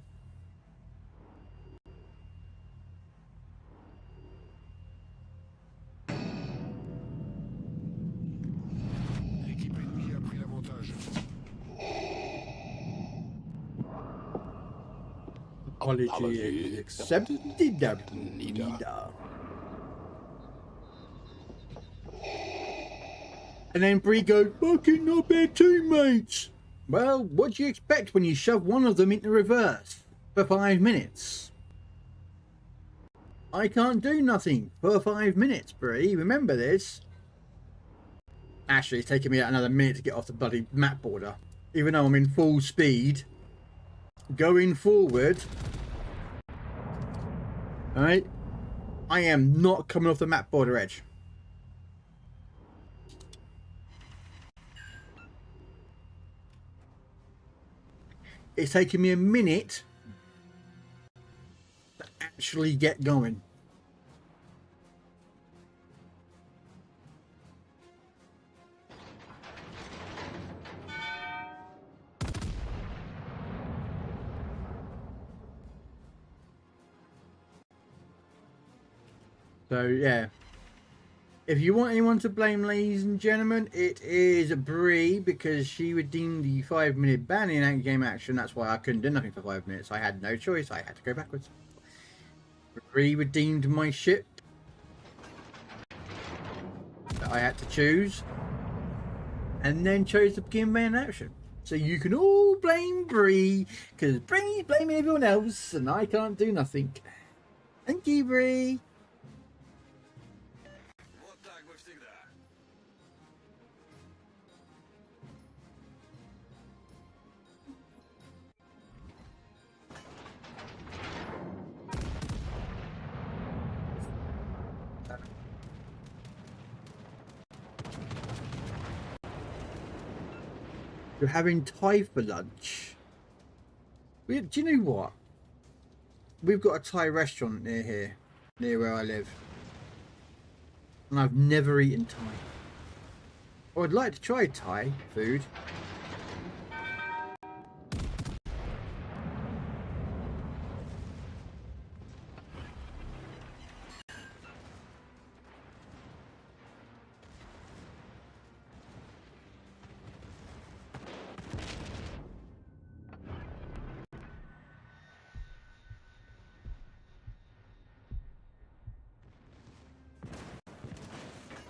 Apology accepted. Nida. And then Bree goes, fucking not bad teammates. Well, what do you expect when you shove one of them into reverse for 5 minutes? I can't do nothing for 5 minutes, Bree. Remember this. Actually, it's taking me another minute to get off the bloody map border. Even though I'm in full speed. Going forward. Alright. I am not coming off the map border edge. It's taking me a minute to actually get going. So yeah, if you want anyone to blame, ladies and gentlemen, it is Bree, because she redeemed the 5-minute ban in game action. That's why I couldn't do nothing for 5 minutes. I had no choice. I had to go backwards. Bree redeemed my ship that I had to choose, and then chose to begin ban action. So you can all blame Bree, because Bree's blaming everyone else, and I can't do nothing. Thank you, Bree. You're having Thai for lunch. Do you know what? We've got a Thai restaurant near here, near where I live. And I've never eaten Thai. I would like to try Thai food.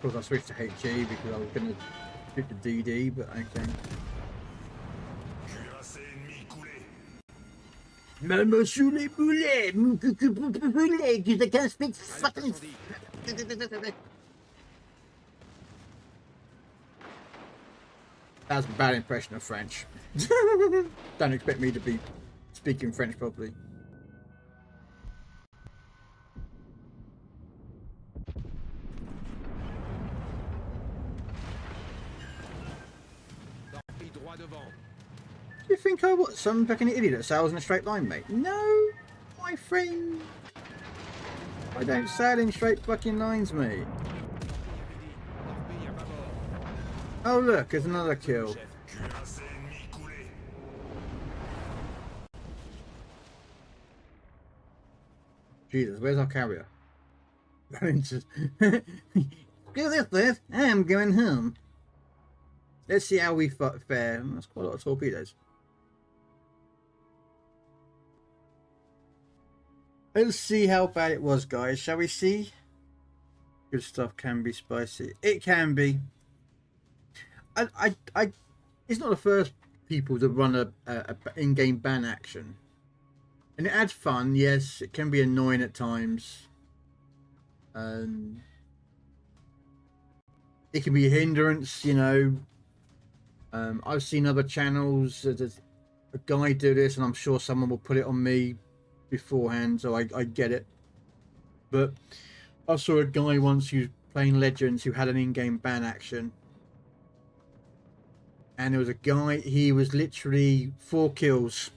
Of course, I switched to HE because I was going to pick the DD, but okay. Maman sous les boulets, because I can't speak fucking. That's a bad impression of French. Don't expect me to be speaking French properly. Do you think I was some fucking idiot that sails in a straight line, mate? No, my friend. I don't sail in straight fucking lines, mate. Oh look, there's another kill. Jesus, where's our carrier? Excuse this, I'm going home. Let's see how we fare. That's quite a lot of torpedoes. Let's see how bad it was, guys. Shall we see? Good stuff can be spicy. It can be. It's not the first people to run a in-game ban action, and it adds fun. Yes, it can be annoying at times. It can be a hindrance, you know. I've seen other channels. There's a guy do this, and I'm sure someone will put it on me beforehand, so I get it. But I saw a guy once who's playing Legends who had an in-game ban action, and there was a guy, he was literally 4 kills,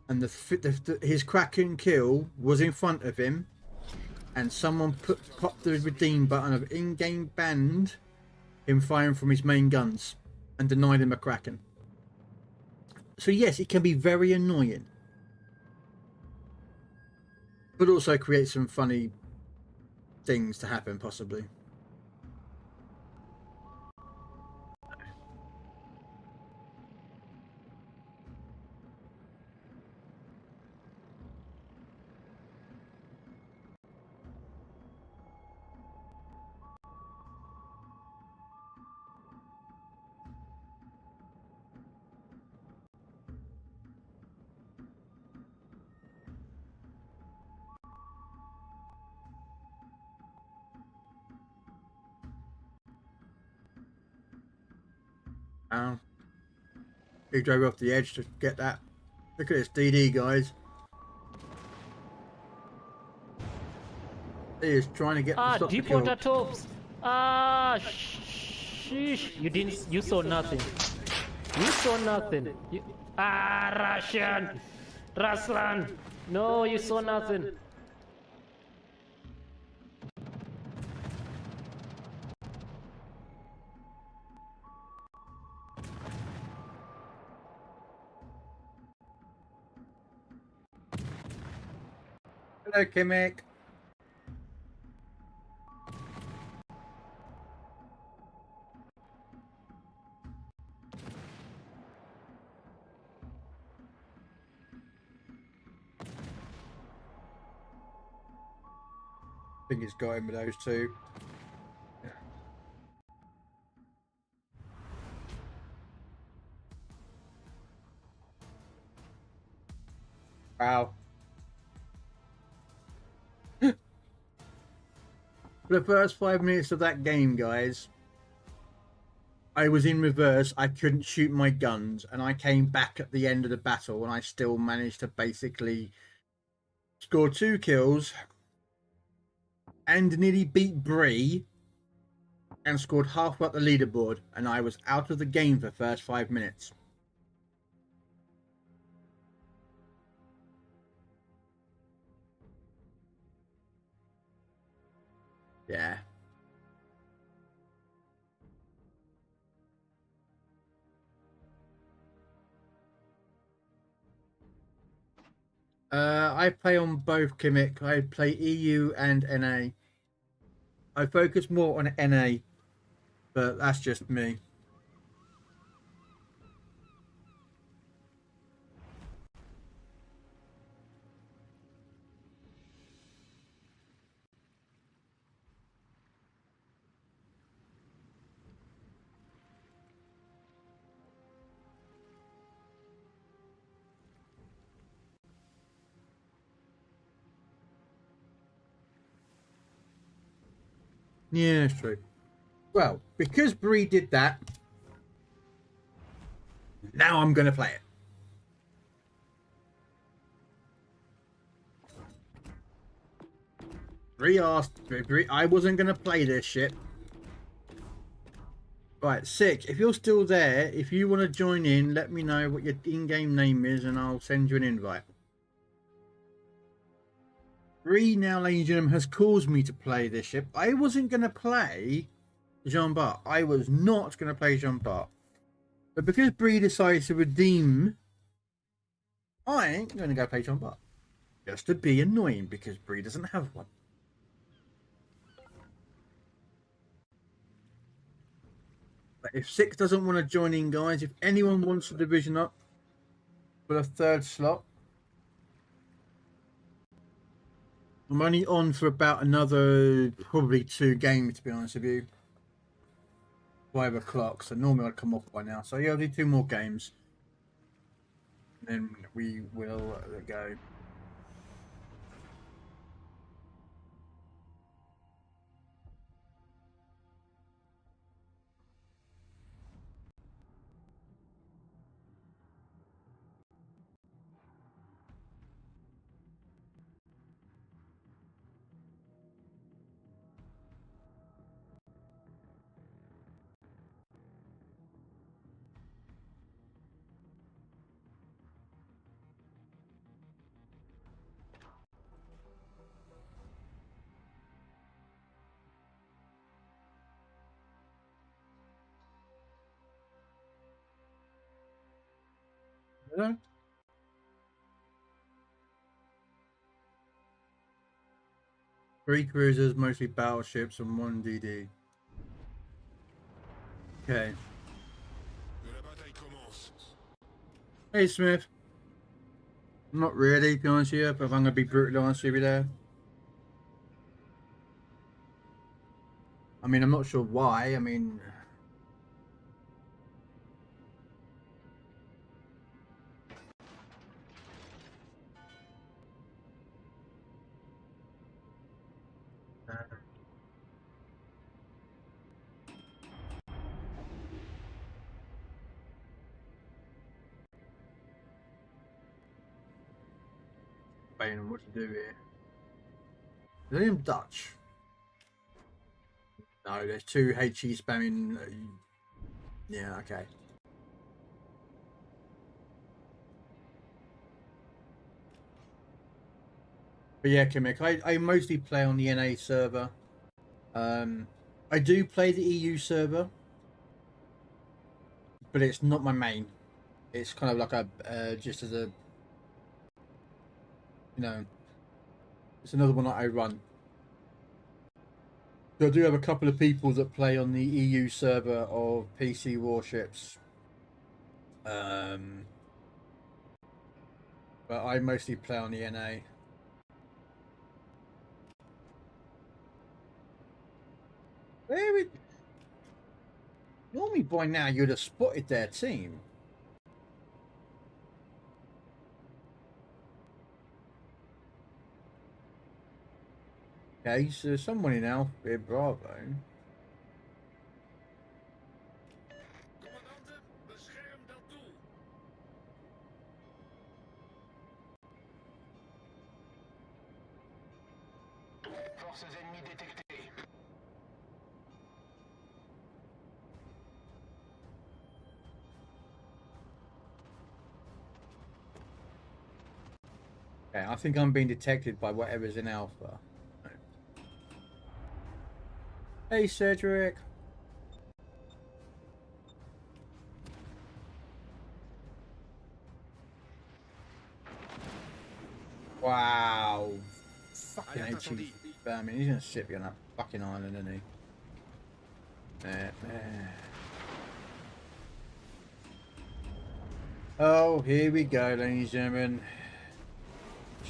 and his Kraken kill was in front of him, and someone popped the redeem button of in-game banned him firing from his main guns and denied him a Kraken. So yes, it can be very annoying, but also create some funny things to happen, possibly. He drove off the edge to get that. Look at this DD, guys. He is trying to get the stop the deep kill. water tops. Sheesh. You saw nothing. You saw nothing. Russian. Ruslan. No, you saw nothing. Hello, Kimmik. I think he's got him with those two. Wow. For the first 5 minutes of that game, guys, I was in reverse. I couldn't shoot my guns, and I came back at the end of the battle, and I still managed to basically score 2 kills and nearly beat Bree and scored halfway up the leaderboard, and I was out of the game for the first 5 minutes. Yeah. I play on both, Kimmik. I play EU and NA. I focus more on NA, but that's just me. Yeah, it's true. Well, because Bree did that, now I'm going to play it. Bree asked, I wasn't going to play this shit. Right, Sick, if you're still there, if you want to join in, let me know what your in-game name is and I'll send you an invite. Bree now, ladies and gentlemen, has caused me to play this ship. I wasn't going to play Jean Bart. I was not going to play Jean Bart. But because Bree decided to redeem, I ain't going to go play Jean Bart. Just to be annoying because Bree doesn't have one. But if Six doesn't want to join in, guys, if anyone wants a division up for a 3rd slot, I'm only on for about another probably 2 games, to be honest with you. 5 o'clock, so normally I'd come off by now. So yeah, I'll do 2 more games. Then we will go. Hello? Three cruisers, mostly battleships, and 1 DD. Okay. Hey, Smith. Not really, to be honest with you, but I'm going to be brutally honest with you there. I mean, I'm not sure why. I mean... debating on what to do here. Is any of them Dutch? No, there's two HE spamming. Yeah, okay. But yeah, Kimmik, I mostly play on the NA server. I do play the EU server, but it's not my main. It's kind of like a just as a, you know, it's another one that I run. So I do have a couple of people that play on the EU server of PC Warships. But I mostly play on the NA. Normally by now you'd have spotted their team. Okay, so there's someone in Alpha Bravo. Forces ennemies détectées. Okay, I think I'm being detected by whatever's in Alpha. Hey, Cedric. Wow. Fucking HE spamming. He's gonna sit me on that fucking island, isn't he? Oh, here we go, ladies and gentlemen.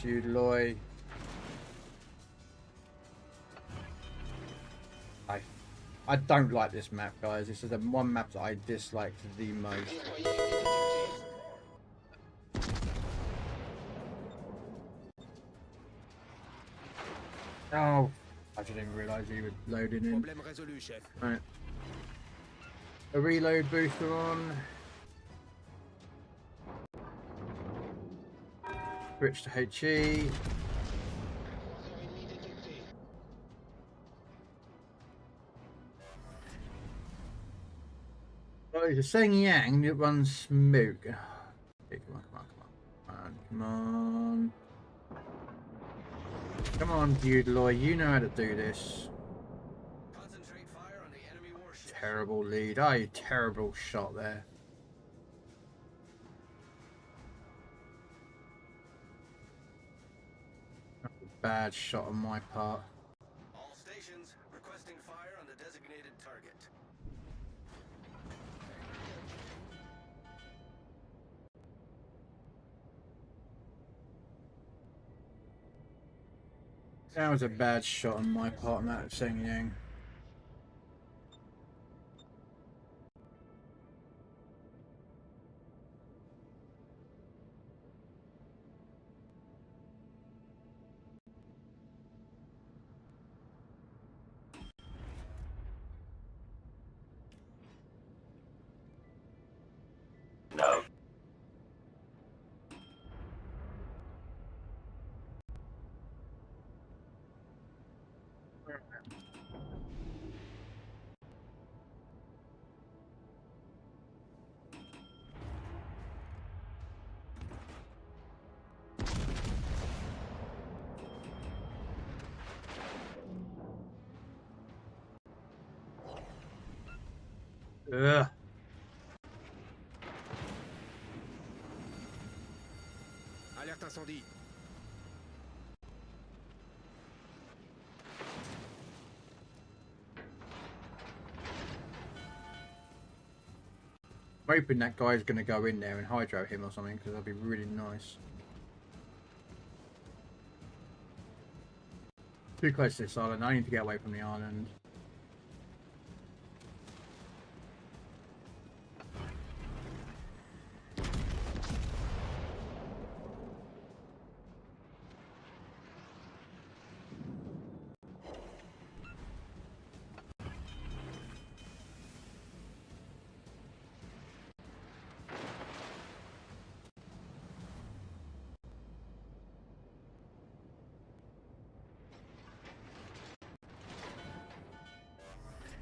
Jude Loy. I don't like this map, guys. This is the one map that I dislike the most. Oh, I didn't realise he was loading in. Right. A reload booster on. Switch to HE. Oh, it's a Seng Yang that runs smoke. Okay, come on. Come on, Budeloy, you know how to do this. Concentrate fire on the enemy warship. Terrible lead. Oh, terrible shot there. Bad shot on my part. All stations requesting fire on the designated target. That was a bad shot on my part on that Seng Yang. No. Ugh. Alerte incendie. I'm hoping that guy's going to go in there and hydro him or something, because that'd be really nice. Too close to this island. I need to get away from the island.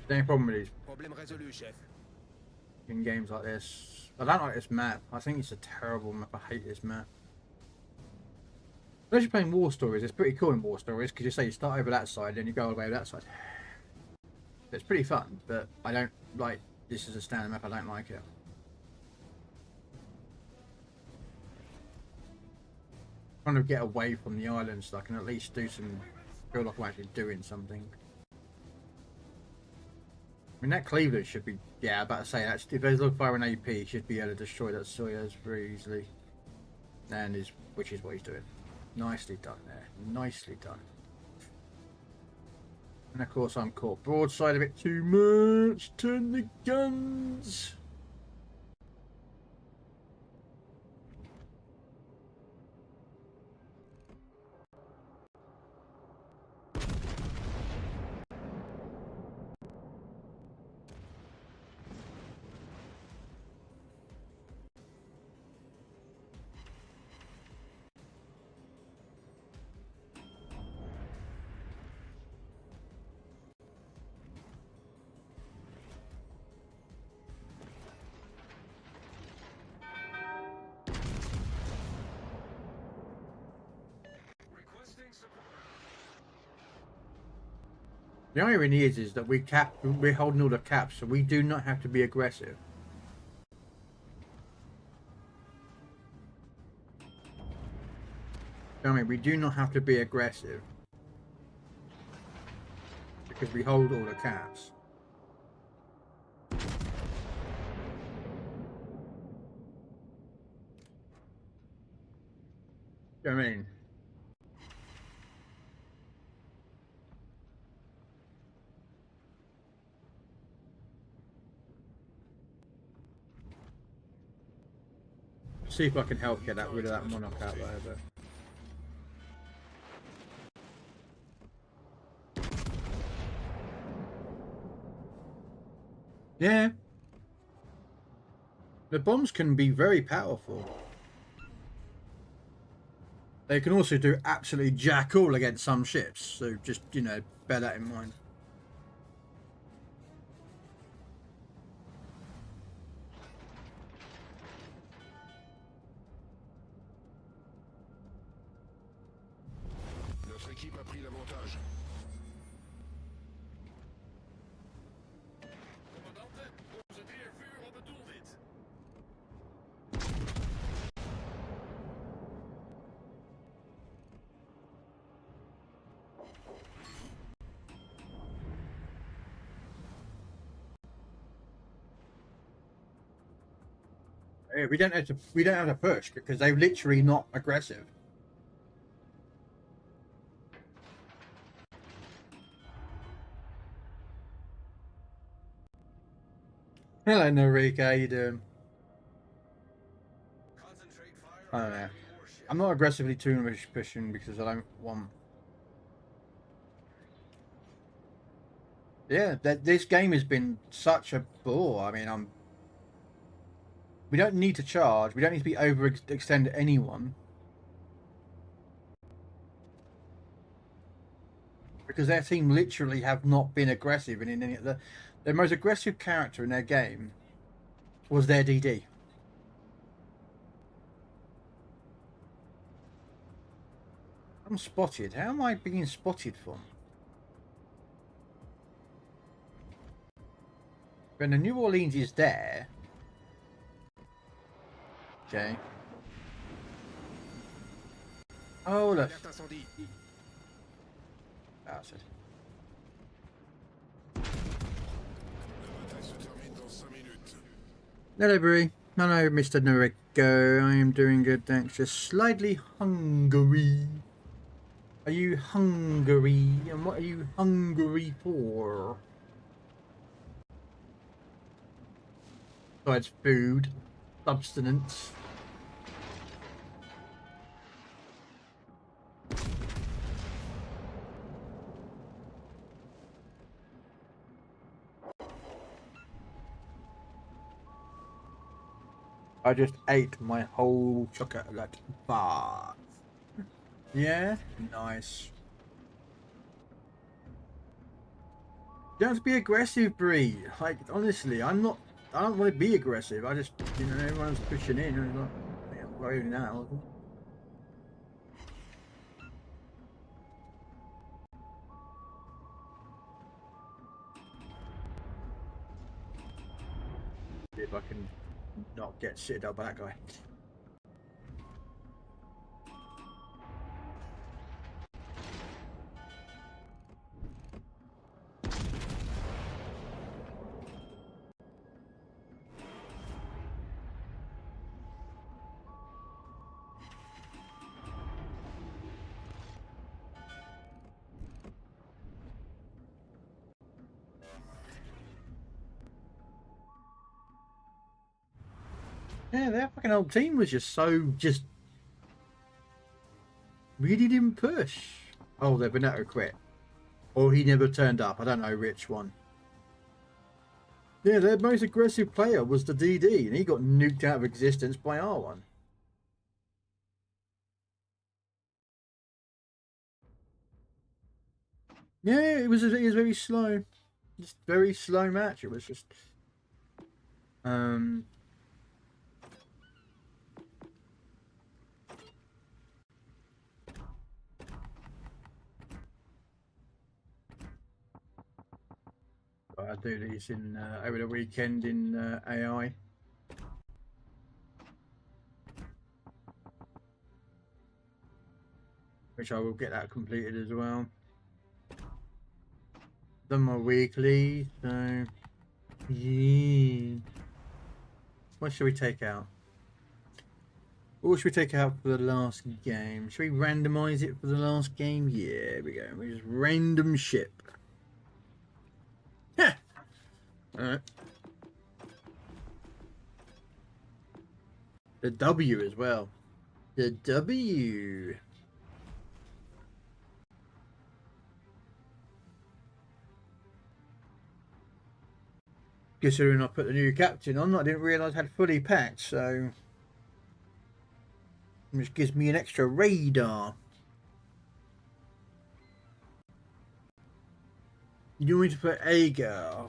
The only problem with these Problème résolu, chef. in games like this, I don't like this map. I think it's a terrible map. I hate this map. Unless you're playing War Stories, it's pretty cool in War Stories because you say you start over that side, then you go all the way over that side. It's pretty fun, but I don't like this as a standard map. I don't like it. Trying to get away from the island so I can at least do some. Feel like I'm actually doing something. I mean, that Cleveland should be. Yeah, I'm about to say that. If there's a fire and AP, he should be able to destroy that Soyuz very easily. And which is what he's doing. Nicely done there. Nicely done. And of course, I'm caught broadside a bit too much. Turn the guns. The irony is that we're holding all the caps, so we do not have to be aggressive. I mean, we do not have to be aggressive because we hold all the caps. You know what I mean? See if I can help get rid of that monarch out there, but. Yeah. The bombs can be very powerful. They can also do absolutely jack all against some ships, so just, you know, bear that in mind. Notre équipe a pris l'avantage. Commandante, onze keer vuur op het doelwit. Yeah, we don't have to push because they're literally not aggressive. Hello, Narika. How you doing? I don't know. I'm not aggressively too much pushing because I don't want. Yeah, this game has been such a bore. I mean, we don't need to charge. We don't need to be overextend anyone. Because their team literally have not been aggressive in any of their most aggressive character in their game was their DD. I'm spotted. How am I being spotted from? When the New Orleans is there. Okay. Oh, look. That's it. Hello, Brie. Hello, Mr. Noriko. I am doing good, thanks. Just slightly hungry. Are you hungry? And what are you hungry for? Besides food, substance. I just ate my whole chocolate bar. Yeah? Nice. You don't have to be aggressive, Bree. Like, honestly, I don't want to be aggressive. I just, everyone's pushing in. And I'm like, yeah, I'm worried now. See if I can not get shitted up by that guy. Yeah, that fucking old team was just really didn't push. Oh, the Veneto quit. Or he never turned up. I don't know which one. Yeah, their most aggressive player was the DD, and he got nuked out of existence by R1. Yeah, it was very slow. Just very slow match. It was just I do these in over the weekend in AI. Which I will get that completed as well. Done my weekly, so yeah. What should we take out? What should we take out for the last game? Should we randomize it for the last game? Yeah, here we go. We just random ship. Heh. Alright. The W as well. The W. Considering I put the new captain on, I didn't realise I had fully packed, so which gives me an extra radar. You want me to put Aga?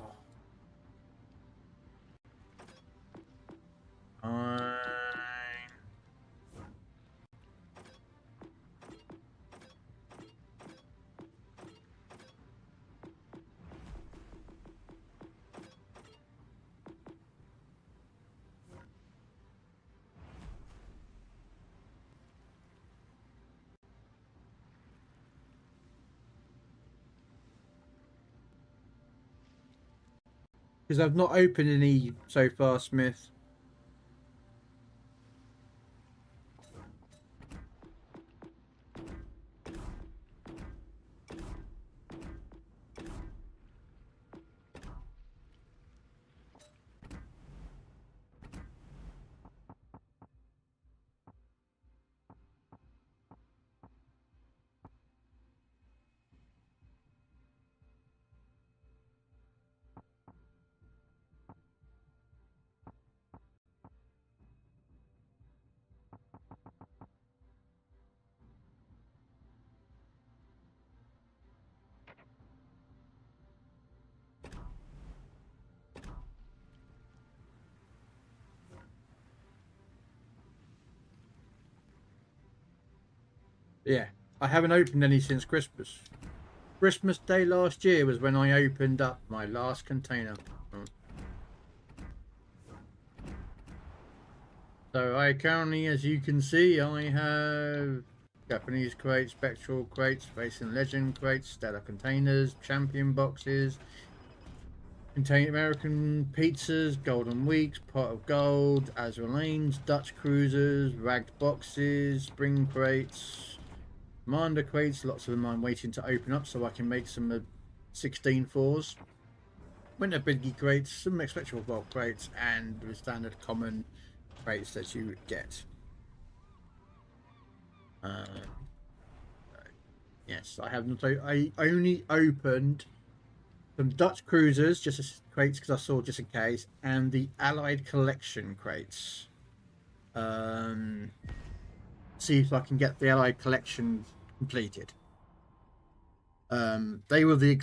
Because I've not opened any so far, Smith. Yeah, I haven't opened any since Christmas. Christmas Day last year was when I opened up my last container. So I currently, as you can see, I have Japanese crates, spectral crates, Racing Legend crates, stellar containers, champion boxes, contain American pizzas, golden weeks, pot of gold, Azure lanes, Dutch cruisers, ragged boxes, spring crates, commander crates. Lots of them I'm waiting to open up so I can make some 16 fours. Winter biggie crates, some spectral vault crates, and the standard common crates that you would get. Yes, I have not. I only opened some Dutch cruisers, just as crates because I saw just in case, and the Allied collection crates. See if I can get the Allied collection completed. They were the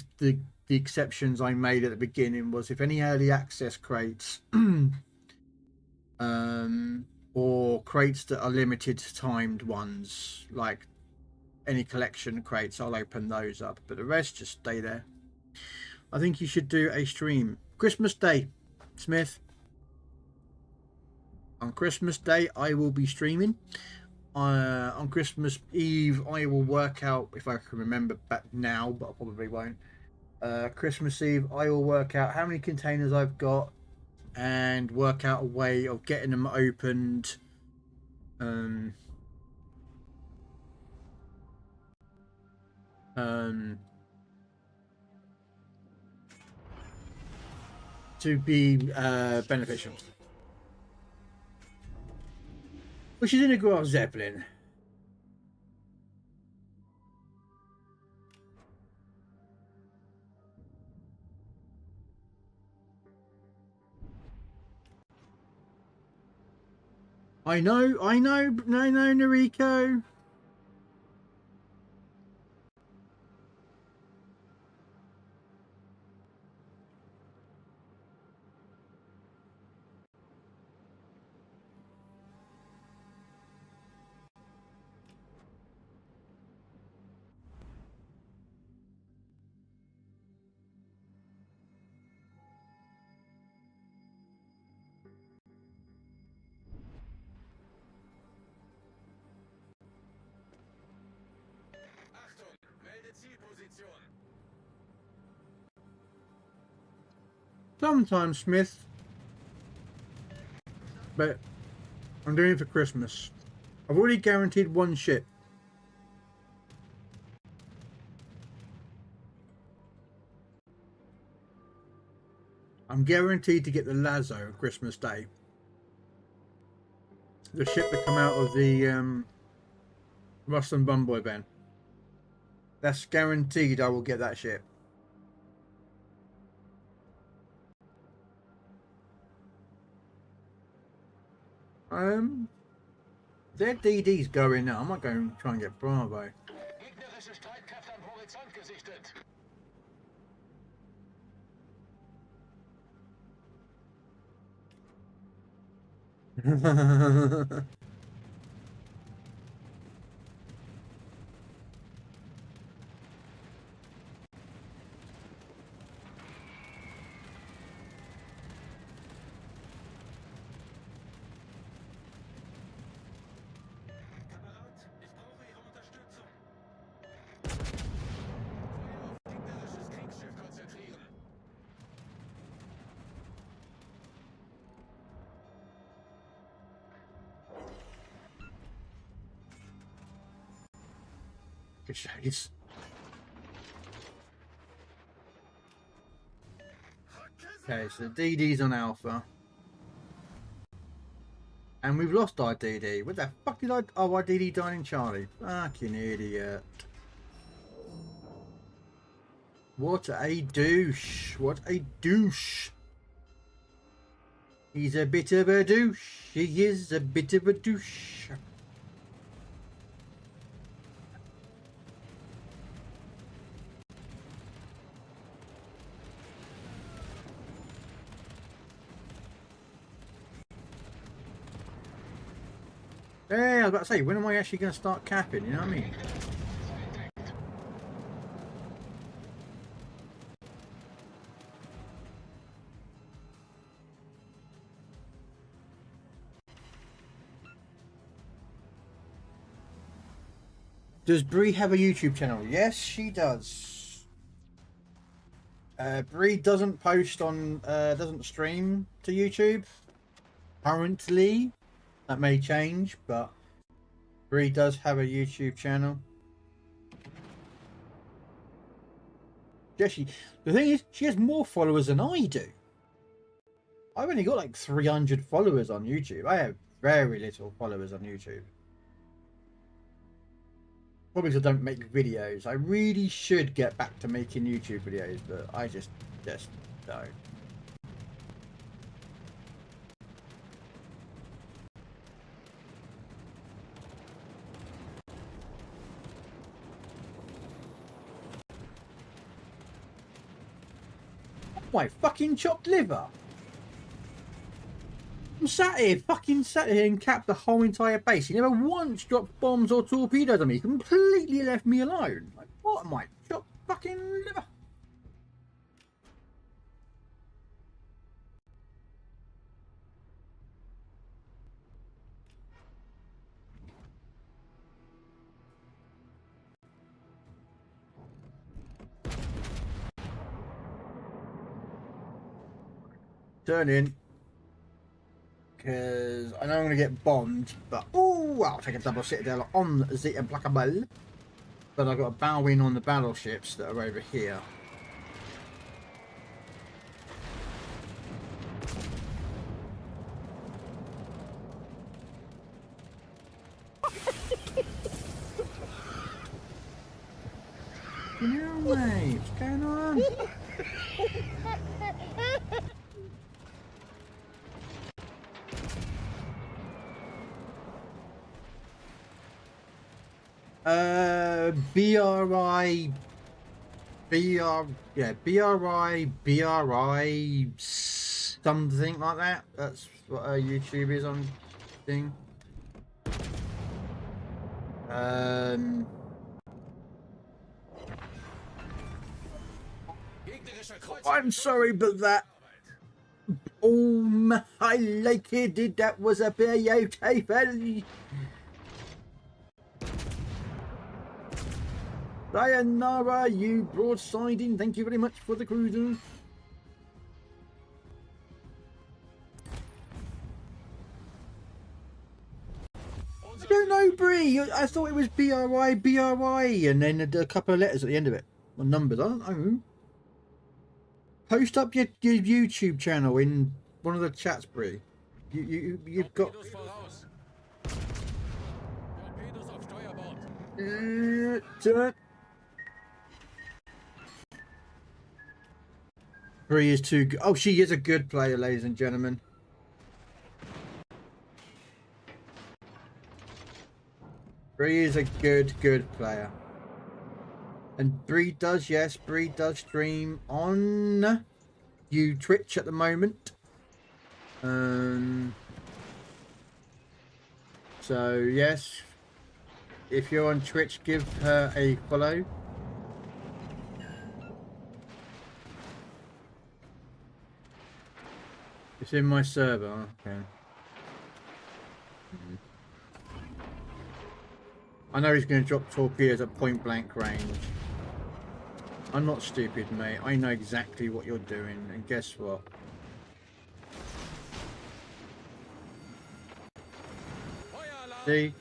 the exceptions I made at the beginning was if any early access crates or crates that are limited timed ones, like any collection crates, I'll open those up, but the rest just stay there. I think you should do a stream Christmas Day, Smith. On Christmas Day I will be streaming. On Christmas Eve I will work out, if I can remember back now, but I probably won't. Christmas Eve I will work out how many containers I've got and work out a way of getting them opened. To be beneficial. Which is in a grass zeppelin. I know, no, Noriko. Achtung, melde Zielposition. Sometimes, Smith. But I'm doing it for Christmas. I've already guaranteed one ship. I'm guaranteed to get the Lazo on Christmas Day. The ship that come out of the Rust and Bumboy ban. That's guaranteed I will get that ship. Their DD's going now. I might go and try and get Bravo. Gegnerische Streitkräfte am Horizont gesichtet. Kamerad, ich brauche Ihre Unterstützung. Feuer auf gegnerisches Kriegsschiff konzentrieren. Scheiße. Okay, so the DD's on Alpha. And we've lost our DD. What the fuck did I... Oh, our DD died in Charlie. Fucking idiot. What a douche. What a douche. He's a bit of a douche. He is a bit of a douche. Hey, I was about to say, when am I actually going to start capping? You know what I mean? Does Bree have a YouTube channel? Yes, she does. Bree doesn't post on, doesn't stream to YouTube currently. That may change, but Bree does have a YouTube channel. Jesse, the thing is, she has more followers than I do. I've only got like 300 followers on YouTube. I have very little followers on YouTube. Probably because I don't make videos. I really should get back to making YouTube videos, but I just don't. my fucking chopped liver? I'm sat here and capped the whole entire base. He never once dropped bombs or torpedoes on me. He completely left me alone. Like, what am I? Chopped fucking liver. Turn in. Because I know I'm going to get bombed, but oh, I'll take a double citadel on the implacable. But I've got a bow in on the battleships that are over here. No way, what's going on? BRI, something like that. That's what YouTube is on thing. I'm sorry, but that. Oh, I like it. That was a beautiful. Sayonara, you broadsiding. Thank you very much for the cruiser. I don't know, Bree. I thought it was BRI, and then a couple of letters at the end of it. Or numbers. I don't know. Post up your YouTube channel in one of the chats, Bree. You've got. Bree is too good. Oh, she is a good player, ladies and gentlemen. Bree is a good player. And Bree does stream on Twitch at the moment. So yes, if you're on Twitch, give her a follow. It's in my server. Okay. I know he's going to drop torpedoes at point blank range. I'm not stupid, mate. I know exactly what you're doing, and guess what? See?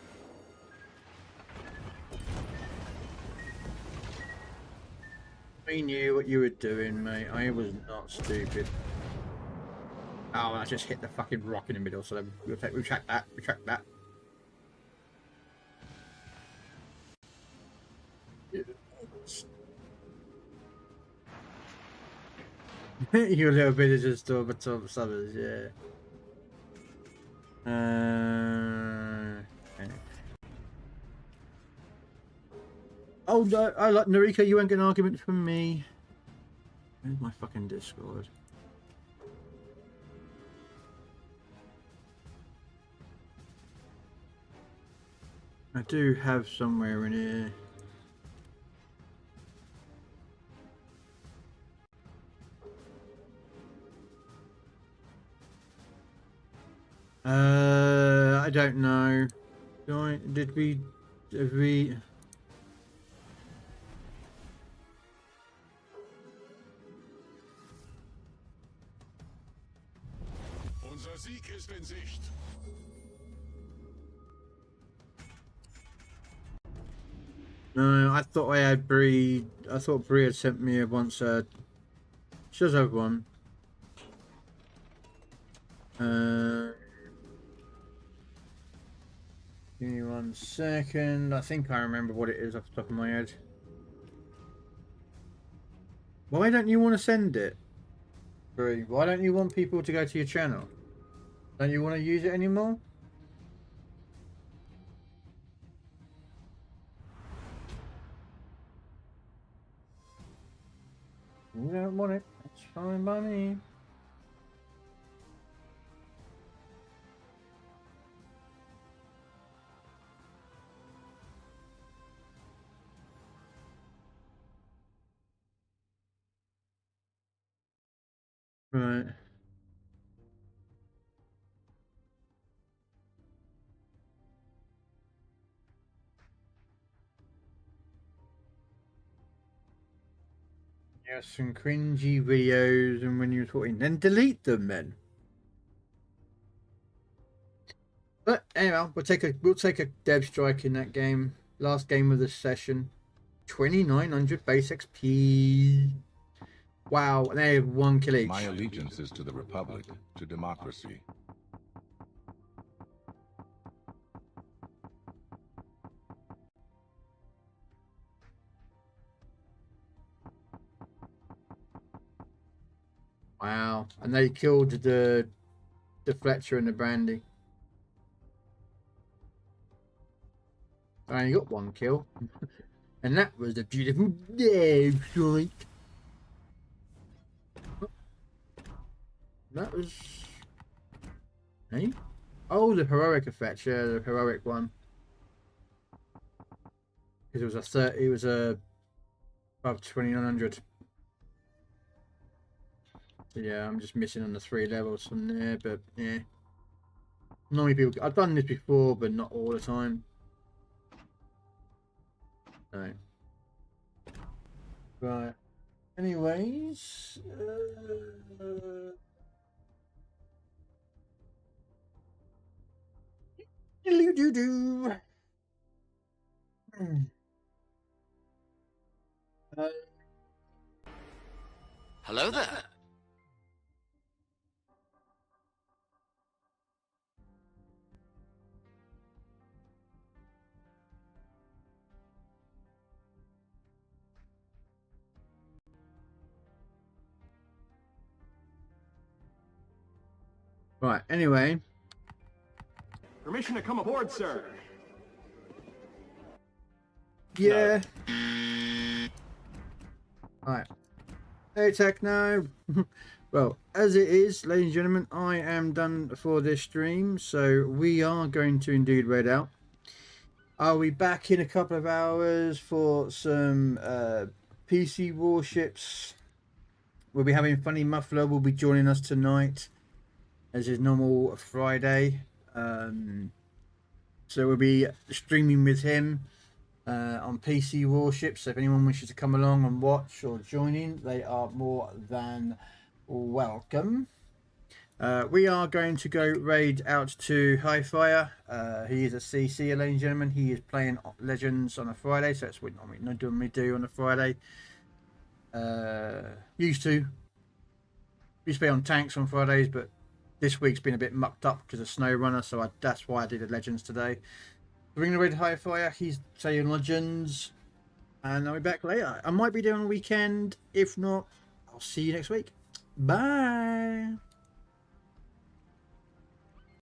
I knew what you were doing, mate. I was not stupid. Oh, I just hit the fucking rock in the middle, so retract that. Your little bit is just over top suburbs, yeah. Okay. Oh no! I like Narika. You won't get an argument from me. Where's my fucking Discord? I do have somewhere in here. I don't know. Did we? Unser Sieg ist in Sicht. No, I thought I had Bree. I thought Bree had sent me once. She does have one. Give me 1 second. I think I remember what it is off the top of my head. Why don't you want to send it, Bree? Why don't you want people to go to your channel? Don't you want to use it anymore? You don't want it. It's fine by me. Right. Yeah, some cringy videos, and when you're talking, then delete them then. But anyway, we'll take a dev strike in that game. Last game of the session. 2900 base XP. Wow, and they have 1 kill each. My allegiance is to the Republic, to democracy. Wow, and they killed the Fletcher and the Brandy. I only got 1 kill. And that was a beautiful dev strike. That was... Hey? Oh, the heroic effect, yeah, the heroic one. Because it was a 30, it was a above 2900. So yeah, I'm just missing on the 3 levels from there, but yeah. Not many people. I've done this before, but not all the time. No. Right. Anyways. Do. Hello there. Right, anyway. Permission to come aboard, sir. Yeah. Right. Hey, Techno. Well, as it is, ladies and gentlemen, I am done for this stream, so we are going to indeed raid out. I'll be back in a couple of hours for some PC warships. We'll be having Funny Muffler will be joining us tonight, as is normal Friday. So we'll be streaming with him on PC warships. So if anyone wishes to come along and watch or join in, they are more than welcome. We are going to go raid out to Highfire. He is a CC, ladies and gentlemen. He is playing Legends on a Friday, so that's what we normally do on a Friday. Used to be on tanks on Fridays, but this week's been a bit mucked up because of SnowRunner, so that's why I did the Legends today. We're going to raid Highfire. He's saying Legends, and I'll be back later. I might be doing a weekend. If not, I'll see you next week. Bye.